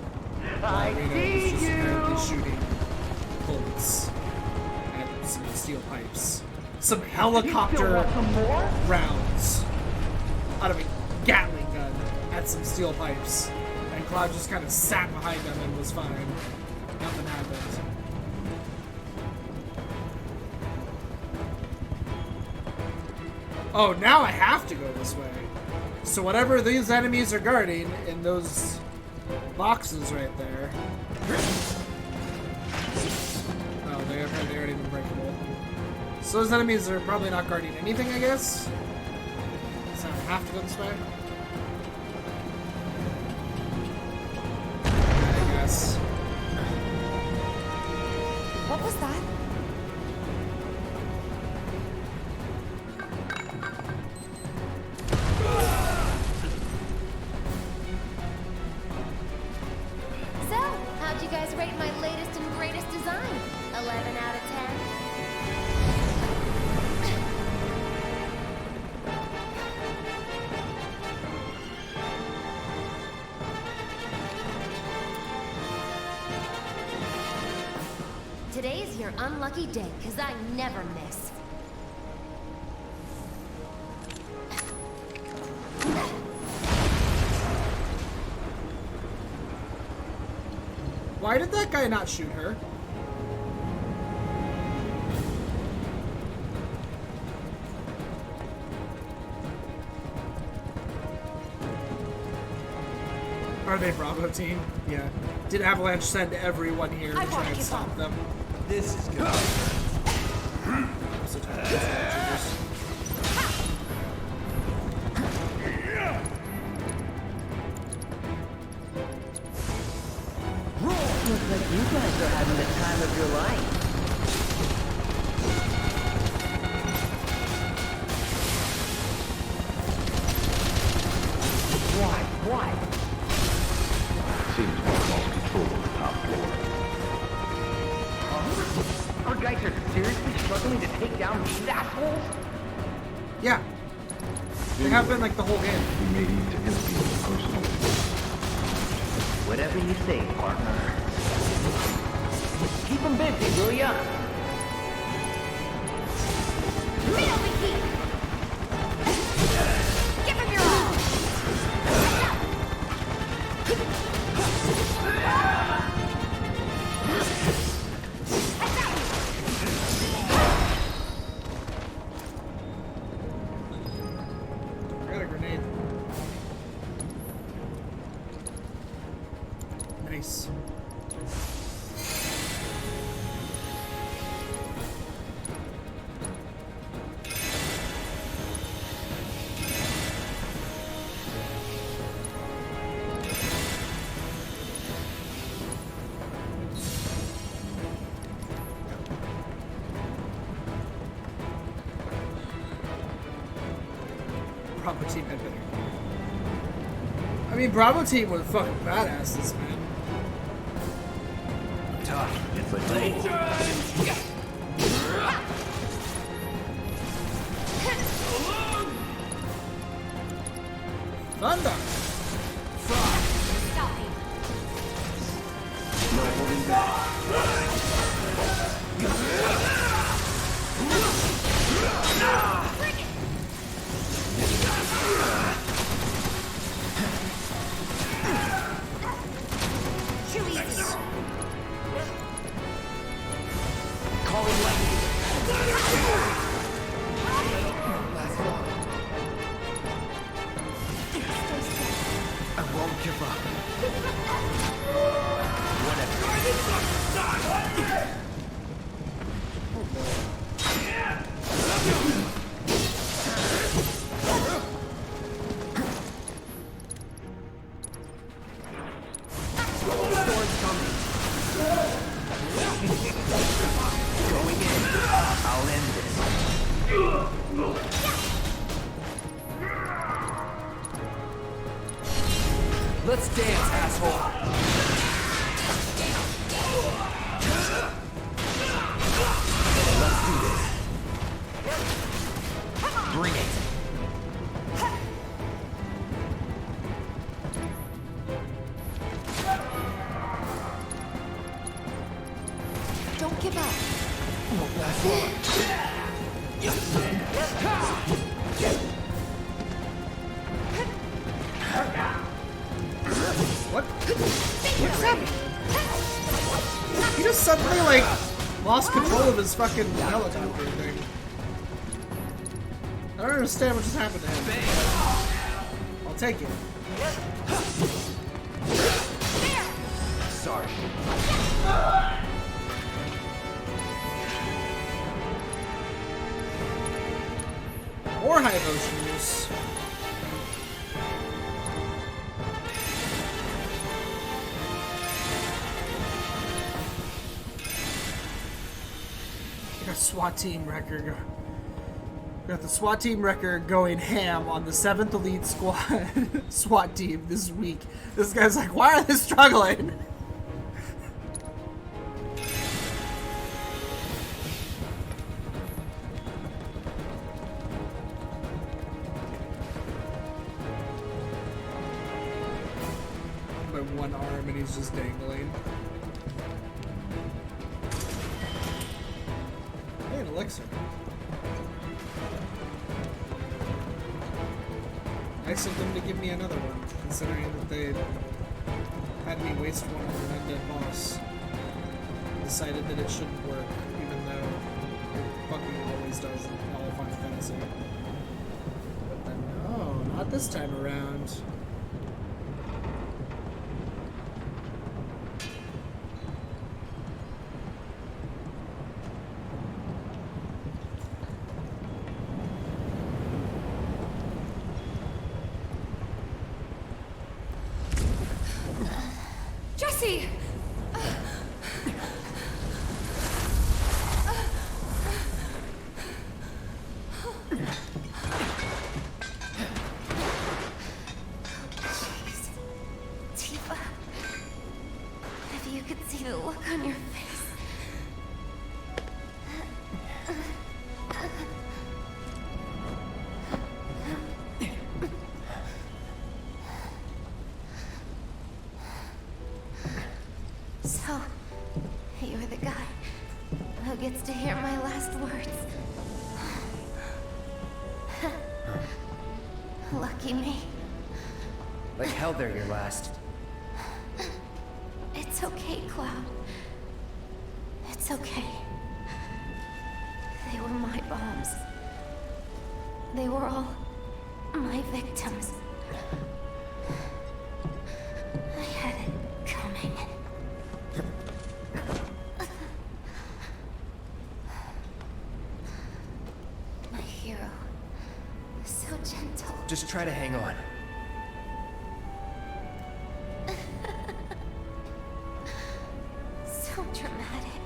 I see just you. apparently shooting bullets at some steel pipes. Some helicopter rounds out of a Gatling gun at some steel pipes. And Cloud just kind of sat behind them and was fine. Nothing happened. Oh, now I have to go this way. So whatever these enemies are guarding in those boxes right there. Oh, they aren't even breakable. So those enemies are probably not guarding anything, I guess? So I have to go this way? I guess. was that? So, how'd you guys rate my latest and greatest design? 11 out of 10? Today's your unlucky day, 'cause I never miss. Why did that guy not shoot her? Are they Bravo team? Yeah. Did Avalanche send everyone here to try and stop them? This is good. Looks like you guys are having the time of your life. Why? Seems we've lost control of the top floor. Our guys are seriously struggling to take down these assholes? Yeah. They have been like the whole game. We may need to intervene personally. Whatever you say, partner. Keep them busy, will ya? Feel the heat! Give him your all! I got a grenade. Nice. Bravo team had better. I mean, Bravo team was fucking badasses, man. Tough. It's a Thunder! Stop me. no holding back. Bring it! Too easy. Calling lightning. I won't give up. Storm's coming. Going in. I'll end this. Let's dance, asshole. Let's do this. Bring it. Don't give up. Won't last long. What? What's happening? He just suddenly, like, lost control of his fucking helicopter thing. I don't understand what just happened to him. I'll take it. Sorry. Or high motion use. Got SWAT team record. Got the SWAT team record going ham on the 7th Elite Squad SWAT team this week. This guy's like, why are they struggling? By one arm and he's just dangling. Hey, an elixir. Nice of them to give me another one, considering that they had me waste one on an undead boss. Decided that it shouldn't work, even though it fucking always does in all of Final Fantasy. But then, no, not this time around. Jesse! Jeez. Tifa. If you could see the look on your face. So, you're the guy who gets to hear my last words. Lucky me. Like hell they're your last. It's okay, Cloud. It's okay. They were my bombs. They were all my victims. I had it coming. My hero. So gentle. Just try to hang on. So dramatic.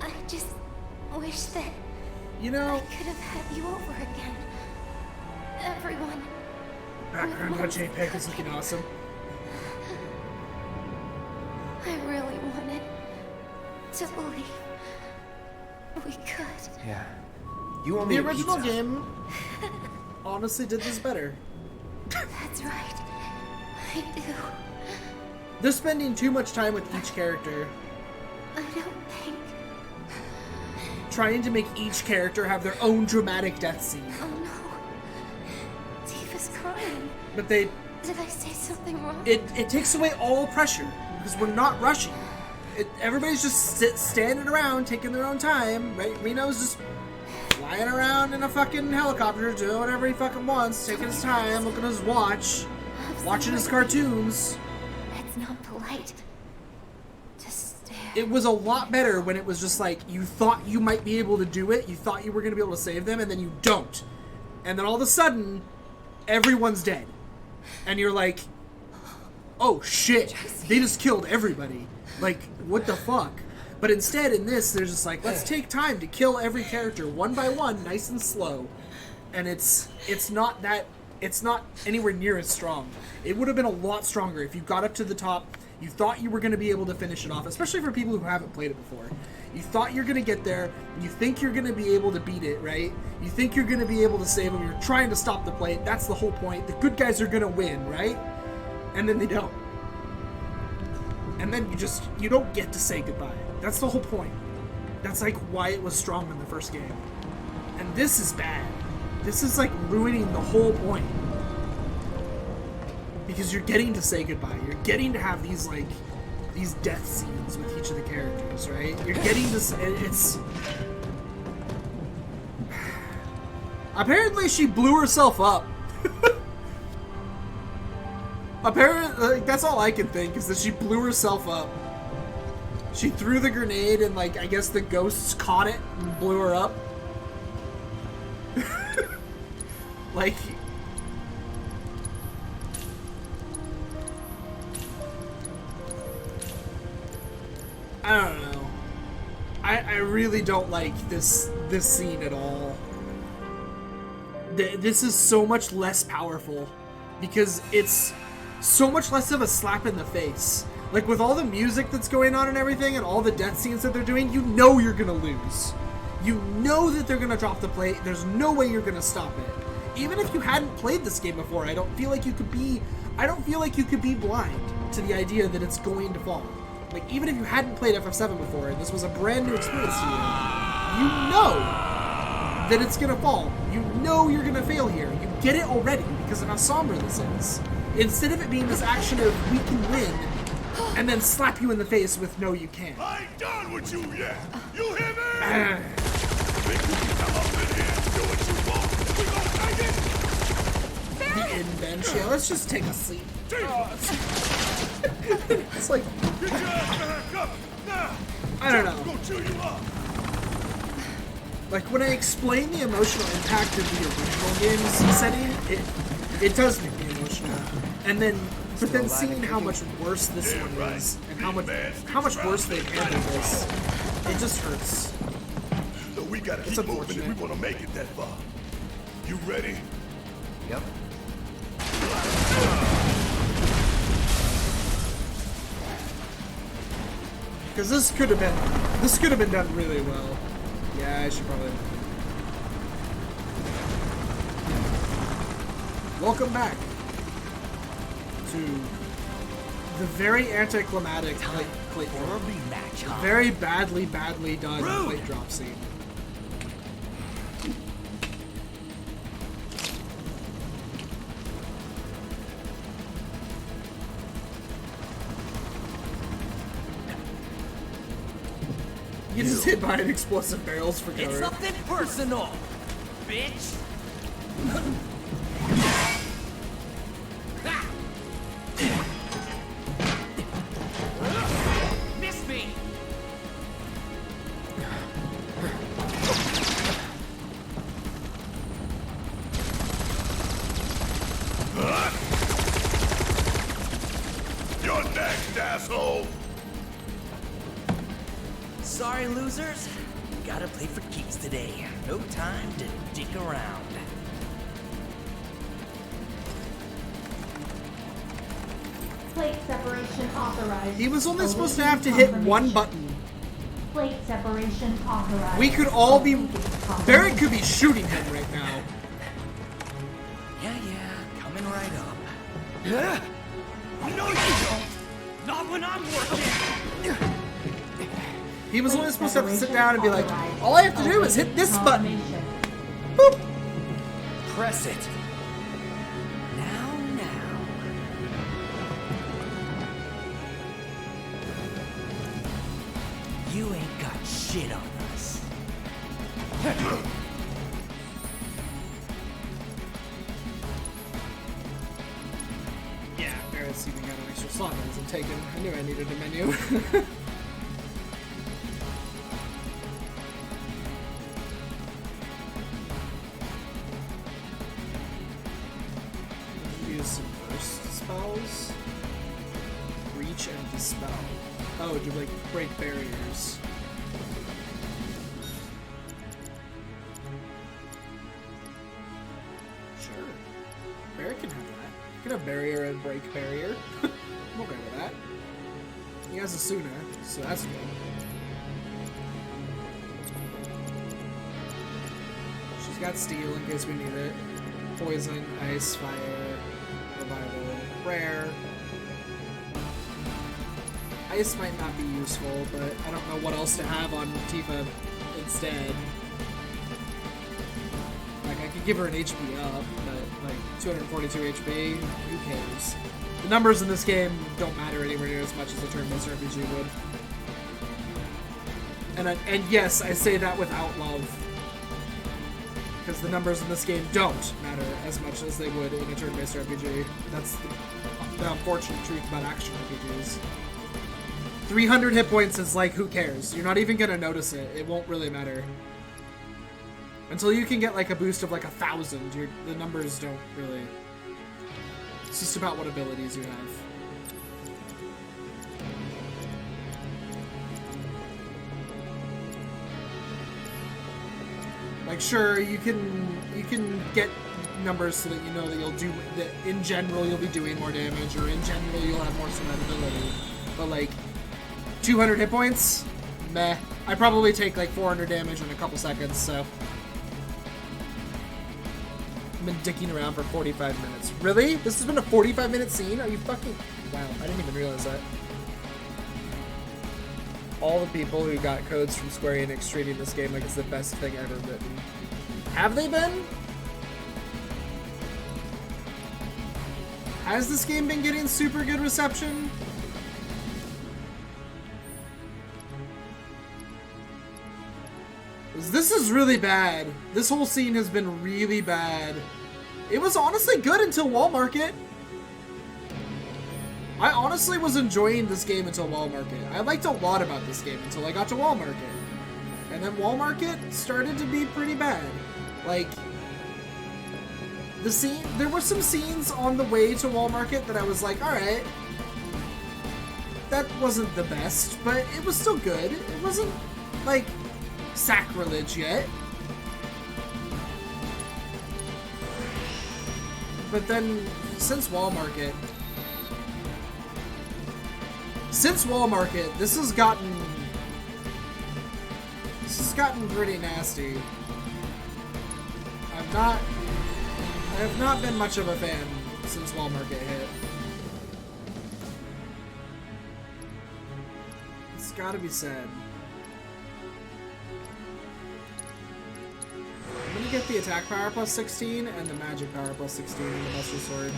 I just wish that you know, I could have had you over again. Everyone. Background on JPEG is looking awesome. I really wanted to believe we could. Yeah. You owe me The a original pizza. game honestly did this better. That's right. I do. They're spending too much time with each character. I don't think. Trying to make each character have their own dramatic death scene. Oh no. Tifa's crying. But they... Did I say something wrong? It takes away all pressure, because we're not rushing. Everybody's just standing around, taking their own time, right? Reno's just flying around in a fucking helicopter, doing whatever he fucking wants, taking his time, looking at his watch, watching his cartoons. It's not polite to stare. It was a lot better when it was just like, you thought you might be able to do it, you thought you were going to be able to save them, and then you don't. And then all of a sudden, everyone's dead. And you're like, oh shit, they just killed everybody. Like, what the fuck? But instead, in this, they're just like, let's take time to kill every character one by one, nice and slow. And it's not anywhere near as strong. It would have been a lot stronger if you got up to the top, you thought you were going to be able to finish it off, especially for people who haven't played it before. You thought you're going to get there, you think you're going to be able to beat it, right? You think you're going to be able to save them, you're trying to stop the play, that's the whole point. The good guys are going to win, right? And then they don't. And then you don't get to say goodbye. That's the whole point. That's like why it was strong in the first game. And this is bad. This is like ruining the whole point. Because you're getting to say goodbye. You're getting to have these death scenes with each of the characters, right? You're getting this. It's apparently she blew herself up. Apparently, that's all I can think, is that she blew herself up. She threw the grenade and, like, I guess the ghosts caught it and blew her up. Like... I don't know. I really don't like this scene at all. This is so much less powerful because it's so much less of a slap in the face. Like, with all the music that's going on and everything and all the death scenes that they're doing, you know you're gonna lose. You know that they're gonna drop the plate. There's no way you're gonna stop it. Even if you hadn't played this game before, I don't feel like you could be blind to the idea that it's going to fall. Like, even if you hadn't played FF7 before and this was a brand new experience to you, you know that it's gonna fall. You know you're gonna fail here. You get it already because of how somber this is. Instead of it being this action of we can win and then slap you in the face with no you can't. I ain't done with you yet. You hear me? Think you can come up in here and do what you want? We gonna take it? The in bench. Yeah, let's just take a seat. It's like, Get your ass back up now. I don't know. Gonna chew you up. Like, when I explain the emotional impact of the original game's setting, it does make me emotional. And then, but then seeing how much worse this one is, and how much worse they've handled this, it just hurts. So we gotta keep moving if we wanna make it that far. You ready? Yep. Because this could have been done really well. Yeah, I should probably. Welcome back to the very anticlimactic plate drop. Very badly done plate drop scene. You just hit behind explosive barrels for cover. It's nothing personal, bitch. Miss me. You're next, asshole. Sorry, losers. Gotta play for keeps today. No time to dick around. Plate separation authorized. He was only supposed to have to hit one button. Plate separation authorized. We could all be. Barrett could be shooting him right now. Yeah, coming right up. Yeah? No, you don't. Not when I'm working. He was only supposed to have to sit down and be like, all I have to do is hit this button. Boop. Press it. Now. You ain't got shit on us. Yeah, Barrett's even got an extra slot that isn't taken. I knew I needed a menu. Use some burst spells. Reach and dispel. Oh, do like break barriers. Sure. Barrett can have that. You can have barrier and break barrier. I'm okay with that. He has a sooner, so that's good. She's got steel in case we need it. Poison, ice, fire, revival, rare. Ice might not be useful, but I don't know what else to have on Tifa instead. Like, I could give her an HP up, but like 242 HP, who cares? The numbers in this game don't matter anywhere near as much as a turn-based RPG would. And yes, I say that without love. Because the numbers in this game don't matter as much as they would in a turn-based RPG. That's the unfortunate truth about action RPGs. 300 hit points is like, who cares? You're not even gonna notice it. It won't really matter. Until you can get like a boost of like 1,000, the numbers don't really... It's just about what abilities you have. Like, sure, you can get numbers so that you know that you'll do that. In general, you'll be doing more damage, or in general, you'll have more survivability. But like, 200 hit points, meh. I probably take like 400 damage in a couple seconds, so. I've been dicking around for 45 minutes. Really? This has been a 45-minute scene? Are you fucking... Wow, I didn't even realize that. All the people who got codes from Square Enix treating this game like it's the best thing ever written. Have they been? Has this game been getting super good reception? This is really bad. This whole scene has been really bad. It was honestly good until Wall Market. I honestly was enjoying this game until Wall Market. I liked a lot about this game until I got to Wall Market. And then Wall Market started to be pretty bad. Like, there were some scenes on the way to Wall Market that I was like, alright. That wasn't the best, but it was still good. It wasn't, like, sacrilege yet. But then, since Wall Market, this has gotten pretty nasty. I have not been much of a fan since Wall Market hit. It's gotta be said. I'm gonna get the attack power plus 16 and the magic power plus 16 in the Buster Sword,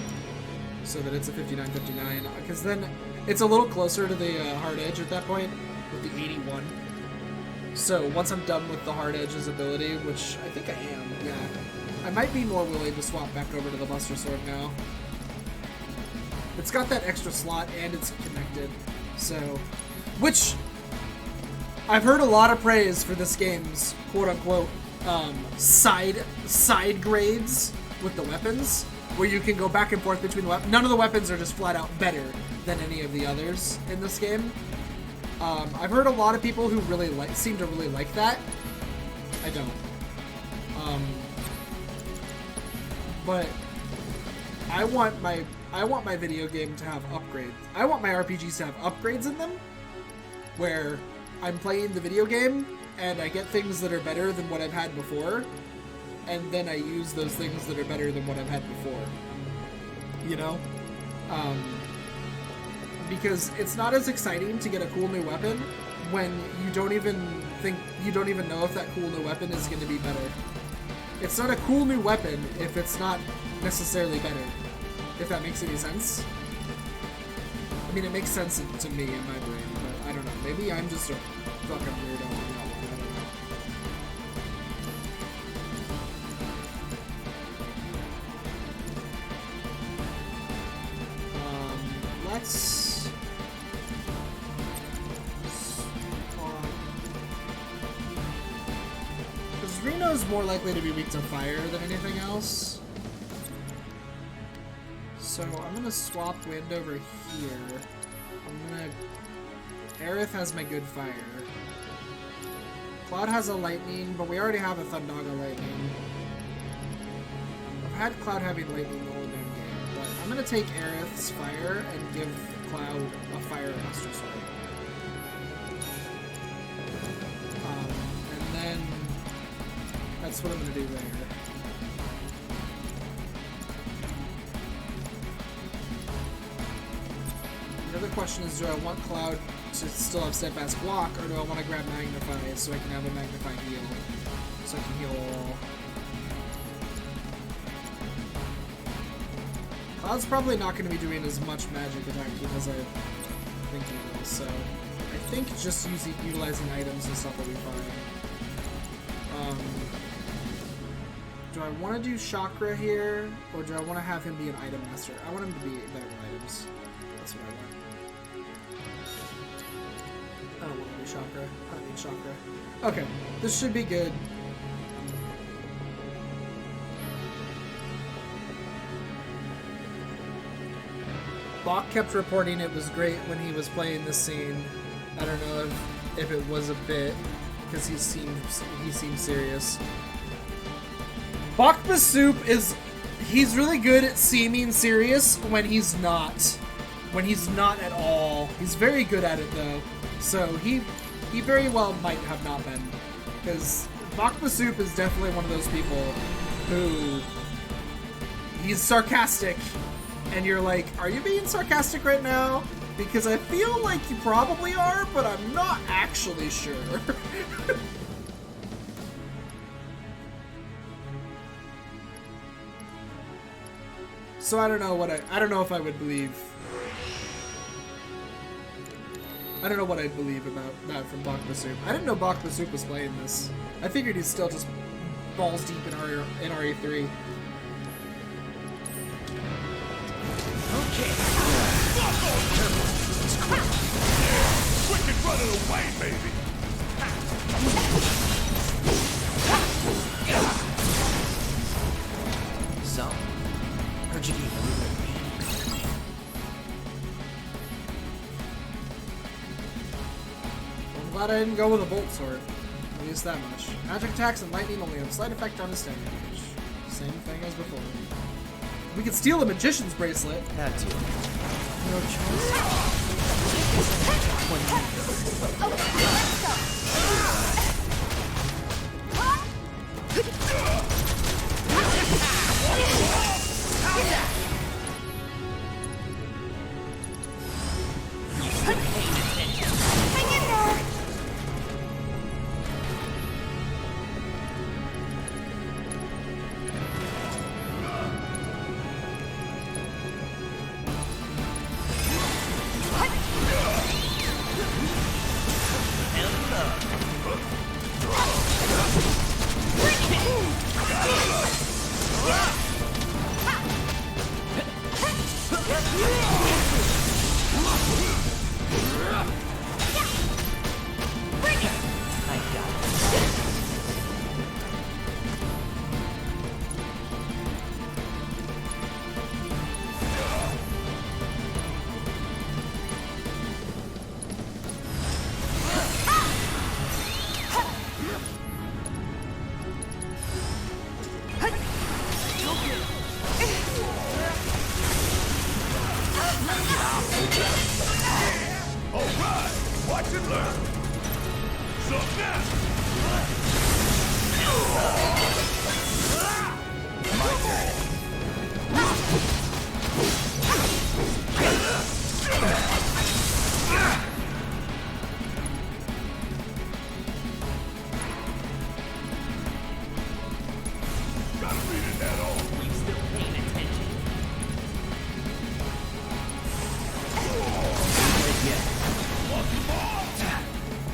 so that it's a 59-59, because then it's a little closer to the hard edge at that point with the 81. So once I'm done with the hard edge's ability, which I think I am, yeah, I might be more willing to swap back over to the Buster Sword now. It's got that extra slot and it's connected, so, which I've heard a lot of praise for this game's quote-unquote side grades with the weapons, where you can go back and forth between the weapons. None of the weapons are just flat out better than any of the others in this game. I've heard a lot of people who really seem to really like that. I don't. But I want my video game to have upgrades. I want my RPGs to have upgrades in them, where I'm playing the video game and I get things that are better than what I've had before, and then I use those things that are better than what I've had before. You know? Because it's not as exciting to get a cool new weapon when you don't even know if that cool new weapon is going to be better. It's not a cool new weapon if it's not necessarily better. If that makes any sense. I mean, it makes sense to me in my brain, but I don't know. Maybe I'm just a fucking weirdo on that one. I don't know. Let's... Because Reno's more likely to be weak to fire than anything else. So I'm gonna swap wind over here. Aerith has my good fire. Cloud has a lightning, but we already have a Thundaga lightning. I've had Cloud having lightning the whole damn game, but I'm gonna take Aerith's fire and give Cloud a fire Buster Sword. And then that's what I'm gonna do there. The other question is, do I want Cloud to still have steadfast block, or do I want to grab Magnify so I can have a Magnify heal? So I can heal all. Cloud's probably not going to be doing as much magic attacking as I think he will, so I think just utilizing items and stuff will be fine. Do I want to do Chakra here, or do I want to have him be an item master? I want him to be better with items. That's what I want. I don't want to do Chakra. I don't need Chakra. Okay, this should be good. Bach kept reporting it was great when he was playing this scene. I don't know if it was a bit, because he seemed serious. Bakma Soup he's really good at seeming serious when he's not. When he's not at all. He's very good at it though. So he very well might have not been. Because Bakma Soup is definitely one of those people who he's sarcastic and you're like, are you being sarcastic right now? Because I feel like you probably are, but I'm not actually sure. So I don't know what I don't know if I would believe. I don't know what I'd believe about that from Bakma Soup. I didn't know Bakma Soup was playing this. I figured he's still just balls deep in RE3. Okay. Quick and running away, baby. So, heard you gave I'm glad I didn't go with a bolt sword. At least that much. Magic attacks and lightning only have a slight effect on his stamina damage. Same thing as before. We could steal a magician's bracelet. Had to. No choice.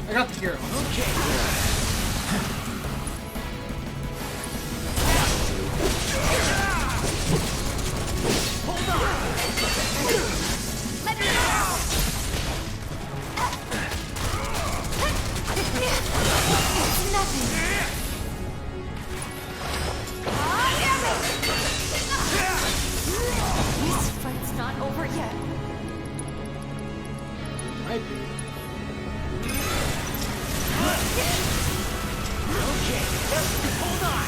I got the hero. This fight's not over yet. Might be. Okay, hold on.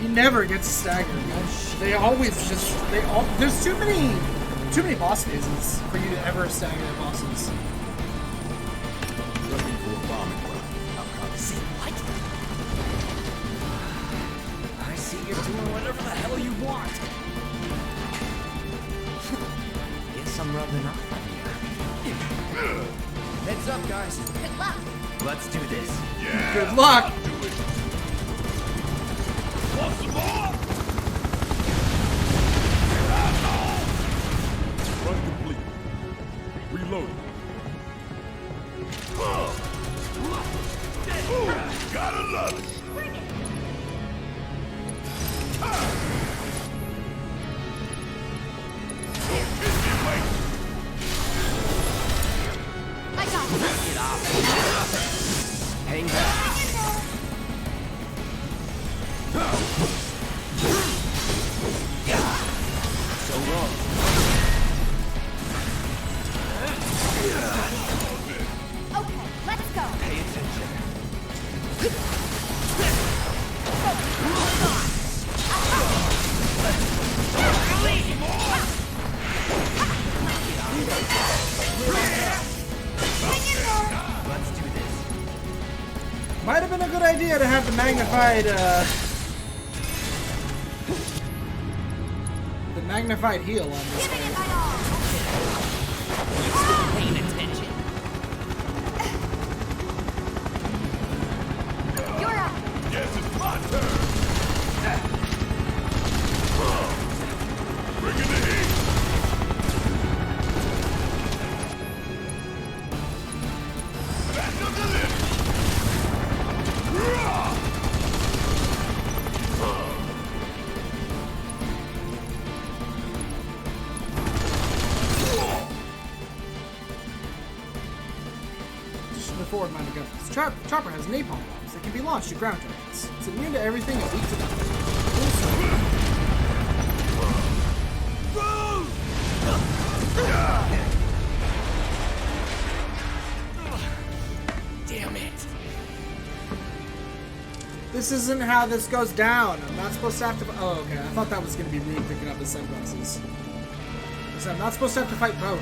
He never gets staggered. They always just there's too many boss phases for you to ever stagger bosses. Looking for a bombing run. Say what? I see you're doing whatever the hell you want. Guess I'm rubbing off on you. Heads up, guys. Good luck. Let's do this. Yeah. Good luck. Do it. Want some more? Run complete. Reloading. Ooh, gotta love it. Bring it. I got it. Get off. Hang back. So wrong. Okay, let's go. Pay attention. good idea to have the magnified heal on this guy. Paying attention. You're up. Yes, it's my turn. Bring in the heat. Back up the lift. Forward minded guns. Chopper has napalm bombs that can be launched at ground targets. It's immune to everything and weak to nothing. Damn it. This isn't how this goes down. I'm not supposed to have to. Oh, okay. I thought that was going to be rude picking up his sunglasses. So I'm not supposed to have to fight both.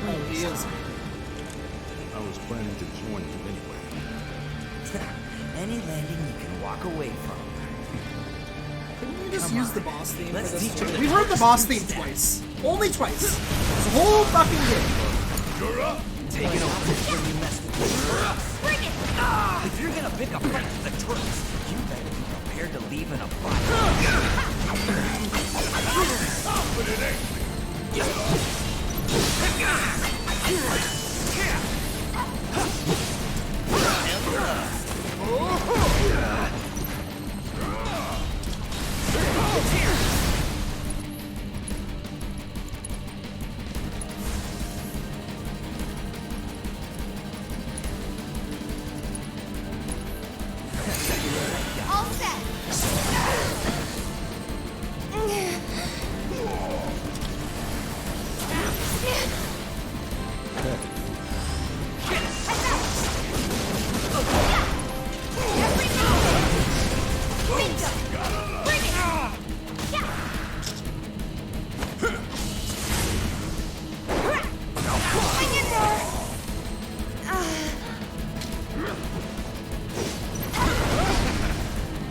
Oh, he is. I was planning to join you anyway. Any landing you can walk away from. Couldn't we just use the boss theme Let's for this? teach you We heard the boss theme twice. Only twice. It's a whole fucking game. You're up. Take it over when you mess with me. Bring it. If you're gonna pick a fight with the Turks, you better be prepared to leave in a fight. But it ain't. All set.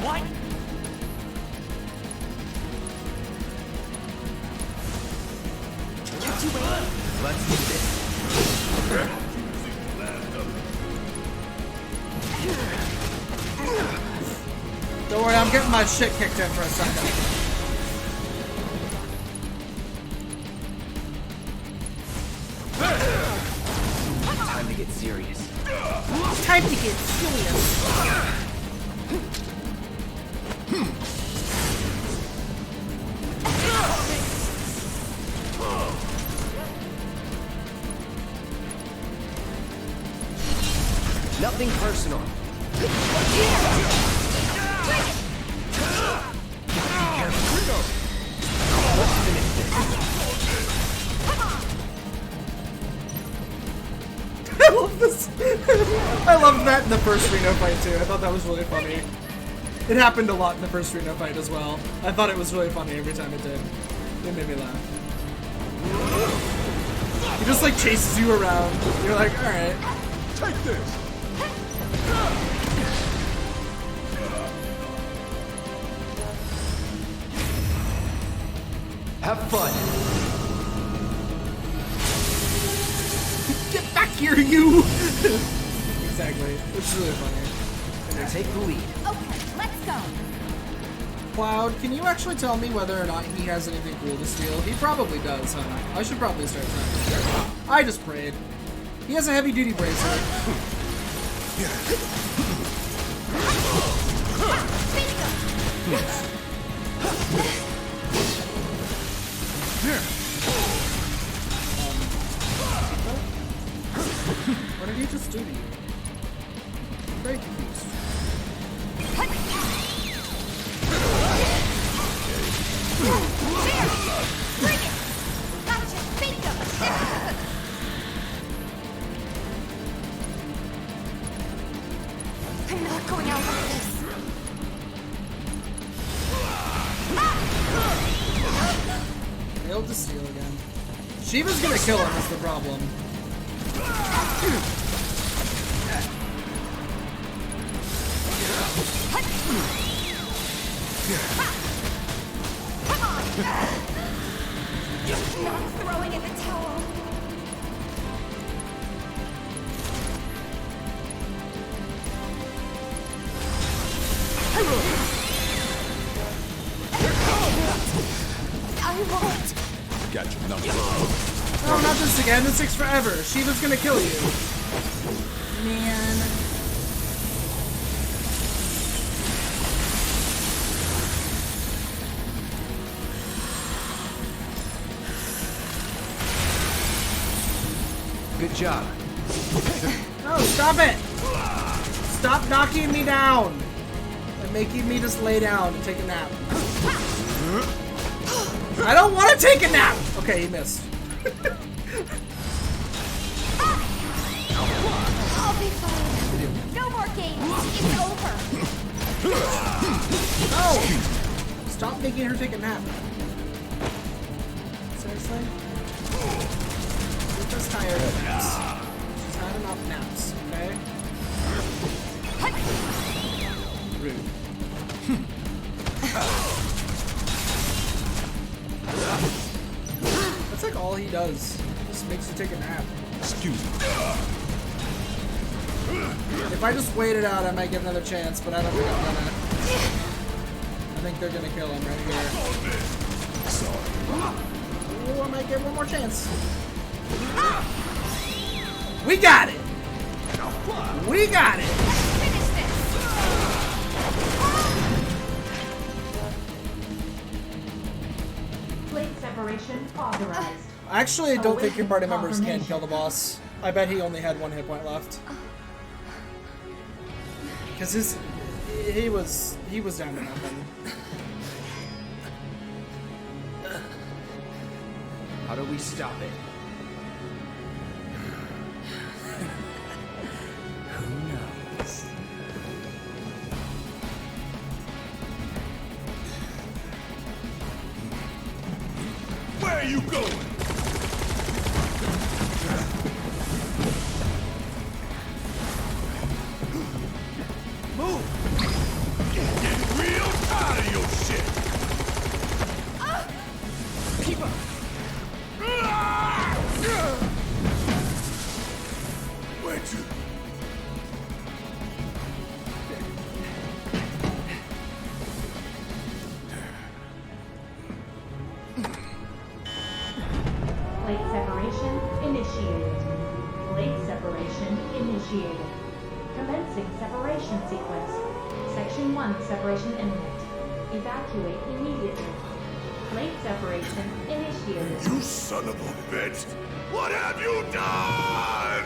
What? Let's do this. Don't worry, I'm getting my shit kicked in for a second. Time to get serious. Time to get serious. Nothing personal. I love this. I loved that in the first Reno fight too. I thought that was really funny. It happened a lot in the first Reno fight as well. I thought it was really funny every time it did. It made me laugh. He just like chases you around. You're like, alright. Take this. Have fun. Get back here, you! Exactly. It's really funny. Take the lead. Okay, let's go. Cloud, can you actually tell me whether or not he has anything cool to steal? He probably does, huh? I should probably start trying. I just prayed. He has a heavy-duty bracelet. What did he just do to you? I'm very confused. Bring it! Gotcha! Bingo! I'm not going out like this. Failed to steal again. Shiva's gonna kill him is the problem. Come on! Not throwing in the towel. I won't. Gotcha. No. Oh, not this again. This takes forever. Shiva's gonna kill you. Man. Good job. No, stop it! Stop knocking me down! And making me just lay down and take a nap. I don't want to take a nap! Okay, he missed. I'll be fine. No more games. It's over. No! Stop making her take a nap. Seriously? She's just tired of naps. She's had enough naps, okay? Rude. That's like all he does. Just makes you take a nap. Excuse me. If I just wait it out, I might get another chance, but I don't think I'm gonna. I think they're gonna kill him right here. Sorry. Ooh, I might get one more chance. We got it! We got it! Finish this. Plate separation authorized. Actually, I don't think your party members can kill the boss. I bet he only had 1 hit point left. Because he was down to nothing. How do we stop it? Who knows? Where are you going? Move! Getting real tired of your shit. Keep up. Where to? Plate separation initiated. Plate separation initiated. Commencing separation sequence. Section 1 separation imminent. Evacuate immediately. Plate separation initiated. You son of a bitch! What have you done?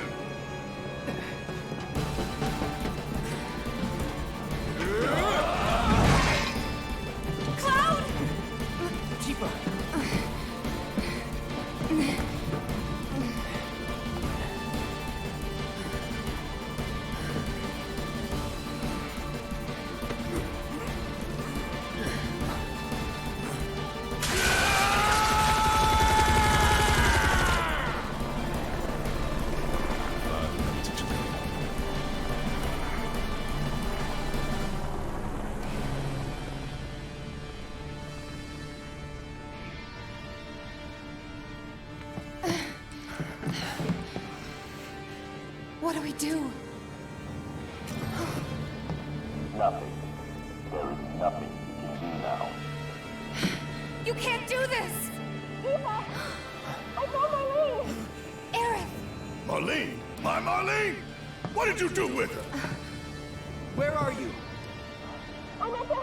Cloud! Keep up. What do we do? Nothing. There is nothing you can do now. You can't do this! Eva! I saw Marlene! Aerith! Marlene? My Marlene? What did you do with her? Where are you? I'm at the...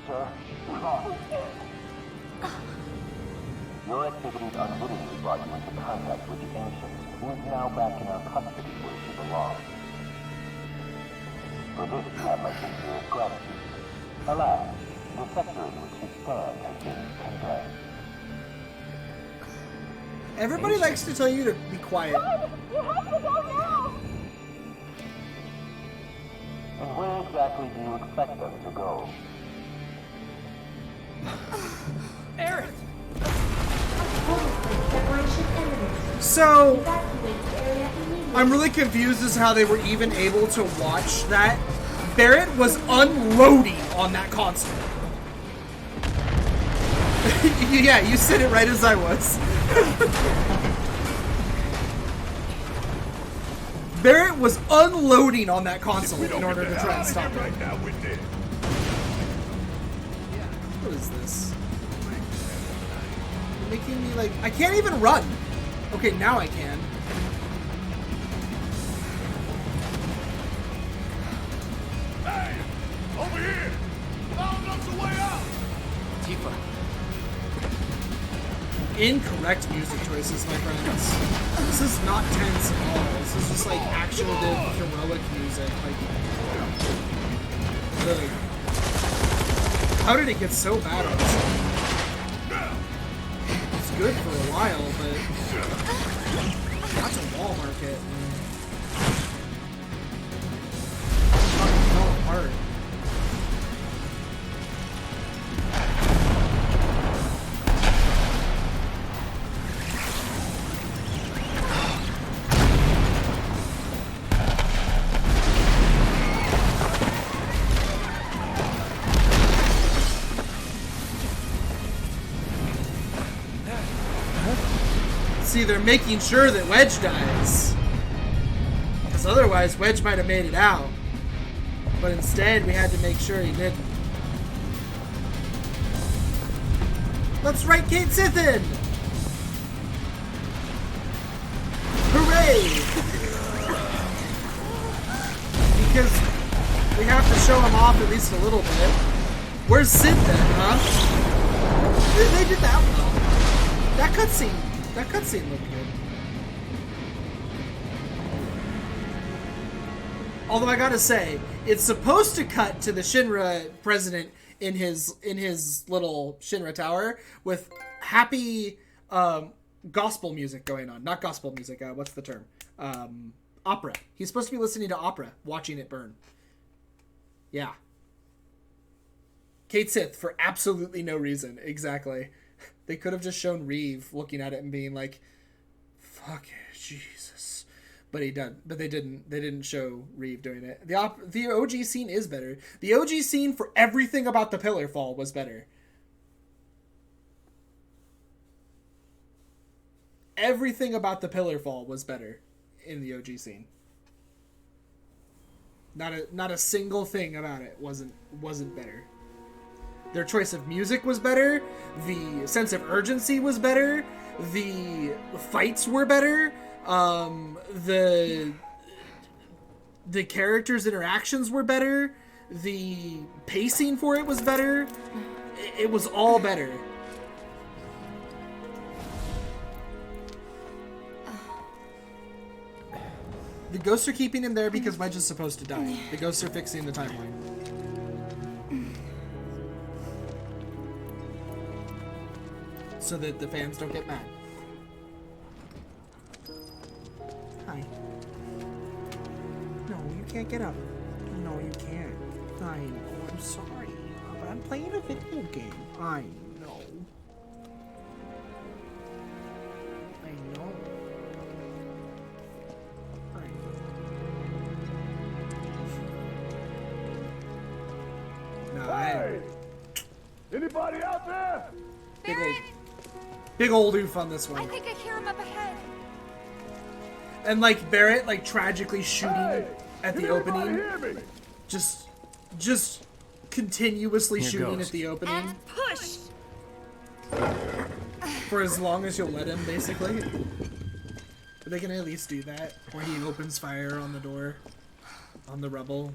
Sir, come. Your activities unwittingly brought you into contact with the Ancient, who is now back in our custody where she belongs. For this, you have my sincerest gratitude. Alas, the sector in which you stand has been condemned. Everybody likes to tell you to be quiet. You have to go now! And where exactly do you expect them to go? Aerith! Plate separation imminent. So, Evacuate the area immediately. I'm really confused as to how they were even able to watch that Barrett was unloading on that console. Yeah, you said it right as I was. Barrett was unloading on that console in order to try and stop it. Right now, we're dead. What is this? You're making me like... I can't even run! Okay, now I can. Hey! Over here! Found us a way out! Tifa. Incorrect music choices, my friends. This is not tense at all. This is just like actionative, heroic music. Like, really. How did it get so bad on this one? It's good for a while, but that's a wall market. Fucking fell apart. See, they're making sure that Wedge dies. Because otherwise, Wedge might have made it out. But instead, we had to make sure he didn't. Let's write Kate Sith in! Hooray! Because we have to show him off at least a little bit. Where's Sid then, huh? They did that well. That cutscene looked good. Although I gotta say, it's supposed to cut to the Shinra president in his little Shinra tower with happy gospel music going on. Not gospel music. What's the term? Opera. He's supposed to be listening to opera, watching it burn. Yeah. Kate Sith for absolutely no reason. Exactly. They could have just shown Reeve looking at it and being like, "Fuck it, Jesus," but he done. But they didn't. They didn't show Reeve doing it. The OG scene is better. The OG scene for everything about the pillar fall was better. Everything about the pillar fall was better in the OG scene. Not a single thing about it wasn't better. Their choice of music was better. The sense of urgency was better. The fights were better. The characters' interactions were better. The pacing for it was better. It was all better. The ghosts are keeping him there because Wedge is supposed to die. The ghosts are fixing the timeline. So that the fans don't get mad. Hi. No, you can't get up. No, you can't. I know, I'm sorry. But I'm playing a video game. I know. I know. No, Hey! Anybody out there? Big old oof on this one. I think I hear him up ahead. And like Barrett like tragically shooting at the opening. Just continuously Here shooting goes. at the opening. And push! For as long as you'll let him, basically. But they can at least do that. Where he opens fire on the door. On the rubble.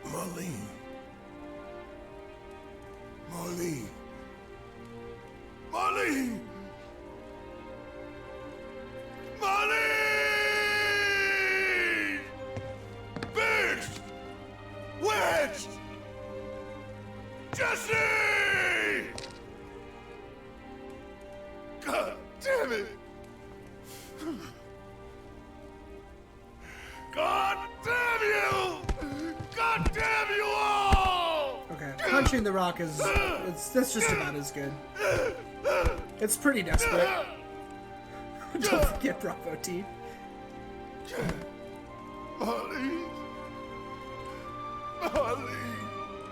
Marlene. Marlene. Marlene! Marlene! Fixed! Wedged! Jesse! God damn it! God damn you! God damn you all! Okay, punching the rock is that's just about as good. It's pretty desperate. Don't forget Bravo T. Marlene.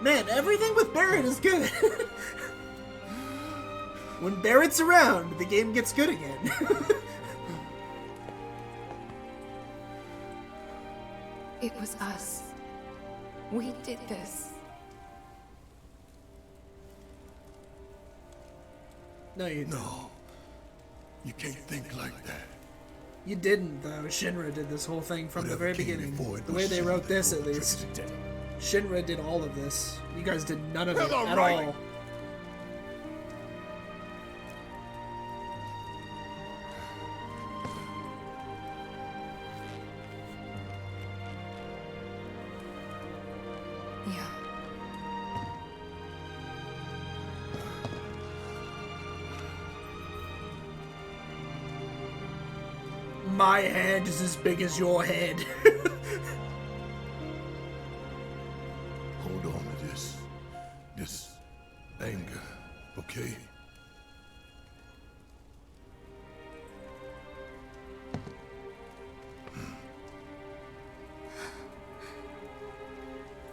Man, everything with Barrett is good. When Barrett's around, the game gets good again. It was us. We did this. No, you didn't. No. You can't think like that. You didn't, though. Shinra did this whole thing from the very beginning. The way they wrote this, at least. Shinra did all of this. You guys did none of it at all. Yeah. My hand is as big as your head. Hold on to this anger, okay?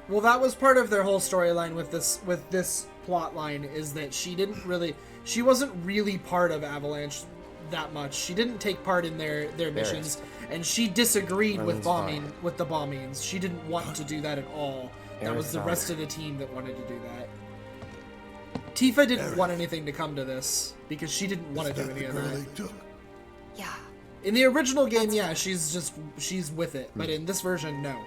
Well, that was part of their whole storyline with this plot line, is that she wasn't really part of Avalanche that much. She didn't take part in their missions, and she disagreed with the bombings. She didn't want to do that at all. That was the rest of the team that wanted to do that. Tifa didn't want anything to come to this because she didn't want to do any of that. Yeah. In the original game, yeah, she's with it, but in this version, no.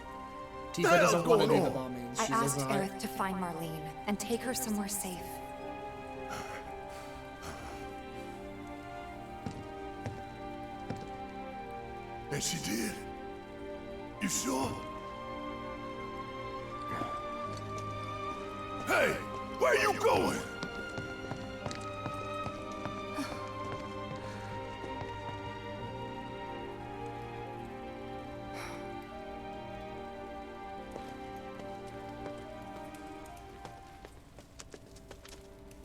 Tifa doesn't want to do the bombings. I asked Aerith to find Marlene and take her somewhere safe. And she did? You sure? Hey, where you going?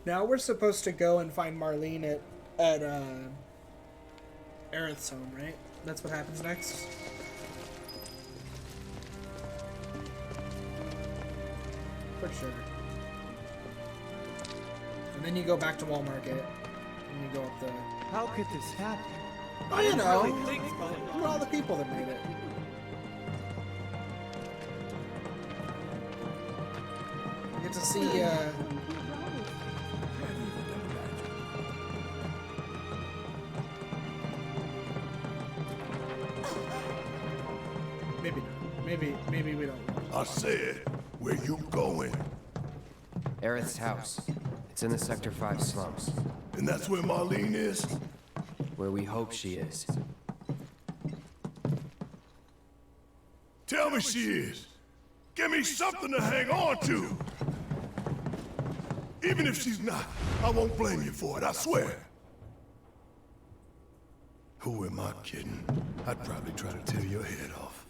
Now we're supposed to go and find Marlene at Aerith's home, right? That's what happens next? For sure. And then you go back to Wall Market, and you go up the... How could this happen? Oh, you know, look at all the people that made it. You get to see, Maybe we don't. I said, where you going? Aerith's house. It's in the Sector 5 slums. And that's where Marlene is? Where we hope she is. Tell me she is. Give me something to hang on to. Even if she's not, I won't blame you for it, I swear. Who am I kidding? I'd probably try to tear your head off.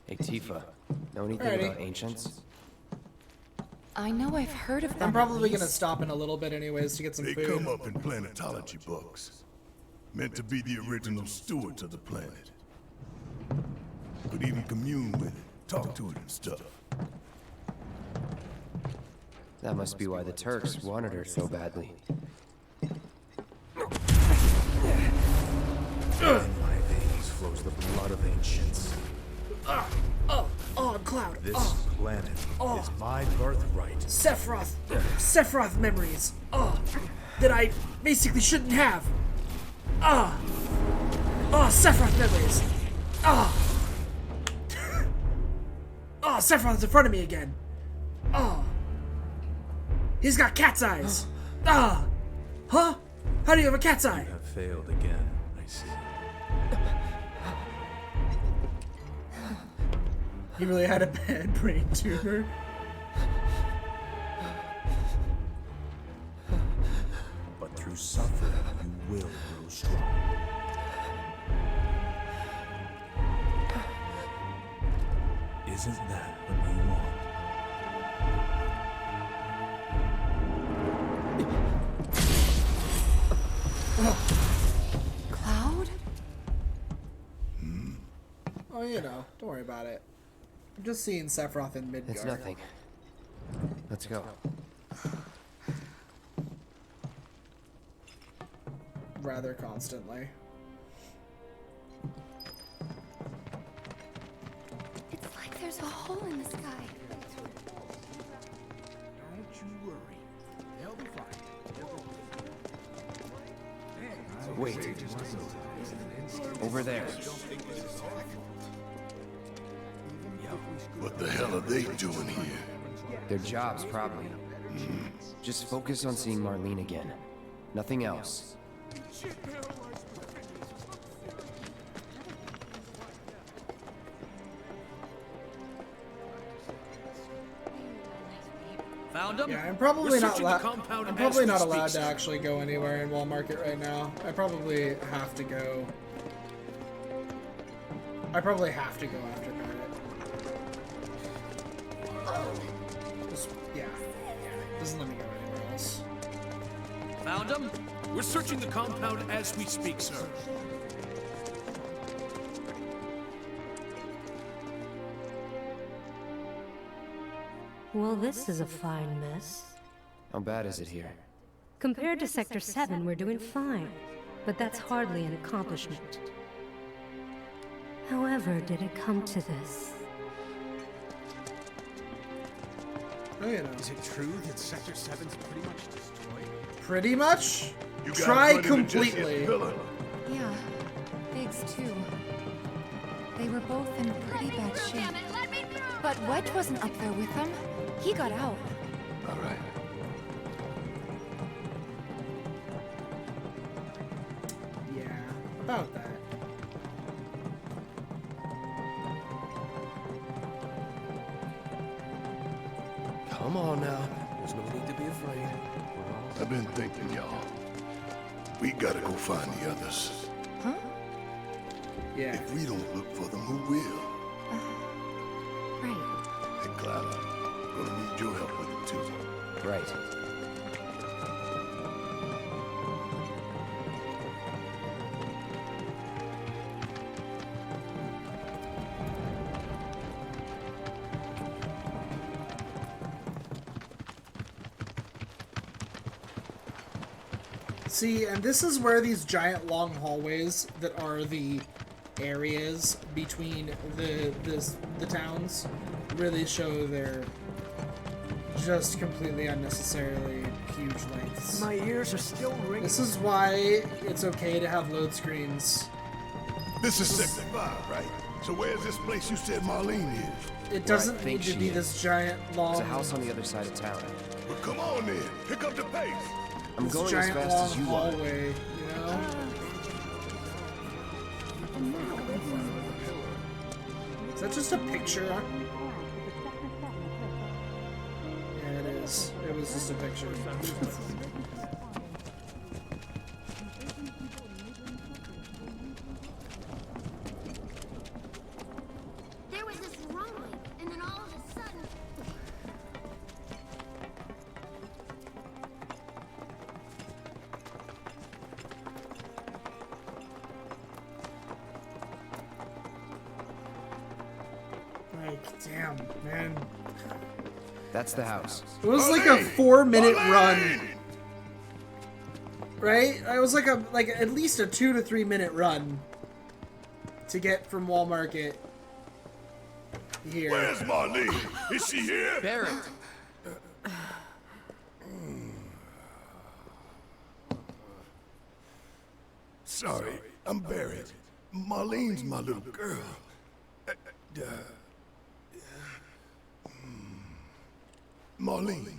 Hey, Tifa. Know anything about ancients? I know I've heard of them. I'm probably gonna stop in a little bit anyways to get some food. They come up in planetology books. Meant to be the original stewards of the planet. Could even commune with it, talk to it and stuff. That must be why the Turks wanted her so badly. In my veins flows the blood of ancients. Cloud. This planet is my birthright. Sephiroth memories. That I basically shouldn't have. Sephiroth memories. Sephiroth's in front of me again. He's got cat's eyes. Huh? How do you have a cat's eye? You have failed again, I see. He really had a bad brain tumor. But through suffering, you will grow strong. Isn't that what you want? Oh, you know, don't worry about it. I'm just seeing Sephiroth in Midgard. It's nothing. Let's go. Rather constantly. It's like there's a hole in the sky. Don't you worry. They'll be fine. Wait. Over there. What the hell are they doing here? Their jobs, probably. Just focus on seeing Marlene again. Nothing else. Found him? Yeah, I'm probably not We're searching the compound I'm as probably we not speak, allowed to sir. actually go anywhere in Wall Market right now. I probably have to go. I probably have to go after that. Just, yeah. Doesn't let me go anywhere else. Found him? We're searching the compound as we speak, sir. Well, this is a fine mess. How bad is it here? Compared to Sector 7, we're doing fine. But that's hardly an accomplishment. However, did it come to this? Oh, you know. Is it true that Sector 7's pretty much destroyed? Pretty much? You guys Try run into Jesse at the completely. pillar? Yeah, Biggs too. They were both in pretty bad shape. But Wedge wasn't up there with them. He got out. All right. Yeah, about that. Come on now. There's no need to be afraid. I've been thinking, y'all. We gotta go find the others. Huh? Yeah. If we don't look for them, who will? Right. And Clara, gonna need your help with it too. Right. See, and this is where these giant long hallways that are the areas between the towns really show their just completely unnecessarily huge lengths. My ears are still ringing. This is why it's okay to have load screens. This is Sector 5, right? So where's this place you said Marlene is? It doesn't I think need to she be is. this giant long. There's a house on the other side of town. Well, come on then. Pick up the pace. I'm this going as giant fast long as you are. hallway, you know? Is that just a picture? Yeah, it is. It was just a picture. There was this rumbling, and then all of a sudden... Like, damn, man. That's the house. It was like a 4-minute run. Right? It was like at least a 2 to 3 minute run to get from Wall Market here. Where's Marlene? Is she here? Barrett. Sorry, I'm Barrett. Marlene's my little girl. Marlene,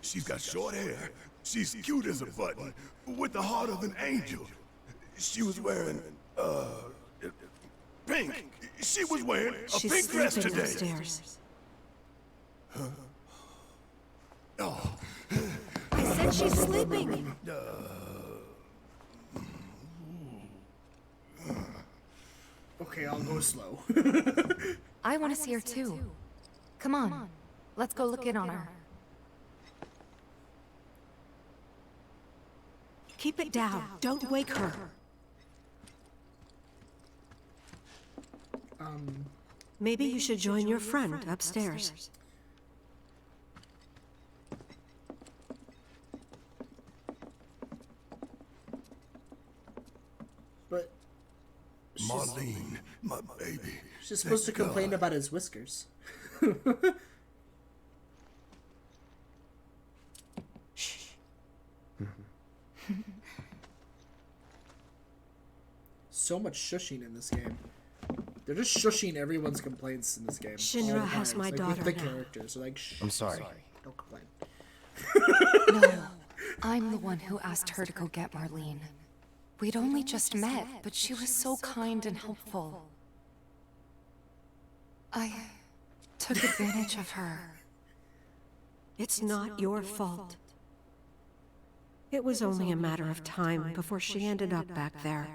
she's got short hair. She's cute as a button, with the heart of an angel. She was wearing, pink. She was wearing a She's pink dress sleeping today. upstairs. Huh? Oh. I said she's sleeping. Okay, I'll go slow. I want to see her too. Come on. Let's go look in on her. Keep it down. Don't wake her. Maybe you should join your friend upstairs. But Marlene, my baby. she's supposed to complain about his whiskers. So much shushing in this game. They're just shushing everyone's complaints in this game. Shinra has my daughter with the now. characters. They're like, shh, I'm sorry. don't complain. No, I'm the one who asked her to go get Marlene. We'd only just met, but she was so kind and helpful. I took advantage of her. It's not your fault. It was only a matter of time before she ended up back there.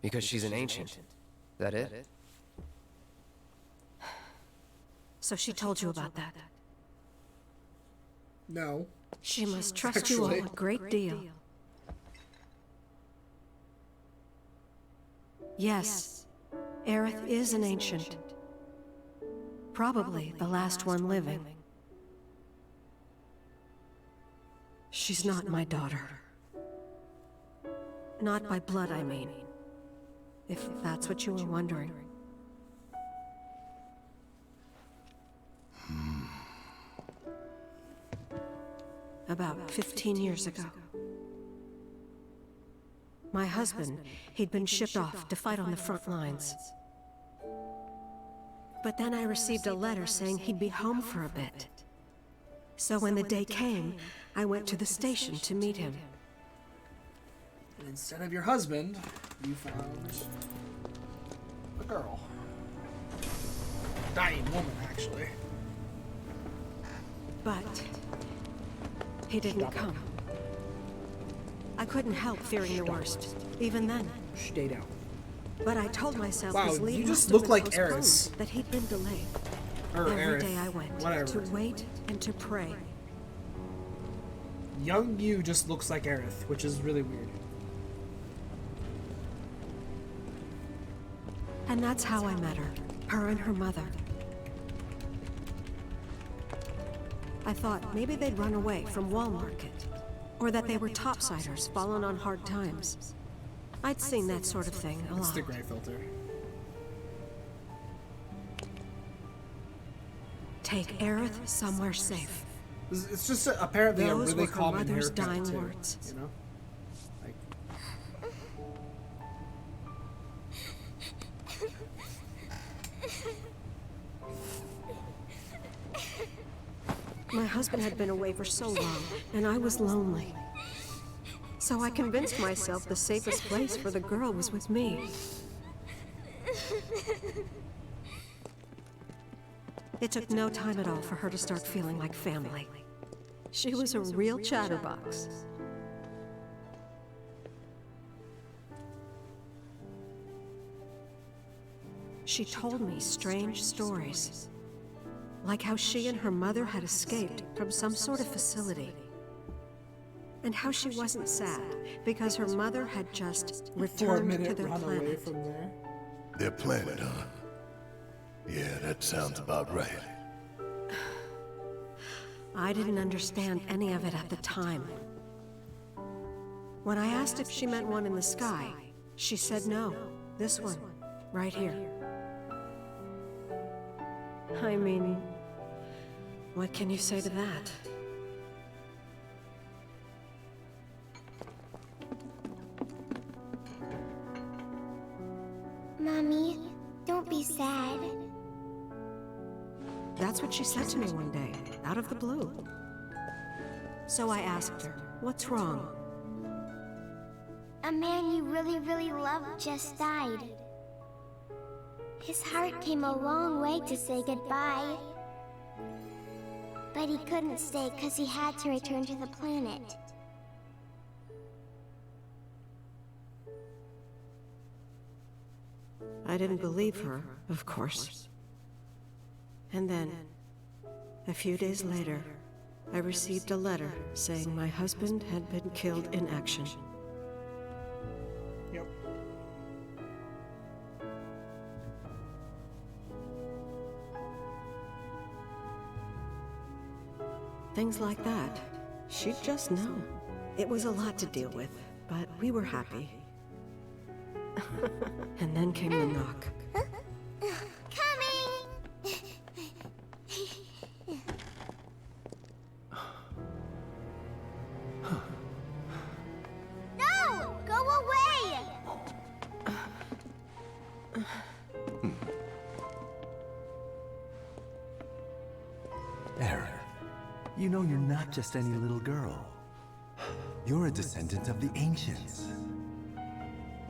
Because she's an ancient. That it? So she told you about that? No. She must trust you all a great deal. Yes, Aerith is an ancient. Probably the last one living. She's not my daughter. Not by blood, I mean. If that's what you were wondering. About 15 years ago. My husband, he'd been shipped off to fight on the front lines. But then I received a letter saying he'd be home for a bit. So when the day came, I went to the station to meet him. And instead of your husband, you found a girl. Dying woman, actually. But he didn't come. I couldn't help fearing the worst, even then. Stayed out. But I told myself wow, his leave you must just have look been like postponed, Eris. that he'd been delayed. Or Every Aerith. day I went Whatever. to wait and to pray. Young you just looks like Aerith, which is really weird. And that's how I met her. Her and her mother. I thought maybe they'd run away from Wall Market. Or that they were topsiders fallen on hard times. I'd seen that sort of thing a lot. It's the gray filter. Take Aerith somewhere safe. It's just apparently a Those really were her common mother's haircut dying too, words. you know? Like, My husband had been away for so long, and I was lonely. So I convinced myself the safest place for the girl was with me. It took no time at all for her to start feeling like family. She was a real chatterbox. She told me strange stories, like how she and her mother had escaped from some sort of facility, and how she wasn't sad because her mother had just returned to their planet. From there. Their planet, huh? Yeah, that sounds about right. I didn't understand any of it at the time. When I asked if she meant one in the sky, she said no, this one, right here. I mean, what can you say to that? Mommy, don't be sad. That's what she said to me one day, out of the blue. So I asked her, what's wrong? A man you really, really loved just died. His heart came a long way to say goodbye. But he couldn't stay because he had to return to the planet. I didn't believe her, of course. And then, a few days later, I received a letter saying my husband had been killed in action. things like that. She'd just know. It was a lot to deal with, but we were happy. And then came the knock. Coming! No! Go away! Aerith, you know you're not just any little girl. You're a descendant of the Ancients.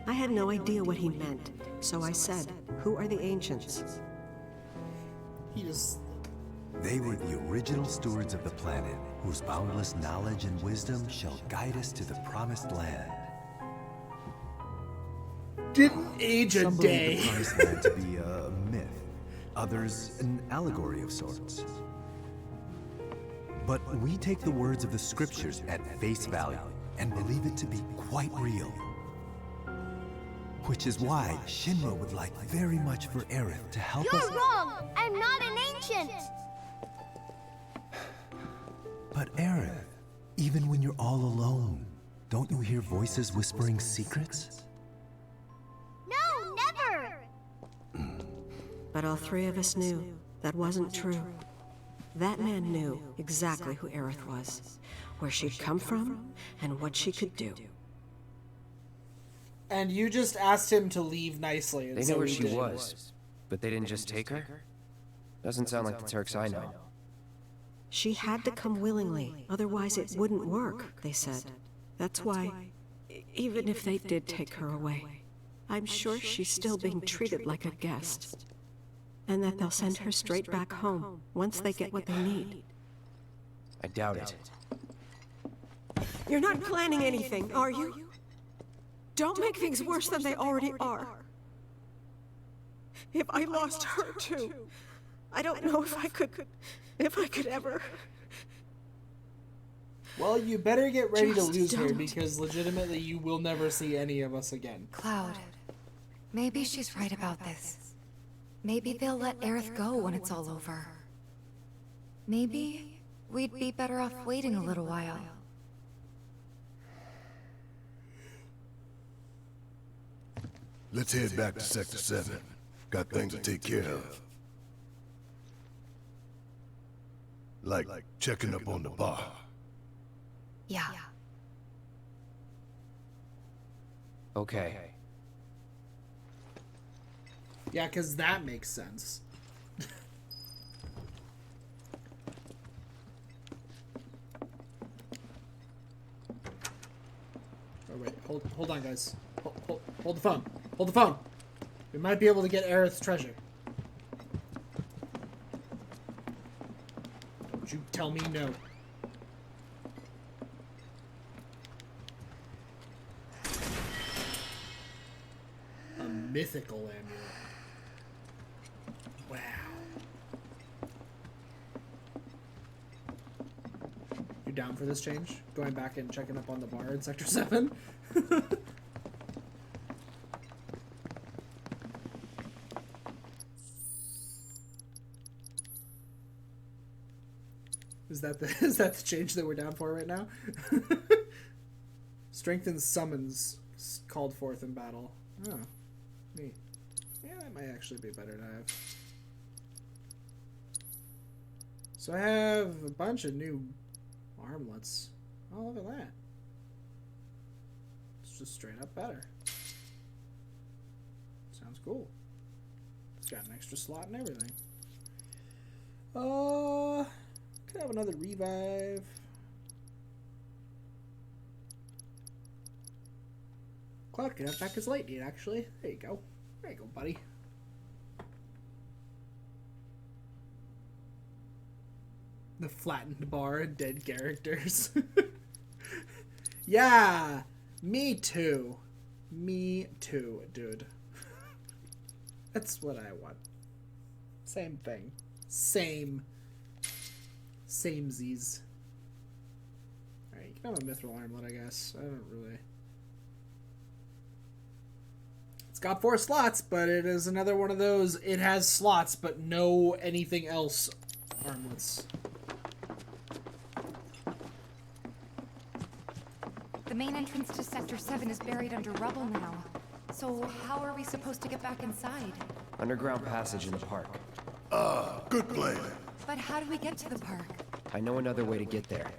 I had no idea what he meant, so I said, "Who are the Ancients?" He just... They were the original stewards of the planet, whose boundless knowledge and wisdom shall guide us to the promised land. Didn't age a Some day. believe the promised land to be a myth, others an allegory of sorts. But we take the words of the scriptures at face value and believe it to be quite real. Which is why Shinra would like very much for Aerith to help us. You're wrong! I'm not an ancient! But Aerith, even when you're all alone, don't you hear voices whispering secrets? No, never! But all three of us knew that wasn't true. That man knew exactly who Aerith was, where she'd come from, and what she could do. And you just asked him to leave nicely. And They so knew where he she did. was, but they didn't just take her? Doesn't sound like the Turks I know. She had to come willingly, otherwise it wouldn't work, they said. That's why, even if they did take her away, I'm sure she's still being treated like a guest. And that they'll send her straight back home once they get what they need. I doubt it. You're not planning anything, are you? Don't make things worse than they already are. If I lost her too, I don't know if I could ever. Well, you better get ready to Just lose her, don't. because legitimately you will never see any of us again. Cloud, maybe she's right about this. Maybe they'll let Aerith go when it's all over. Maybe we'd be better off waiting a little while. Let's head back to Sector 7. Got things to take care of. Like checking up on the bar. Yeah. Okay. Yeah, because that makes sense. Oh, wait. Hold on, guys. Hold the phone. Hold the phone. We might be able to get Aerith's treasure. Don't you tell me no. A mythical amulet. Wow. You down for this change? Going back and checking up on the bar in Sector 7? Is that the change that we're down for right now? Strengthened summons called forth in battle. Oh, neat. Yeah, that might actually be better to have. So I have a bunch of new armlets. Oh, look at that. It's just straight up better. Sounds cool. It's got an extra slot and everything. Could have another revive. Cloud could have back his lightning, actually. There you go. There you go, buddy. The flattened bar and dead characters. Yeah! Me too. Me too, dude. That's what I want. Same thing. Same. Samesies. Alright, you can have a mithril armlet, I guess. I don't really... It's got 4 slots, but it is another one of those, it has slots, but no anything else armlets. The main entrance to Sector 7 is buried under rubble now. So how are we supposed to get back inside? Underground passage in the park. Good plan. But how do we get to the park? I know another way to get there.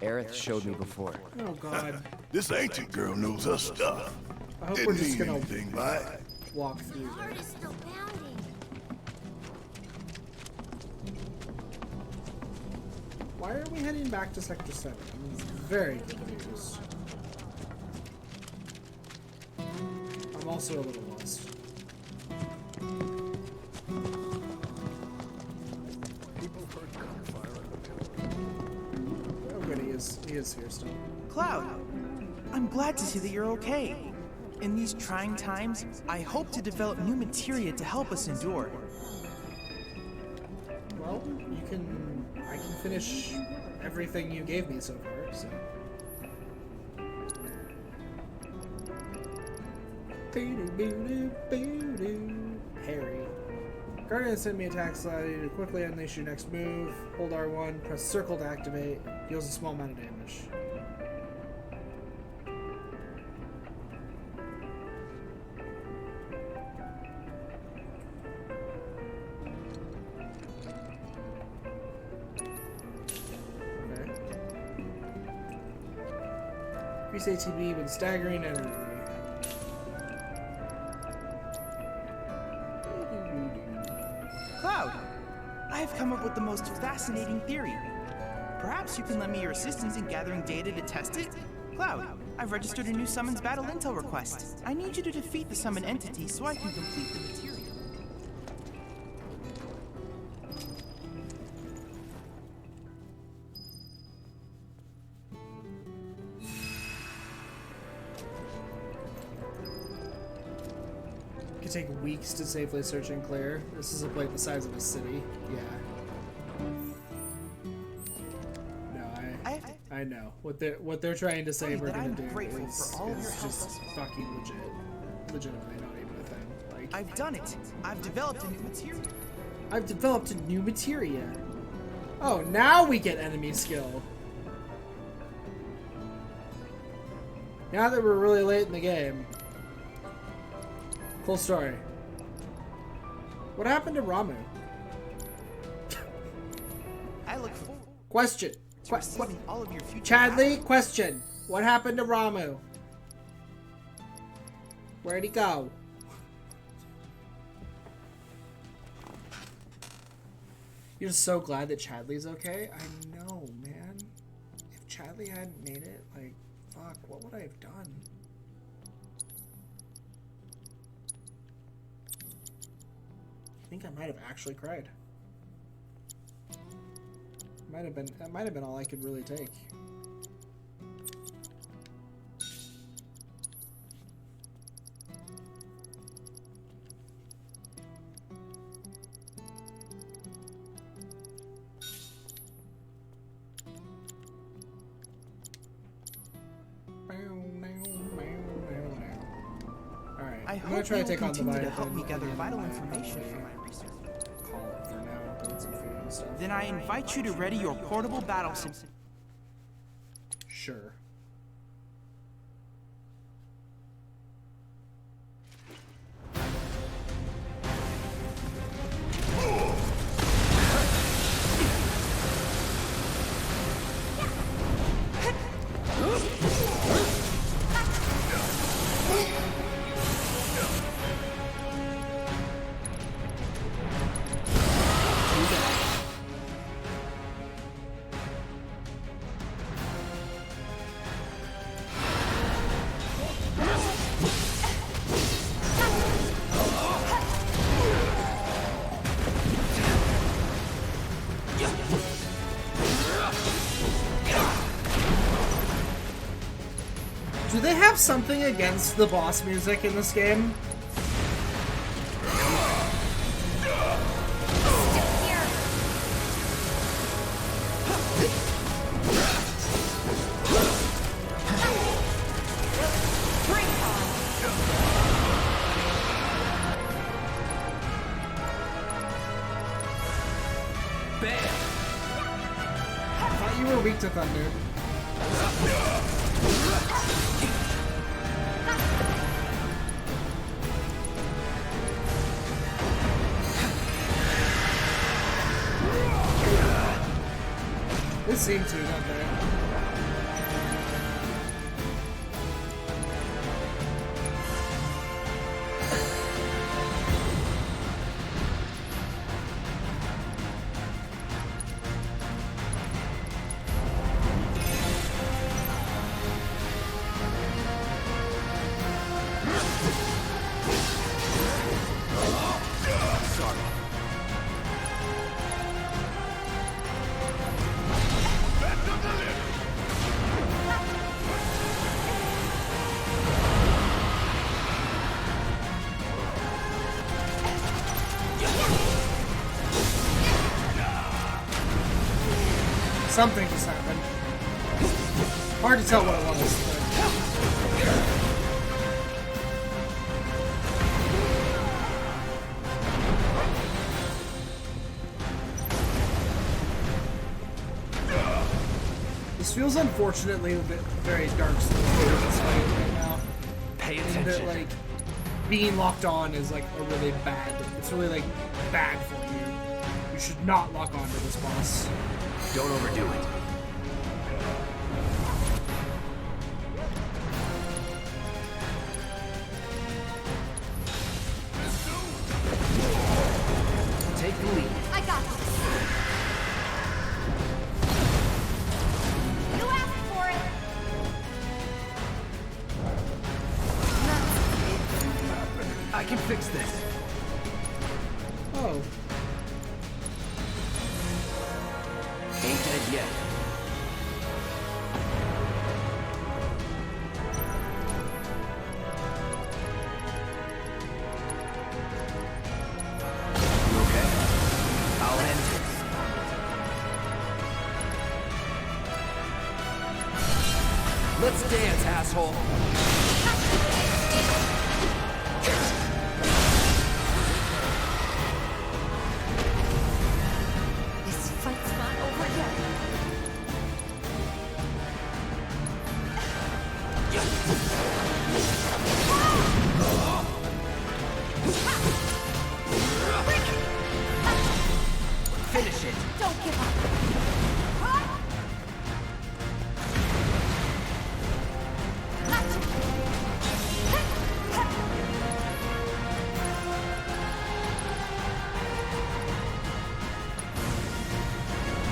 Aerith showed me before. Oh god. This ancient girl knows her stuff. I hope Didn't we're just mean gonna anything by it. walk through The there. heart is still pounding. Why are we heading back to Sector 7? I'm very confused. I'm also a little lost. Oh good, he is here still. Cloud, I'm glad to see that you're okay. In these trying times, I hope to develop new materia to help us endure. Well, I can finish everything you gave me so far, so. Harry. Guardian send me attack slide to quickly unleash your next move. Hold R1, press circle to activate. Deals a small amount of damage. Increase ATB when staggering enemy. Cloud, I have come up with the most fascinating theory. Perhaps you can lend me your assistance in gathering data to test it? Cloud, I've registered a new summons battle intel request. I need you to defeat the summon entity so I can complete the materia. It can take weeks to safely search and clear. This is a plate the size of a city. Yeah. No, I know what they're trying to say we're gonna do is just fucking legitimately not even a thing. Like I've done it. I've developed a new materia. I've developed a new materia. Oh, now we get enemy skill. Now that we're really late in the game. Cool story. What happened to Ramu? I look forward Question. to receiving all of your future Chadley, question. What happened to Ramu? Where'd he go? You're so glad that Chadley's okay? I know, man. If Chadley hadn't made it, like, fuck, what would I have done? I think I might have actually cried. That might have been all I could really take. Alright, I I'm hope gonna try you to take will on the continue to Leviathan help me gather and vital then information actually for my research. call it for now, go get some food and stuff. Then I invite you to ready your portable battle sim. Sure. Do they have something against the boss music in this game? I thought you were weak to thunder. seem to, don't they? Something just happened. Hard to tell what it was. This feels unfortunately a bit very dark Souls this fight right now. Pay And attention. that, like, being locked on is like a really bad. It's really like bad for you. You should not lock on to this boss. Don't overdo it. Take the lead. I got this. You asked for it. I can fix this. Oh. Ain't dead yet. You okay? I'll end this. Let's dance, asshole. This fight's not over yet. Finish it. Don't give up.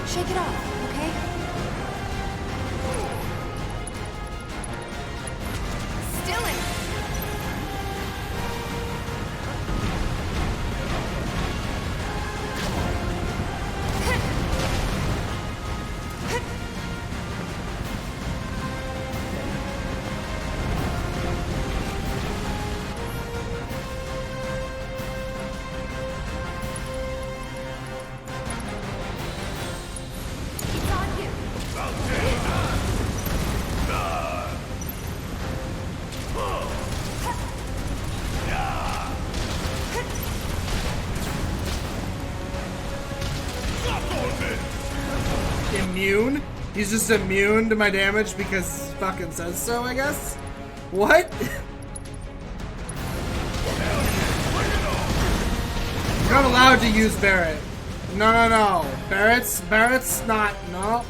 Shake it off, okay? Still in. It's on you. Immune? He's just immune to my damage because he fucking says so, I guess? What? You're not allowed to use Barret. No. Barret's not, no.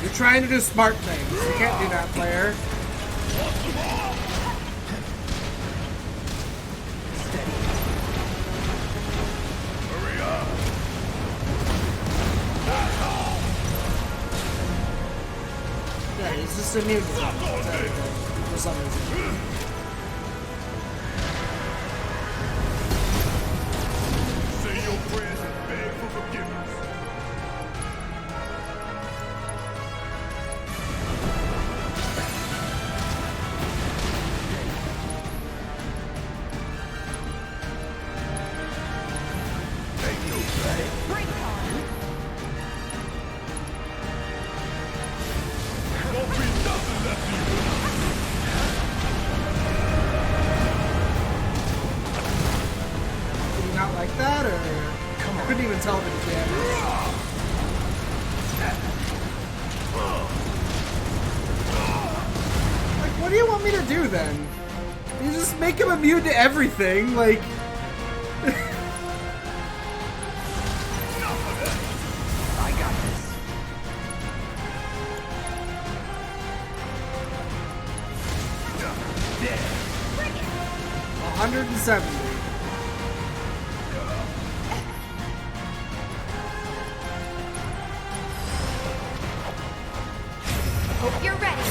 You're trying to do smart things. You can't do that, player. Yeah, he's just immune to everything, for some reason. Say your prayers and beg for forgiveness. Ain't no thing. Break on. Won't be nothing left of you. Did he not like that, or? I couldn't even tell if it was damage. Like, what do you want me to do then? You just make him immune to everything, like... I got this. 170. Hope you're ready.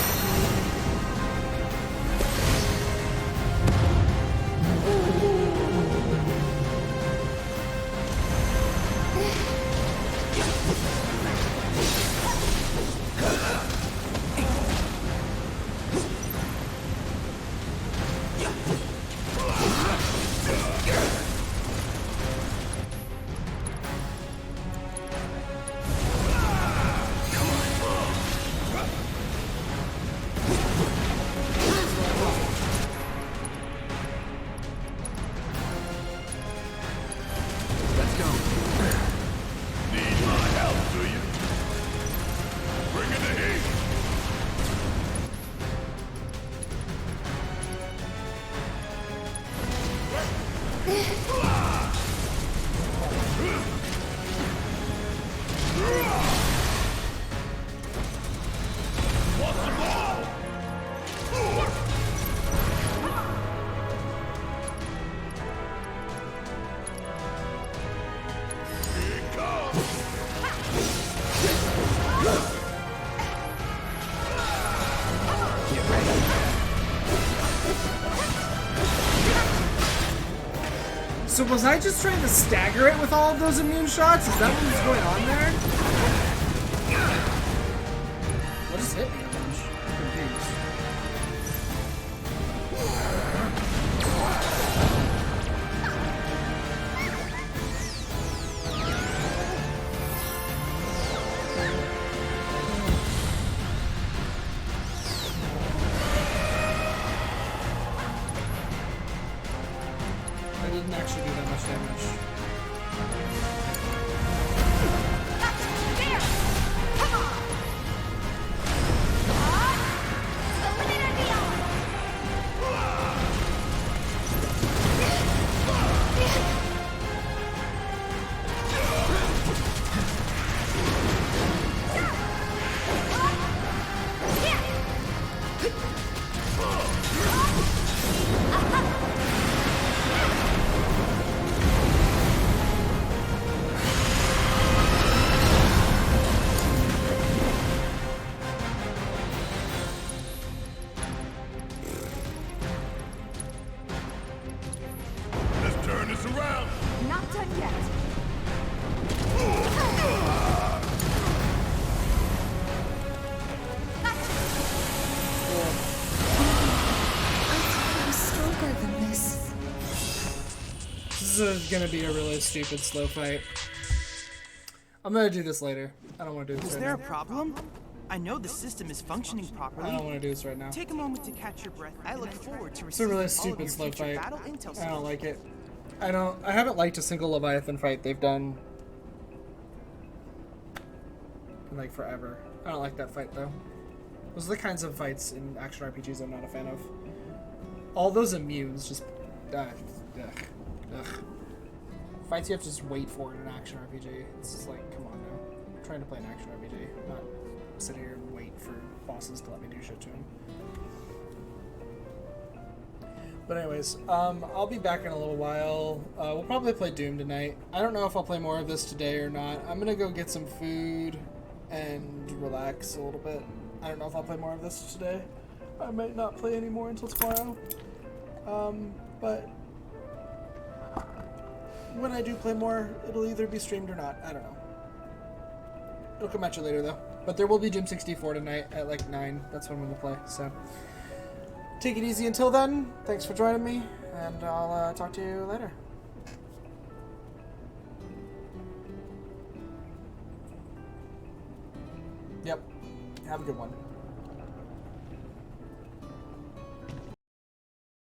So was I just trying to stagger it with all of those immune shots? Is that what was going on there? What just hit me a bunch? I'm confused. I didn't actually do that much damage. There! Come on! The limit and beyond! Let's turn this around. Not done yet. I'm stronger than this. This is gonna be a really stupid slow fight. I'm gonna do this later. I don't want to do this Is right there a now. problem? I know the system is functioning properly. I don't want to do this right now. Take a moment to catch your breath. I look forward to It's a receiving really all of stupid your slow future fight. battle intel. I don't like it. I haven't liked a single Leviathan fight they've done in like forever. I don't like that fight though. Those are the kinds of fights in action RPGs I'm not a fan of. All those immunes just ugh. Fights you have to just wait for in an action RPG. It's just like, come on now. I'm trying to play an action RPG, not sit here and wait for bosses to let me do shit to them. But anyways, I'll be back in a little while. We'll probably play Doom tonight. I don't know if I'll play more of this today or not. I'm gonna go get some food and relax a little bit. I don't know if I'll play more of this today. I might not play any more until tomorrow. But when I do play more, it'll either be streamed or not. I don't know. It'll come at you later though. But there will be Doom 64 tonight at like 9. That's when we'll play. So take it easy until then. Thanks for joining me, and I'll talk to you later. Yep. Have a good one.